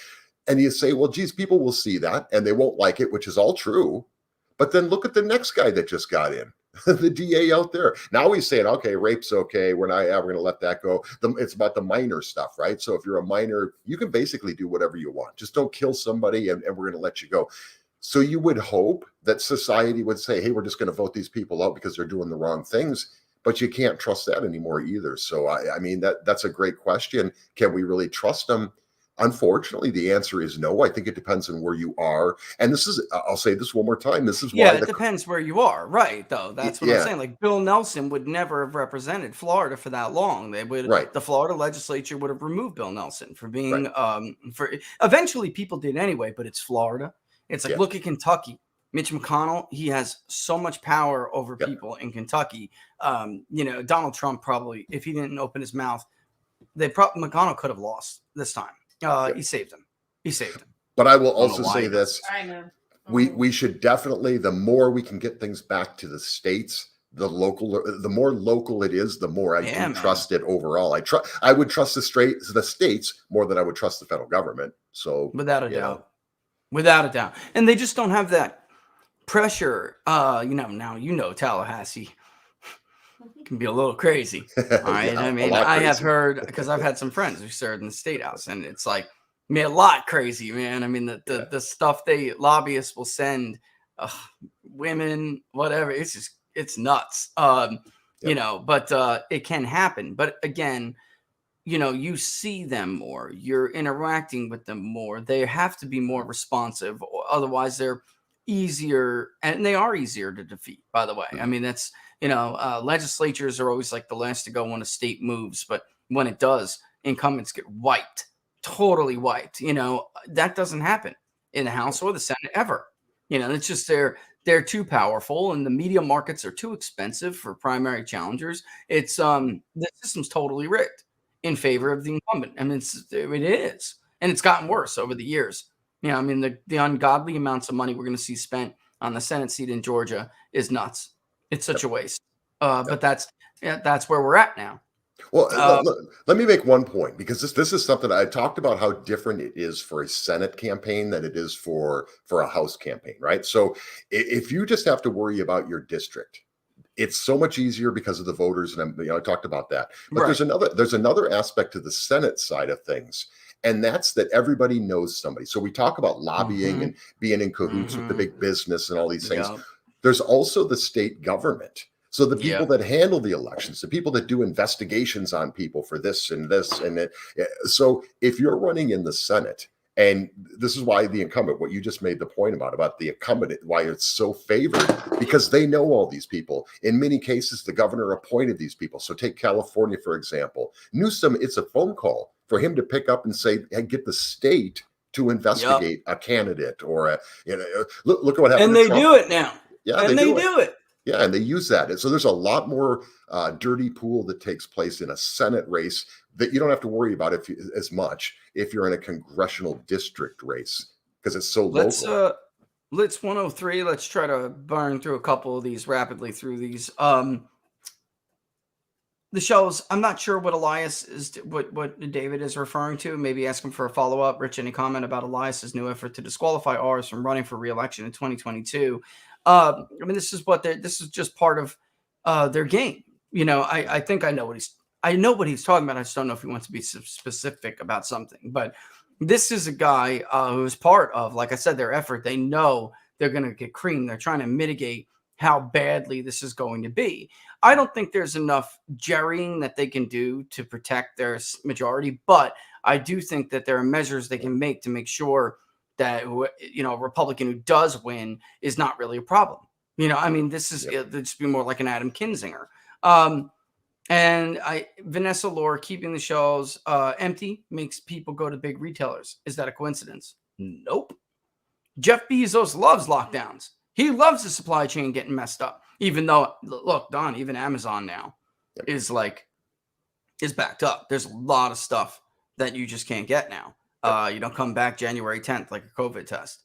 And you say, well, geez, people will see that and they won't like it, which is all true. But then look at the next guy that just got in. The DA out there. Now he's saying, okay, rape's okay. We're going to let that go. It's about the minor stuff, right? So if you're a minor, you can basically do whatever you want. Just don't kill somebody and we're going to let you go. So you would hope that society would say, hey, we're just going to vote these people out because they're doing the wrong things. But you can't trust that anymore either. So, I mean, that's a great question. Can we really trust them? Unfortunately, the answer is no. I think it depends on where you are. And I'll say this one more time. This is why it depends where you are, right? Though that's what I'm saying. Like Bill Nelson would never have represented Florida for that long. The Florida legislature would have removed Bill Nelson for being eventually people did anyway, but it's Florida. It's like, look at Kentucky. Mitch McConnell, he has so much power over people in Kentucky. Donald Trump probably, if he didn't open his mouth, McConnell could have lost this time. He saved him. But I will also say this. I know. We should definitely, the more we can get things back to the states, the more local it is, the more I do trust it overall. I would trust the states more than I would trust the federal government. So without a doubt. And they just don't have that pressure. Now Tallahassee can be a little crazy. All right. I mean, I have heard, because I've had some friends who served in the state house, and it's like, a lot crazy, man. I mean, the stuff lobbyists will send women, whatever, it's nuts. But it can happen. But again, you see them more, you're interacting with them more. They have to be more responsive. Otherwise they're easier, and they are easier to defeat, by the way. I mean, that's, legislatures are always like the last to go when a state moves, but when it does, incumbents get wiped, totally wiped. That doesn't happen in the House or the Senate ever. It's just they're too powerful, and the media markets are too expensive for primary challengers. It's the system's totally rigged in favor of the incumbent. I mean, it is, and it's gotten worse over the years. The ungodly amounts of money we're going to see spent on the Senate seat in Georgia is nuts. It's such a waste. But that's where we're at now. Well, let me make one point, because this is something I talked about, how different it is for a Senate campaign than it is for a House campaign, right? So if you just have to worry about your district, it's so much easier because of the voters, and I talked about that. But there's another aspect to the Senate side of things, and that's that everybody knows somebody. So we talk about lobbying and being in cahoots with the big business and all these things. There's also the state government. So the people that handle the elections, the people that do investigations on people for this and this and that. So if you're running in the Senate, and this is why the incumbent, what you just made the point about the incumbent, why it's so favored, because they know all these people. In many cases, the governor appointed these people. So take California, for example. Newsom, it's a phone call for him to pick up and say, hey, get the state to investigate a candidate or look at what happened. And they do it now. Yeah, and they do it. Yeah, and they use that. And so there's a lot more dirty pool that takes place in a Senate race that you don't have to worry about as much if you're in a congressional district race, because it's so local. Let's 103. Let's try to burn through a couple of these rapidly through these. The shows, I'm not sure what Elias is, what David is referring to. Maybe ask him for a follow-up. Rich, any comment about Elias's new effort to disqualify ours from running for re-election in 2022? I mean, this is just part of their game. I think I know what he's talking about. I just don't know if he wants to be specific about something. But this is a guy who's part of, like I said, their effort. They know they're going to get creamed. They're trying to mitigate how badly this is going to be. I don't think there's enough jerrying that they can do to protect their majority, but I do think that there are measures they can make to make sure that, a Republican who does win is not really a problem. This is just be more like an Adam Kinzinger. And Vanessa Lore, keeping the shelves empty makes people go to big retailers. Is that a coincidence? Nope. Jeff Bezos loves lockdowns. He loves the supply chain getting messed up. Even though, look, Don, even Amazon now is backed up. There's a lot of stuff that you just can't get now. Come back January 10th like a COVID test.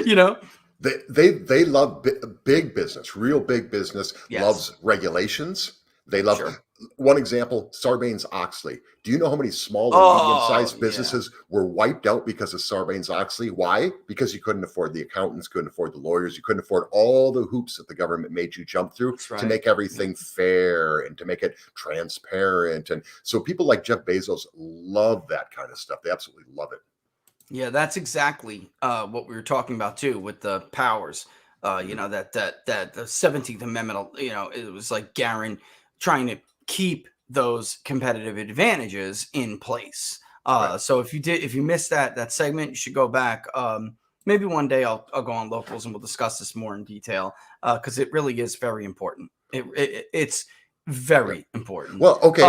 you know, They love big business, real big business, Yes. loves regulations. They love Sure. one example, Sarbanes-Oxley. Do you know how many small Oh, and medium-sized yeah. businesses were wiped out because of Sarbanes-Oxley? Why? Because you couldn't afford the accountants, couldn't afford the lawyers, you couldn't afford all the hoops that the government made you jump through That's right. to make everything fair and to make it transparent. And so people like Jeff Bezos love that kind of stuff. They absolutely love it. Yeah, that's exactly what we were talking about too with the powers. That the 17th Amendment. It was like Garen trying to keep those competitive advantages in place. Right. So if you missed that segment, you should go back. Maybe one day I'll go on Locals and we'll discuss this more in detail because it really is very important. It's very important. Well, okay,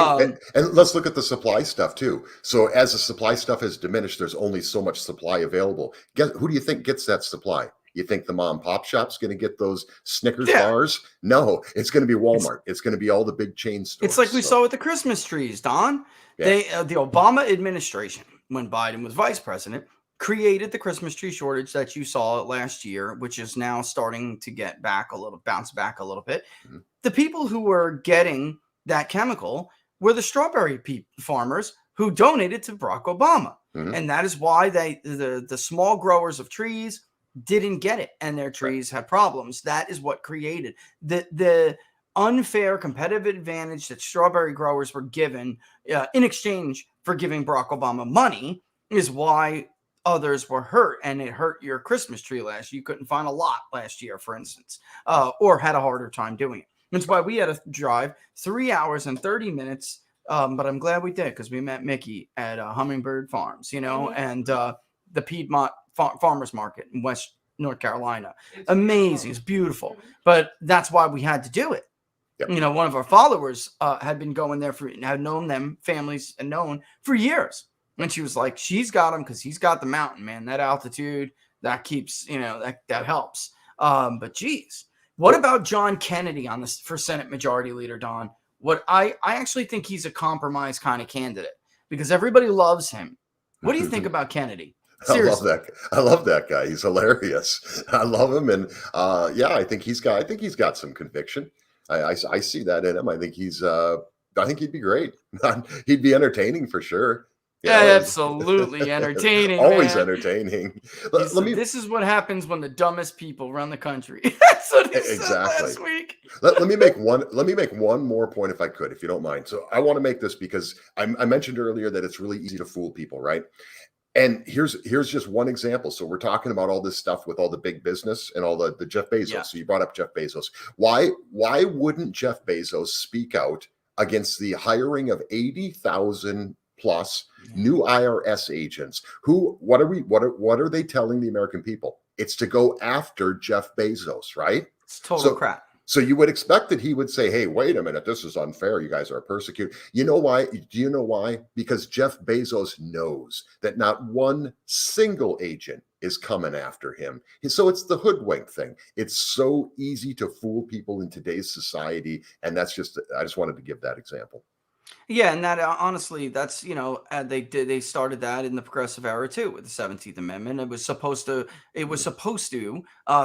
and let's look at the supply stuff too. So as the supply stuff has diminished, there's only so much supply available. Who do you think gets that supply? You think the mom and pop shop's going to get those Snickers bars? No, it's going to be Walmart. It's going to be all the big chain stores. It's like we saw with the Christmas trees, Don. Yeah. The Obama administration, when Biden was vice president, created the Christmas tree shortage that you saw last year, which is now starting to bounce back a little bit. Mm-hmm. The people who were getting that chemical were the strawberry farmers who donated to Barack Obama. Mm-hmm. And that is why the small growers of trees didn't get it, and their trees had problems. That is what created the unfair competitive advantage that strawberry growers were given in exchange for giving Barack Obama money is why others were hurt, and it hurt your Christmas tree last year. You couldn't find a lot last year, for instance, or had a harder time doing it. That's why we had to drive 3 hours and 30 minutes. But I'm glad we did because we met Mickey at Hummingbird Farms, and the Piedmont Farmers Market in West North Carolina. It's amazing. It's beautiful. But that's why we had to do it. Yep. One of our followers had been going there had known them, families, and known for years. And she was like, she's got him because he's got the mountain, man. That altitude, that keeps, that helps. But geez, what about John Kennedy for Senate Majority Leader, Don? What I actually think he's a compromise kind of candidate because everybody loves him. What do you think about Kennedy? Seriously. I love that guy. He's hilarious. I love him, and I think he's got some conviction. I see that in him. I think he'd be great. He'd be entertaining for sure. Absolutely entertaining. Always man. Entertaining. This is what happens when the dumbest people run the country. That's what he said last week. Let me make one more point if I could, if you don't mind. So I want to make this because I mentioned earlier that it's really easy to fool people, right? And here's just one example. So we're talking about all this stuff with all the big business and all the Jeff Bezos. Yeah. So you brought up Jeff Bezos. Why wouldn't Jeff Bezos speak out against the hiring of 80,000 plus new IRS agents? What are they telling the American people? It's to go after Jeff Bezos, right? It's total crap. So you would expect that he would say, hey, wait a minute, this is unfair. You guys are persecuted. You know why? Do you know why? Because Jeff Bezos knows that not one single agent is coming after him. So it's the hoodwink thing. It's so easy to fool people in today's society. And I just wanted to give that example. Yeah, and that honestly, that's they started that in the progressive era too with the 17th Amendment. It was supposed to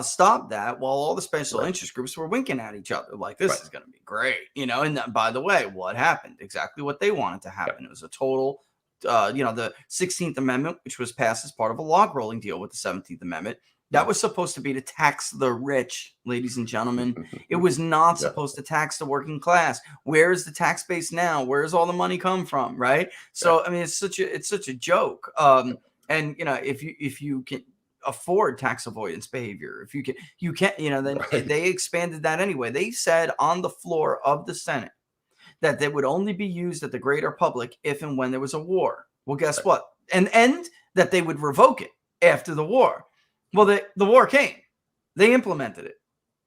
stop that while all the special interest groups were winking at each other like this is going to be great, And by the way, what happened? Exactly what they wanted to happen. It was a total, the 16th Amendment, which was passed as part of a log rolling deal with the 17th Amendment. That was supposed to be to tax the rich, ladies and gentlemen. It was not supposed to tax the working class. Where is the tax base now? Where's all the money come from? Right. So, I mean, it's such a joke. And if you can afford tax avoidance behavior, if you can't, then they expanded that anyway. They said on the floor of the Senate that they would only be used at the greater public if and when there was a war. Well, guess what? And that they would revoke it after the war. Well, the war came. They implemented it,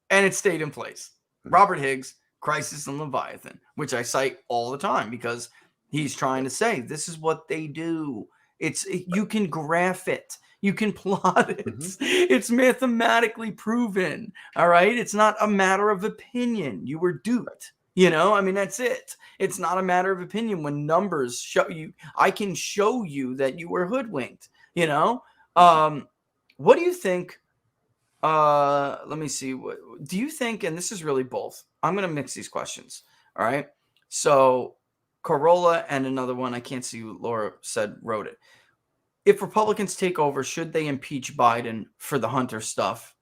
and it stayed in place. Robert Higgs, Crisis and Leviathan, which I cite all the time because he's trying to say this is what they do. You can graph it. You can plot it. It's mathematically proven. All right? It's not a matter of opinion. You were duped. You know, I mean, that's it. It's not a matter of opinion when numbers show you. I can show you that you were hoodwinked. You know, what do you think? Let me see. What do you think? And this is really both. I'm going to mix these questions. All right. So Corolla and another one, I can't see who Laura said wrote it. If Republicans take over, should they impeach Biden for the Hunter stuff?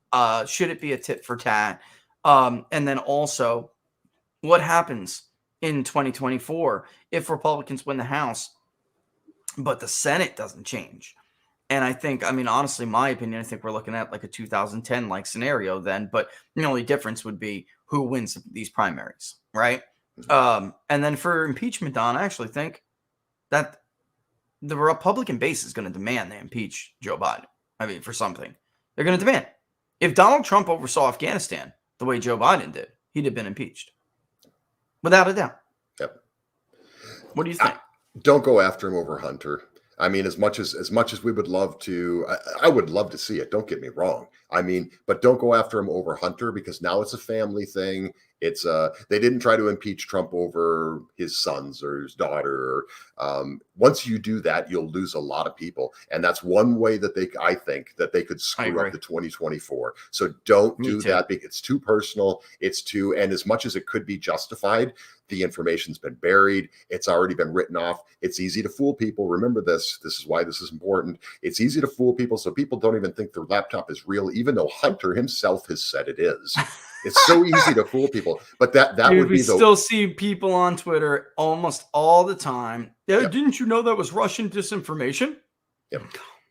Should it be a tit for tat? And then also, what happens in 2024 if Republicans win the House, but the Senate doesn't change? And I think, I mean, honestly, my opinion, I think we're looking at like a 2010 like scenario then, but the only difference would be who wins these primaries, right? And then for impeachment, Don, I actually think that the Republican base is going to demand they impeach Joe Biden. I mean, for something. They're going to demand. If Donald Trump oversaw Afghanistan the way Joe Biden did, he'd have been impeached. Without a doubt. Yep. What do you think? Don't go after him over Hunter. I mean, as much as we would love to, I would love to see it. Don't get me wrong. I mean, but don't go after him over Hunter, because now it's a family thing. It's they didn't try to impeach Trump over his sons or his daughter. Once you do that, you'll lose a lot of people, and that's one way that I think that they could screw up the 2024. So don't do that, because it's too personal. It's too, and as much as it could be justified, the information's been buried. It's already been written off. It's easy to fool people. Remember this. This is why this is important. It's easy to fool people, so people don't even think their laptop is real, even though Hunter himself has said it is. It's so easy to fool people. But that Dude, would be we still see people on Twitter almost all the time. Yeah, Yep. Didn't you know that was Russian disinformation? Yep.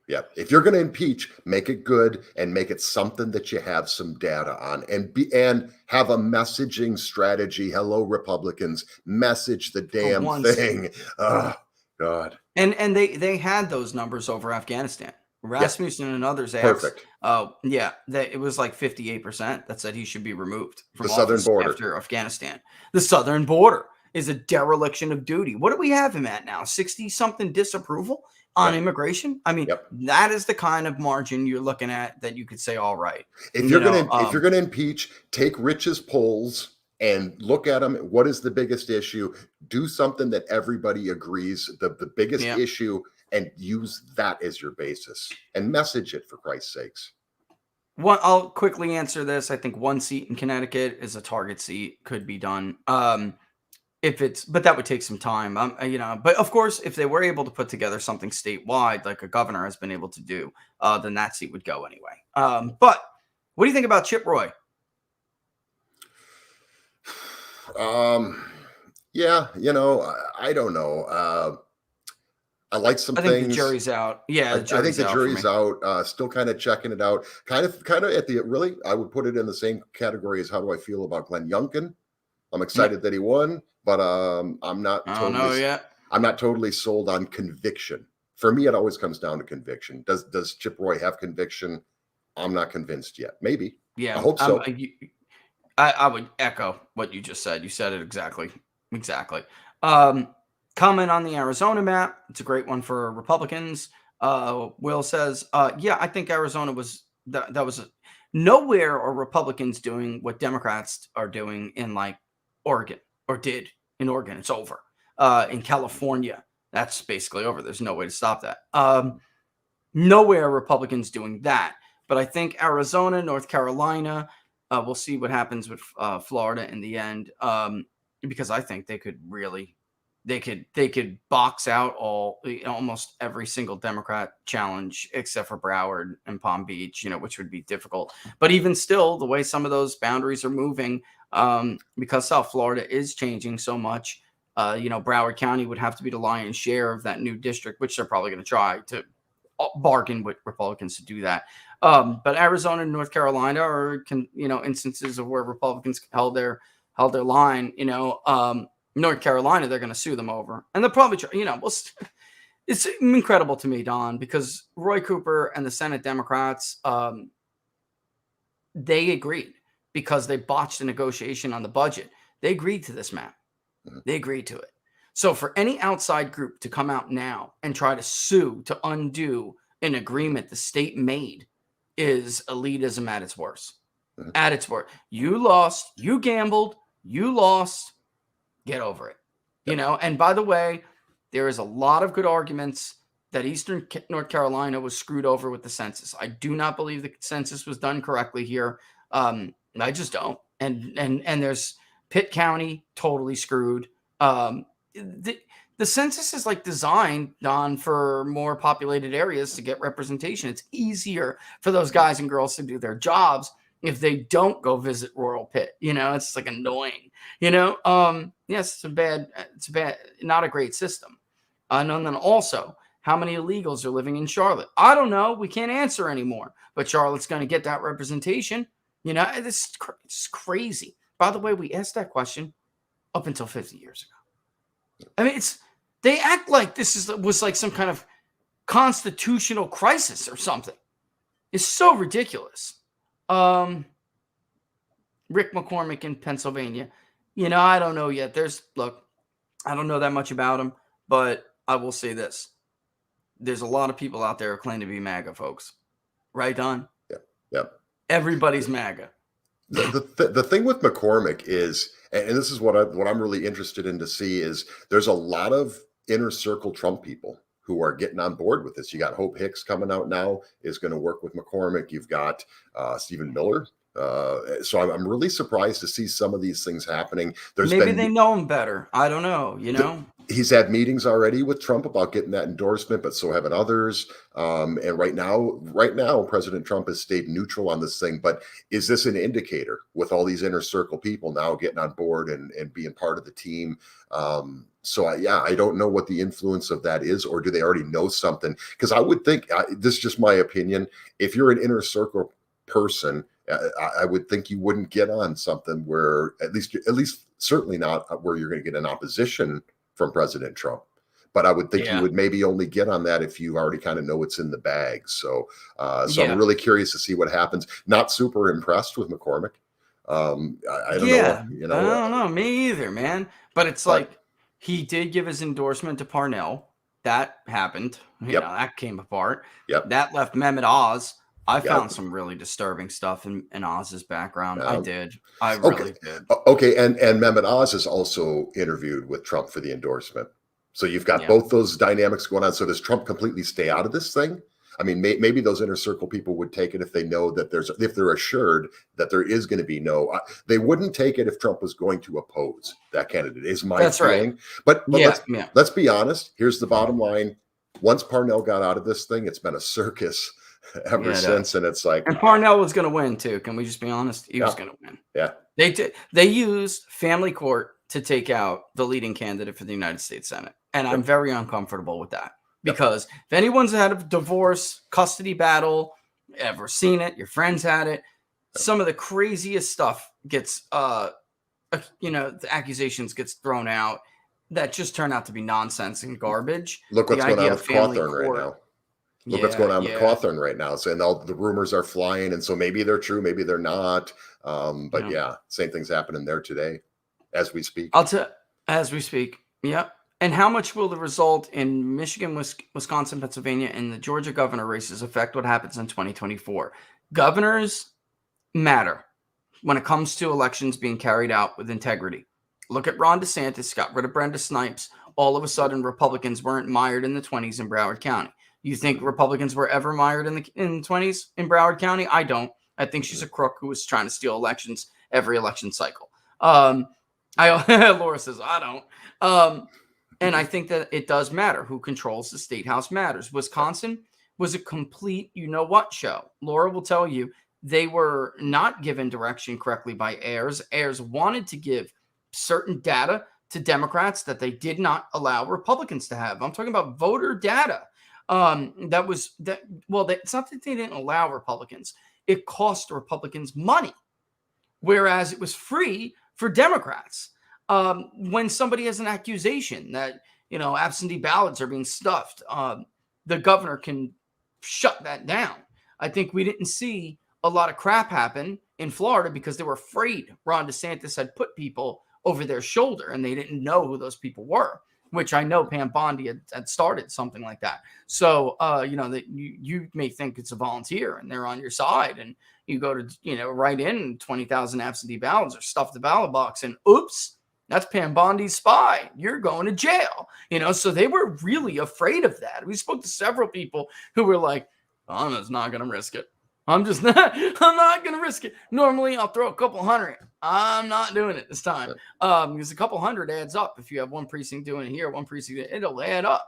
Yeah. If you're going to impeach, make it good and make it something that you have some data on, and have a messaging strategy. Hello, Republicans, message the damn thing. Oh, God. And they had those numbers over Afghanistan. Rasmussen and others asked. Perfect. It was like 58% that said he should be removed from The southern office border after Afghanistan. The southern border is a dereliction of duty. What do we have him at now? 60-something disapproval on immigration? I mean, that is the kind of margin you're looking at that you could say, all right. If you're gonna impeach, take Rich's polls and look at them. What is the biggest issue? Do something that everybody agrees the biggest issue, and use that as your basis and message it, for Christ's sakes. I'll quickly answer this. I think one seat in Connecticut is a target seat, could be done. But that would take some time. But of course, if they were able to put together something statewide, like a governor has been able to do, then that seat would go anyway. But what do you think about Chip Roy? Yeah, I don't know. I like some things. I think the jury's out. Yeah, I think the jury's out. Still kind of checking it out. Kind of at the really, I would put it in the same category as how do I feel about Glenn Youngkin. I'm excited that he won, but I'm not. I'm not totally sold on conviction. For me, it always comes down to conviction. Does Chip Roy have conviction? I'm not convinced yet. Maybe. Yeah, I hope so. I would echo what you just said. You said it exactly. Comment on the Arizona map. It's a great one for Republicans. Will says, I think Arizona was that was nowhere are Republicans doing what Democrats are doing in like Oregon, or did in Oregon. It's over. In California, that's basically over. There's no way to stop that. Nowhere are Republicans doing that. But I think Arizona, North Carolina, we'll see what happens with Florida in the end, because I think they could really. They could box out almost every single Democrat challenge except for Broward and Palm Beach, which would be difficult. But even still, the way some of those boundaries are moving, because South Florida is changing so much, Broward County would have to be the lion's share of that new district, which they're probably going to try to bargain with Republicans to do that. But Arizona and North Carolina are, instances of where Republicans held their line, North Carolina, they're going to sue them over. And they'll probably, it's incredible to me, Don, because Roy Cooper and the Senate Democrats, they agreed because they botched a negotiation on the budget. They agreed to this map. They agreed to it. So for any outside group to come out now and try to sue to undo an agreement the state made is elitism at its worst. At its worst. You lost. You gambled. You lost. Get over it. You know, and by the way, there is a lot of good arguments that Eastern North Carolina was screwed over with the census. I do not believe the census was done correctly here. I just don't. And there's Pitt County totally screwed. The census is like designed on for more populated areas to get representation. It's easier for those guys and girls to do their jobs if they don't go visit rural Pitt. You know, it's like annoying. You know, yes, it's a bad, not a great system. And then also, how many illegals are living in Charlotte? I don't know. We can't answer anymore. But Charlotte's going to get that representation. You know, it's crazy. By the way, we asked that question up until 50 years ago. I mean, they act like this was like some kind of constitutional crisis or something. It's so ridiculous. Rick McCormick in Pennsylvania. You know, I don't know yet. Look, I don't know that much about him, but I will say this. There's a lot of people out there who claim to be MAGA folks. Right, Don? Yeah. Everybody's MAGA. The thing with McCormick is, and this is what I'm really interested in to see, is there's a lot of inner circle Trump people who are getting on board with this. You got Hope Hicks coming out now, is going to work with McCormick. You've got Stephen Miller. So I'm really surprised to see some of these things happening. Maybe they know him better. I don't know. You know, he's had meetings already with Trump about getting that endorsement, but so haven't others. And right now, President Trump has stayed neutral on this thing. But is this an indicator with all these inner circle people now getting on board and being part of the team? I don't know what the influence of that is, or do they already know something? Because I would think, this is just my opinion, if you're an inner circle person, I would think you wouldn't get on something where at least certainly not where you're going to get an opposition from President Trump. But I would think you would maybe only get on that if you already kind of know what's in the bag. So I'm really curious to see what happens. Not super impressed with McCormick. I don't know. You know, I don't know. Me either, man. But it's like he did give his endorsement to Parnell. That happened. You know, that came apart. That left Mehmet Oz. I found some really disturbing stuff in Oz's background. I did. I really did. Okay, and Mehmet Oz is also interviewed with Trump for the endorsement. So you've got both those dynamics going on. So does Trump completely stay out of this thing? I mean, maybe those inner circle people would take it if they know that if they're assured that there is going to be no. They wouldn't take it if Trump was going to oppose that candidate. Is my feeling. Right. But let's be honest. Here's the bottom line. Once Parnell got out of this thing, it's been a circus ever since, and it's like, and Parnell was going to win too. Can we just be honest? He was going to win. Yeah, they did. They used family court to take out the leading candidate for the United States Senate, and I'm very uncomfortable with that because if anyone's had a divorce custody battle, ever seen it, your friends had it. Some of the craziest stuff gets, the accusations gets thrown out that just turn out to be nonsense and garbage. Look what's going on with Cawthorn right now. Look what's going on with Cawthorn right now. So, and all the rumors are flying, and so maybe they're true, maybe they're not. But same thing's happening there today, as we speak. As we speak. Yep. And how much will the result in Michigan, Wisconsin, Pennsylvania, and the Georgia governor races affect what happens in 2024? Governors matter when it comes to elections being carried out with integrity. Look at Ron DeSantis, got rid of Brenda Snipes. All of a sudden, Republicans weren't mired in the 20s in Broward County. You think Republicans were ever mired in the 20s in Broward County? I don't. I think she's a crook who was trying to steal elections every election cycle. Laura says, I don't. And I think that it does matter. Who controls the state house matters. Wisconsin was a complete you-know-what show. Laura will tell you they were not given direction correctly by Ayers. Ayers wanted to give certain data to Democrats that they did not allow Republicans to have. I'm talking about voter data. It's not that they didn't allow Republicans. It cost Republicans money, whereas it was free for Democrats. When somebody has an accusation that, absentee ballots are being stuffed, the governor can shut that down. I think we didn't see a lot of crap happen in Florida because they were afraid Ron DeSantis had put people over their shoulder and they didn't know who those people were, which I know Pam Bondi had started something like that. So, that you may think it's a volunteer and they're on your side and you go to, write in 20,000 absentee ballots or stuff the ballot box and oops, That's Pam Bondi's spy. You're going to jail. So they were really afraid of that. We spoke to several people who were like, I'm just not going to risk it. I'm not going to risk it. Normally I'll throw a couple hundred. I'm not doing it this time. Because a couple hundred adds up. If you have one precinct doing it here, one precinct, it'll add up.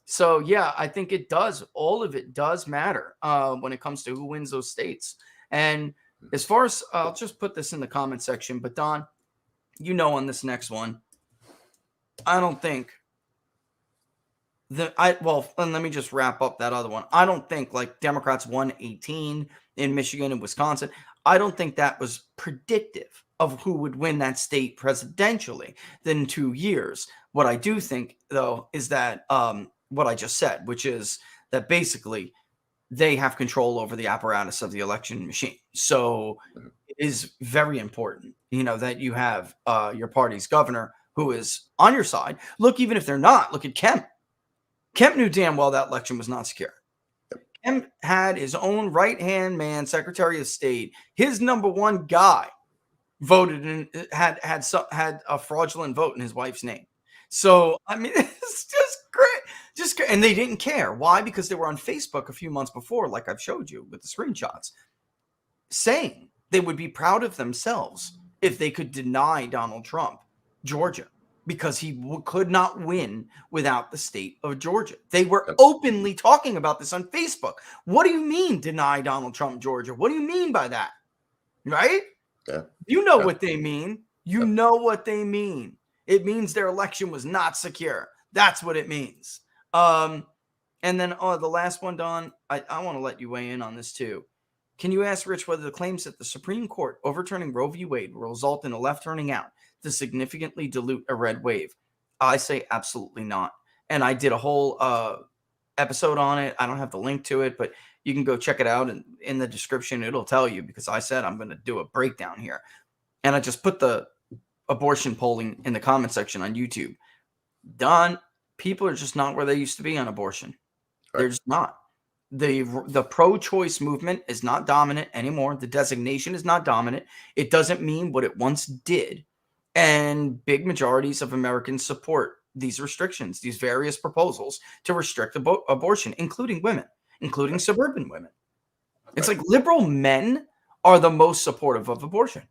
So yeah, I think it does. All of it does matter when it comes to who wins those states. And as far as, I'll just put this in the comment section, but Don, on this next one, I don't think and let me just wrap up that other one. I don't think like Democrats won 18 in Michigan and Wisconsin. I don't think that was predictive of who would win that state presidentially in 2 years. What I do think, though, is that what I just said, which is that basically they have control over the apparatus of the election machine. So it is very important, that you have your party's governor who is on your side. Look, even if they're not, look at Kemp. Kemp knew damn well that election was not secure. Kemp had his own right-hand man, Secretary of State. His number one guy voted and had a fraudulent vote in his wife's name. So, I mean, it's just great. And they didn't care. Why? Because they were on Facebook a few months before, like I've showed you with the screenshots, saying they would be proud of themselves if they could deny Donald Trump Georgia, because he could not win without the state of Georgia. They were openly talking about this on Facebook. What do you mean deny Donald Trump Georgia? What do you mean by that? Right? Yeah. What they mean. Know what they mean. It means their election was not secure. That's what it means. And then the last one, Don, I want to let you weigh in on this too. Can you ask Rich whether the claims that the Supreme Court overturning Roe v. Wade will result in a left turning out to significantly dilute a red wave? I say absolutely not. And I did a whole episode on it. I don't have the link to it, but you can go check it out. And in the description, it'll tell you, because I said I'm going to do a breakdown here. And I just put the abortion polling in the comment section on YouTube. Don, people are just not where they used to be on abortion. Right. They're just not. The pro-choice movement is not dominant anymore. The designation is not dominant. It doesn't mean what it once did. And big majorities of Americans support these restrictions, these various proposals to restrict abortion, including women, including suburban women. It's like liberal men are the most supportive of abortion.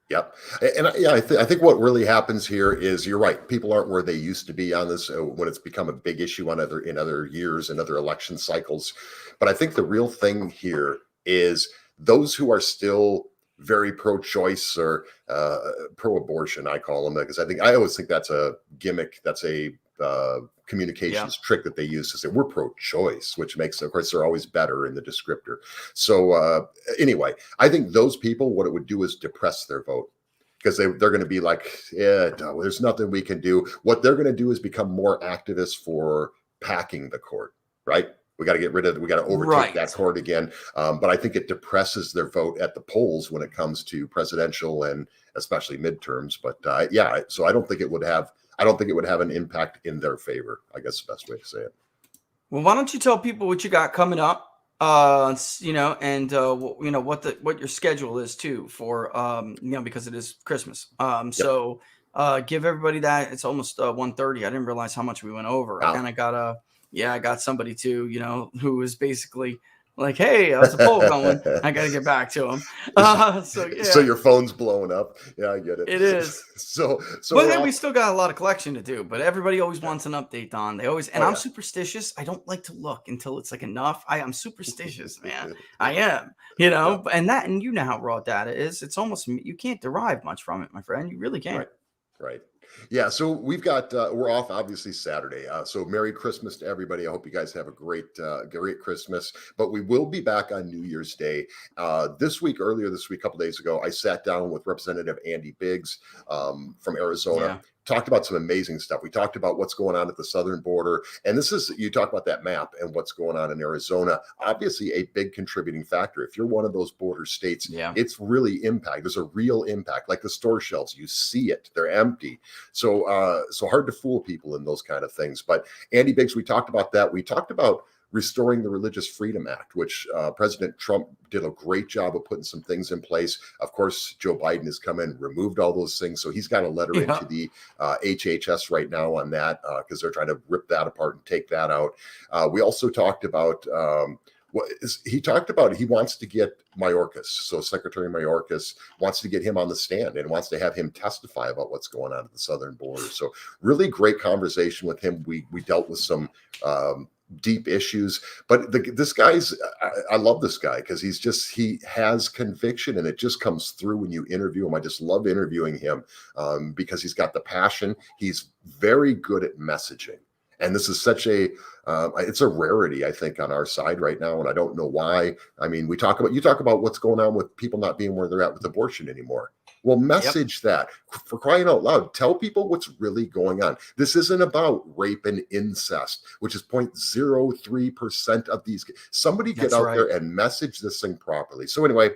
Yep. And I think what really happens here is, you're right, people aren't where they used to be on this when it's become a big issue in other years and other election cycles. But I think the real thing here is those who are still very pro-choice or pro-abortion, I call them, because I always think that's a gimmick. That's a communications trick that they use to say we're pro-choice, which makes, of course, they're always better in the descriptor. So anyway, I think those people, what it would do is depress their vote, because they're going to be like, no, there's nothing we can do. What they're going to do is become more activists for packing the court, right? We got to overtake that court again. But I think it depresses their vote at the polls when it comes to presidential and especially midterms. But so I don't think it would have an impact in their favor, I guess the best way to say it. Well, why don't you tell people what you got coming up, and what your schedule is too for, because it is Christmas. So give everybody that. It's almost 1:30. I didn't realize how much we went over. I kind of got I got somebody too, who was basically like, hey, how's the poll going? I got to get back to him. So your phone's blowing up. Yeah, I get it. It is. But then we still got a lot of collection to do, but everybody always wants an update on. They always, and I'm superstitious. I don't like to look until it's like enough. I'm superstitious, man. I am, and you know how raw data is. It's almost, you can't derive much from it, my friend. You really can't. Right. Yeah, so we've got we're off obviously Saturday. So Merry Christmas to everybody. I hope you guys have a great Christmas. But we will be back on New Year's Day. Earlier this week, a couple days ago, I sat down with Representative Andy Biggs from Arizona. Yeah. Talked about some amazing stuff. We talked about what's going on at the southern border. And you talk about that map and what's going on in Arizona. Obviously, a big contributing factor. If you're one of those border states, it's really impact. There's a real impact. Like the store shelves, you see it. They're empty. So hard to fool people in those kind of things. But Andy Biggs, we talked about that. We talked about restoring the Religious Freedom Act, which President Trump did a great job of putting some things in place. Of course, Joe Biden has come in, removed all those things. So he's got a letter into the HHS right now on that because they're trying to rip that apart and take that out. We also talked about he wants to get Mayorkas. So Secretary Mayorkas wants to get him on the stand and wants to have him testify about what's going on at the southern border. So really great conversation with him. We dealt with some deep issues, but this guy's, I love this guy because he has conviction and it just comes through when you interview him. I just love interviewing him because he's got the passion. He's very good at messaging. And this is such it's a rarity, I think, on our side right now. And I don't know why. I mean, you talk about what's going on with people not being where they're at with abortion anymore. Well, message that, for crying out loud. Tell people what's really going on. This isn't about rape and incest, which is 0.03% of these. Somebody get out there and message this thing properly. So anyway,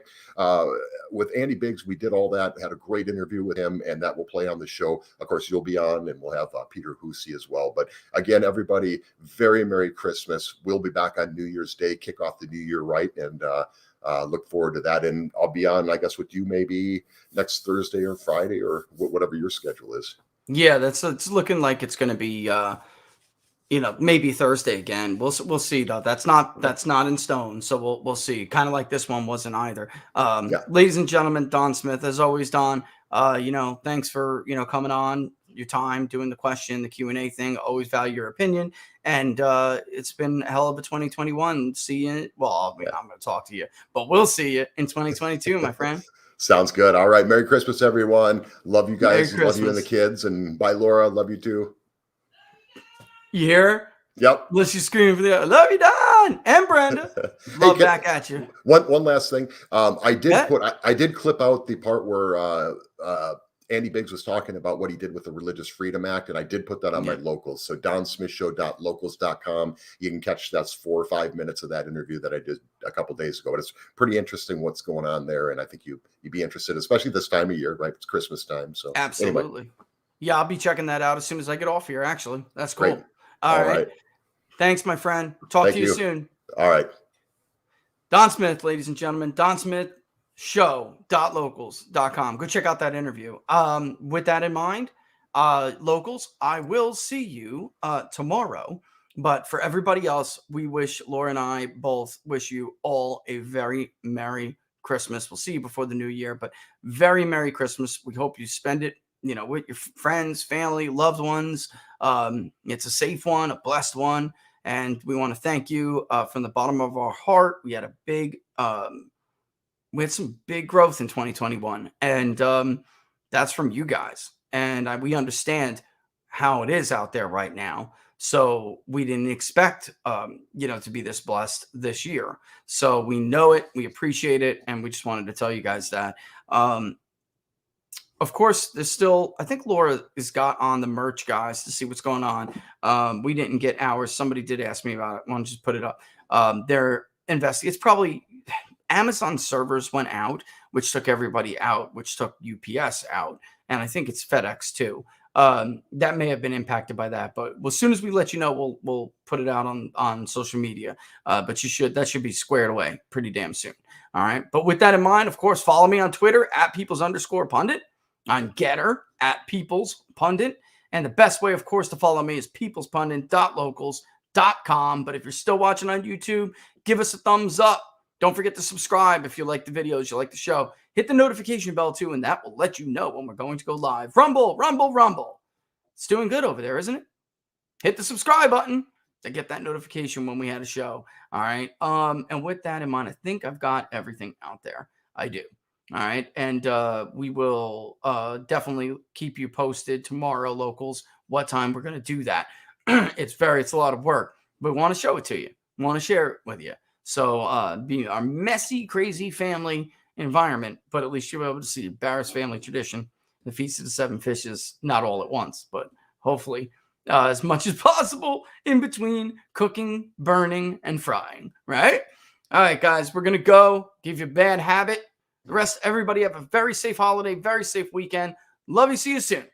with Andy Biggs, we did all that, had a great interview with him, and that will play on the show. Of course, you'll be on, and we'll have Peter Hussey as well. But again, everybody, very Merry Christmas. We'll be back on New Year's Day, kick off the new year right, and look forward to that. And I'll be on, I guess, with you maybe next Thursday or Friday or whatever your schedule is. Yeah, it's looking like it's going to be, maybe Thursday again. We'll see though. That's not in stone. So we'll see. Kind of like this one wasn't either. Ladies and gentlemen, Don Smith, as always, Don. Thanks for coming on, your time, doing the question, the Q&A thing. Always value your opinion. And it's been a hell of a 2021. See you. Well, I'm going to talk to you, but we'll see you in 2022, my friend. Sounds good. All right. Merry Christmas, everyone. Love you guys. Love you and the kids. And bye, Laura. Love you too. You hear? Yep. Unless you scream for the love you, Don and Brenda. Love back at you. One last thing. I did clip out the part where Andy Biggs was talking about what he did with the Religious Freedom Act, and I did put that on my locals. So donsmithshow.locals.com. You can catch that's 4 or 5 minutes of that interview that I did a couple days ago. But it's pretty interesting what's going on there, and I think you'd be interested, especially this time of year, right? It's Christmas time. So absolutely. Anyway. Yeah, I'll be checking that out as soon as I get off here, actually. That's cool. Great. All right. Thanks, my friend. Talk to you soon. All right. Don Smith, ladies and gentlemen. Don Smith show.locals.com. Go check out that interview. With that in mind, locals, I will see you tomorrow. But for everybody else, Laura and I both wish you all a very Merry Christmas. We'll see you before the new year, but very Merry Christmas. We hope you spend it with your friends, family, loved ones. It's a safe one, a blessed one. And we want to thank you from the bottom of our heart. We had some big growth in 2021. And that's from you guys. And we understand how it is out there right now. So we didn't expect, to be this blessed this year. So we know it. We appreciate it. And we just wanted to tell you guys that. Of course, there's still, I think Laura has got on the merch, guys, to see what's going on. We didn't get ours. Somebody did ask me about it. Why don't you just put it up? They're investing. It's probably Amazon servers went out, which took everybody out, which took UPS out. And I think it's FedEx too. That may have been impacted by that. But as soon as we let you know, we'll put it out on social media. But that should be squared away pretty damn soon. All right. But with that in mind, of course, follow me on Twitter @peoples_pundit. On Getter @peoplespundit. And the best way, of course, to follow me is peoplespundit.locals.com. But if you're still watching on YouTube, give us a thumbs up. Don't forget to subscribe if you like the videos, you like the show. Hit the notification bell, too, and that will let you know when we're going to go live. Rumble, rumble, rumble. It's doing good over there, isn't it? Hit the subscribe button to get that notification when we had a show. All right. And with that in mind, I think I've got everything out there. I do. All right. And we will definitely keep you posted tomorrow, locals, what time we're going to do that. It's a lot of work, but we want to show it to you. We want to share it with you. So being our messy, crazy family environment, but at least you'll be able to see Barris family tradition, the Feast of the Seven Fishes, not all at once, but hopefully as much as possible in between cooking, burning, and frying. Right. All right, guys, we're going to go give you a bad habit. The rest, everybody have a very safe holiday, very safe weekend. Love you. See you soon.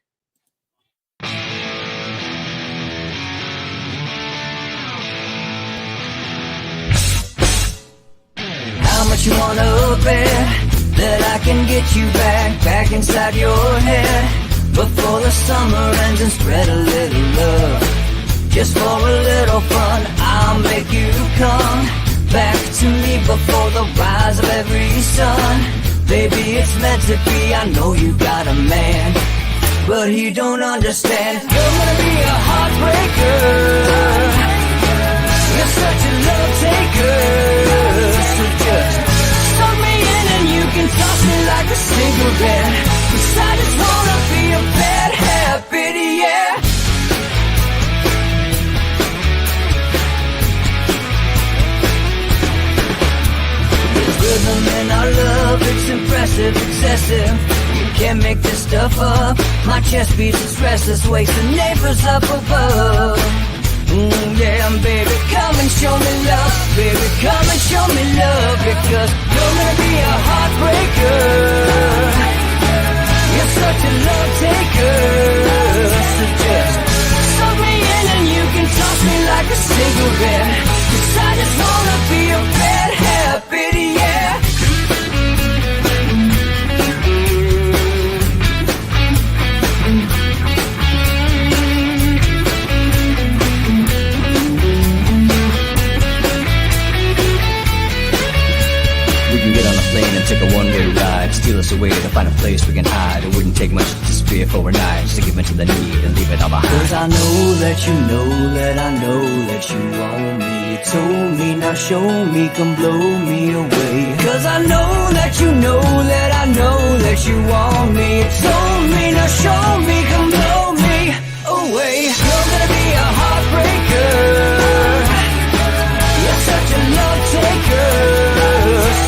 much you wanna bet that I can get you back inside your head before the summer ends and spread a little love. Just for a little fun, I'll make you come back to me before the rise of every sun. Baby, it's meant to be, I know you got a man, but he don't understand. You're gonna be a heartbreaker, you're such a love taker. So just suck me in and you can toss me like a cigarette, 'cause I just wanna be a bad habit, yeah. Rhythm in our love, it's impressive, excessive. You can't make this stuff up. My chest beats, it's restless, wakes the neighbors up above. Yeah, baby, come and show me love. Baby, come and show me love, because you're gonna be a heartbreaker, you're such a love taker. So just suck me in and you can toss me like a cigarette, 'cause I just wanna be a bad habit, yeah. We can get on a plane and take a one-way ride, steal us away to find a place we can hide. It wouldn't take much to disappear for a night, just to give in to the need and leave it all behind. 'Cause I know that you know that I know that you want me. You told me, now show me, come blow me away. 'Cause I know that you know that I know that you want me. You told me, now show me, come blow me away. You're gonna be a heartbreaker, you're such a love taker.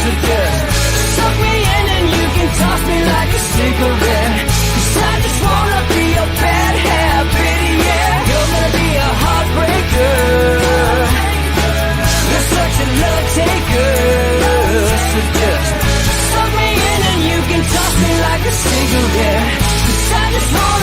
So just suck me in and you can toss me like a cigarette, 'cause I just wanna be a bad habit, yeah. You're gonna be a heartbreaker, you're such a love taker. So just suck me in and you can toss me like a cigarette, 'cause I just wanna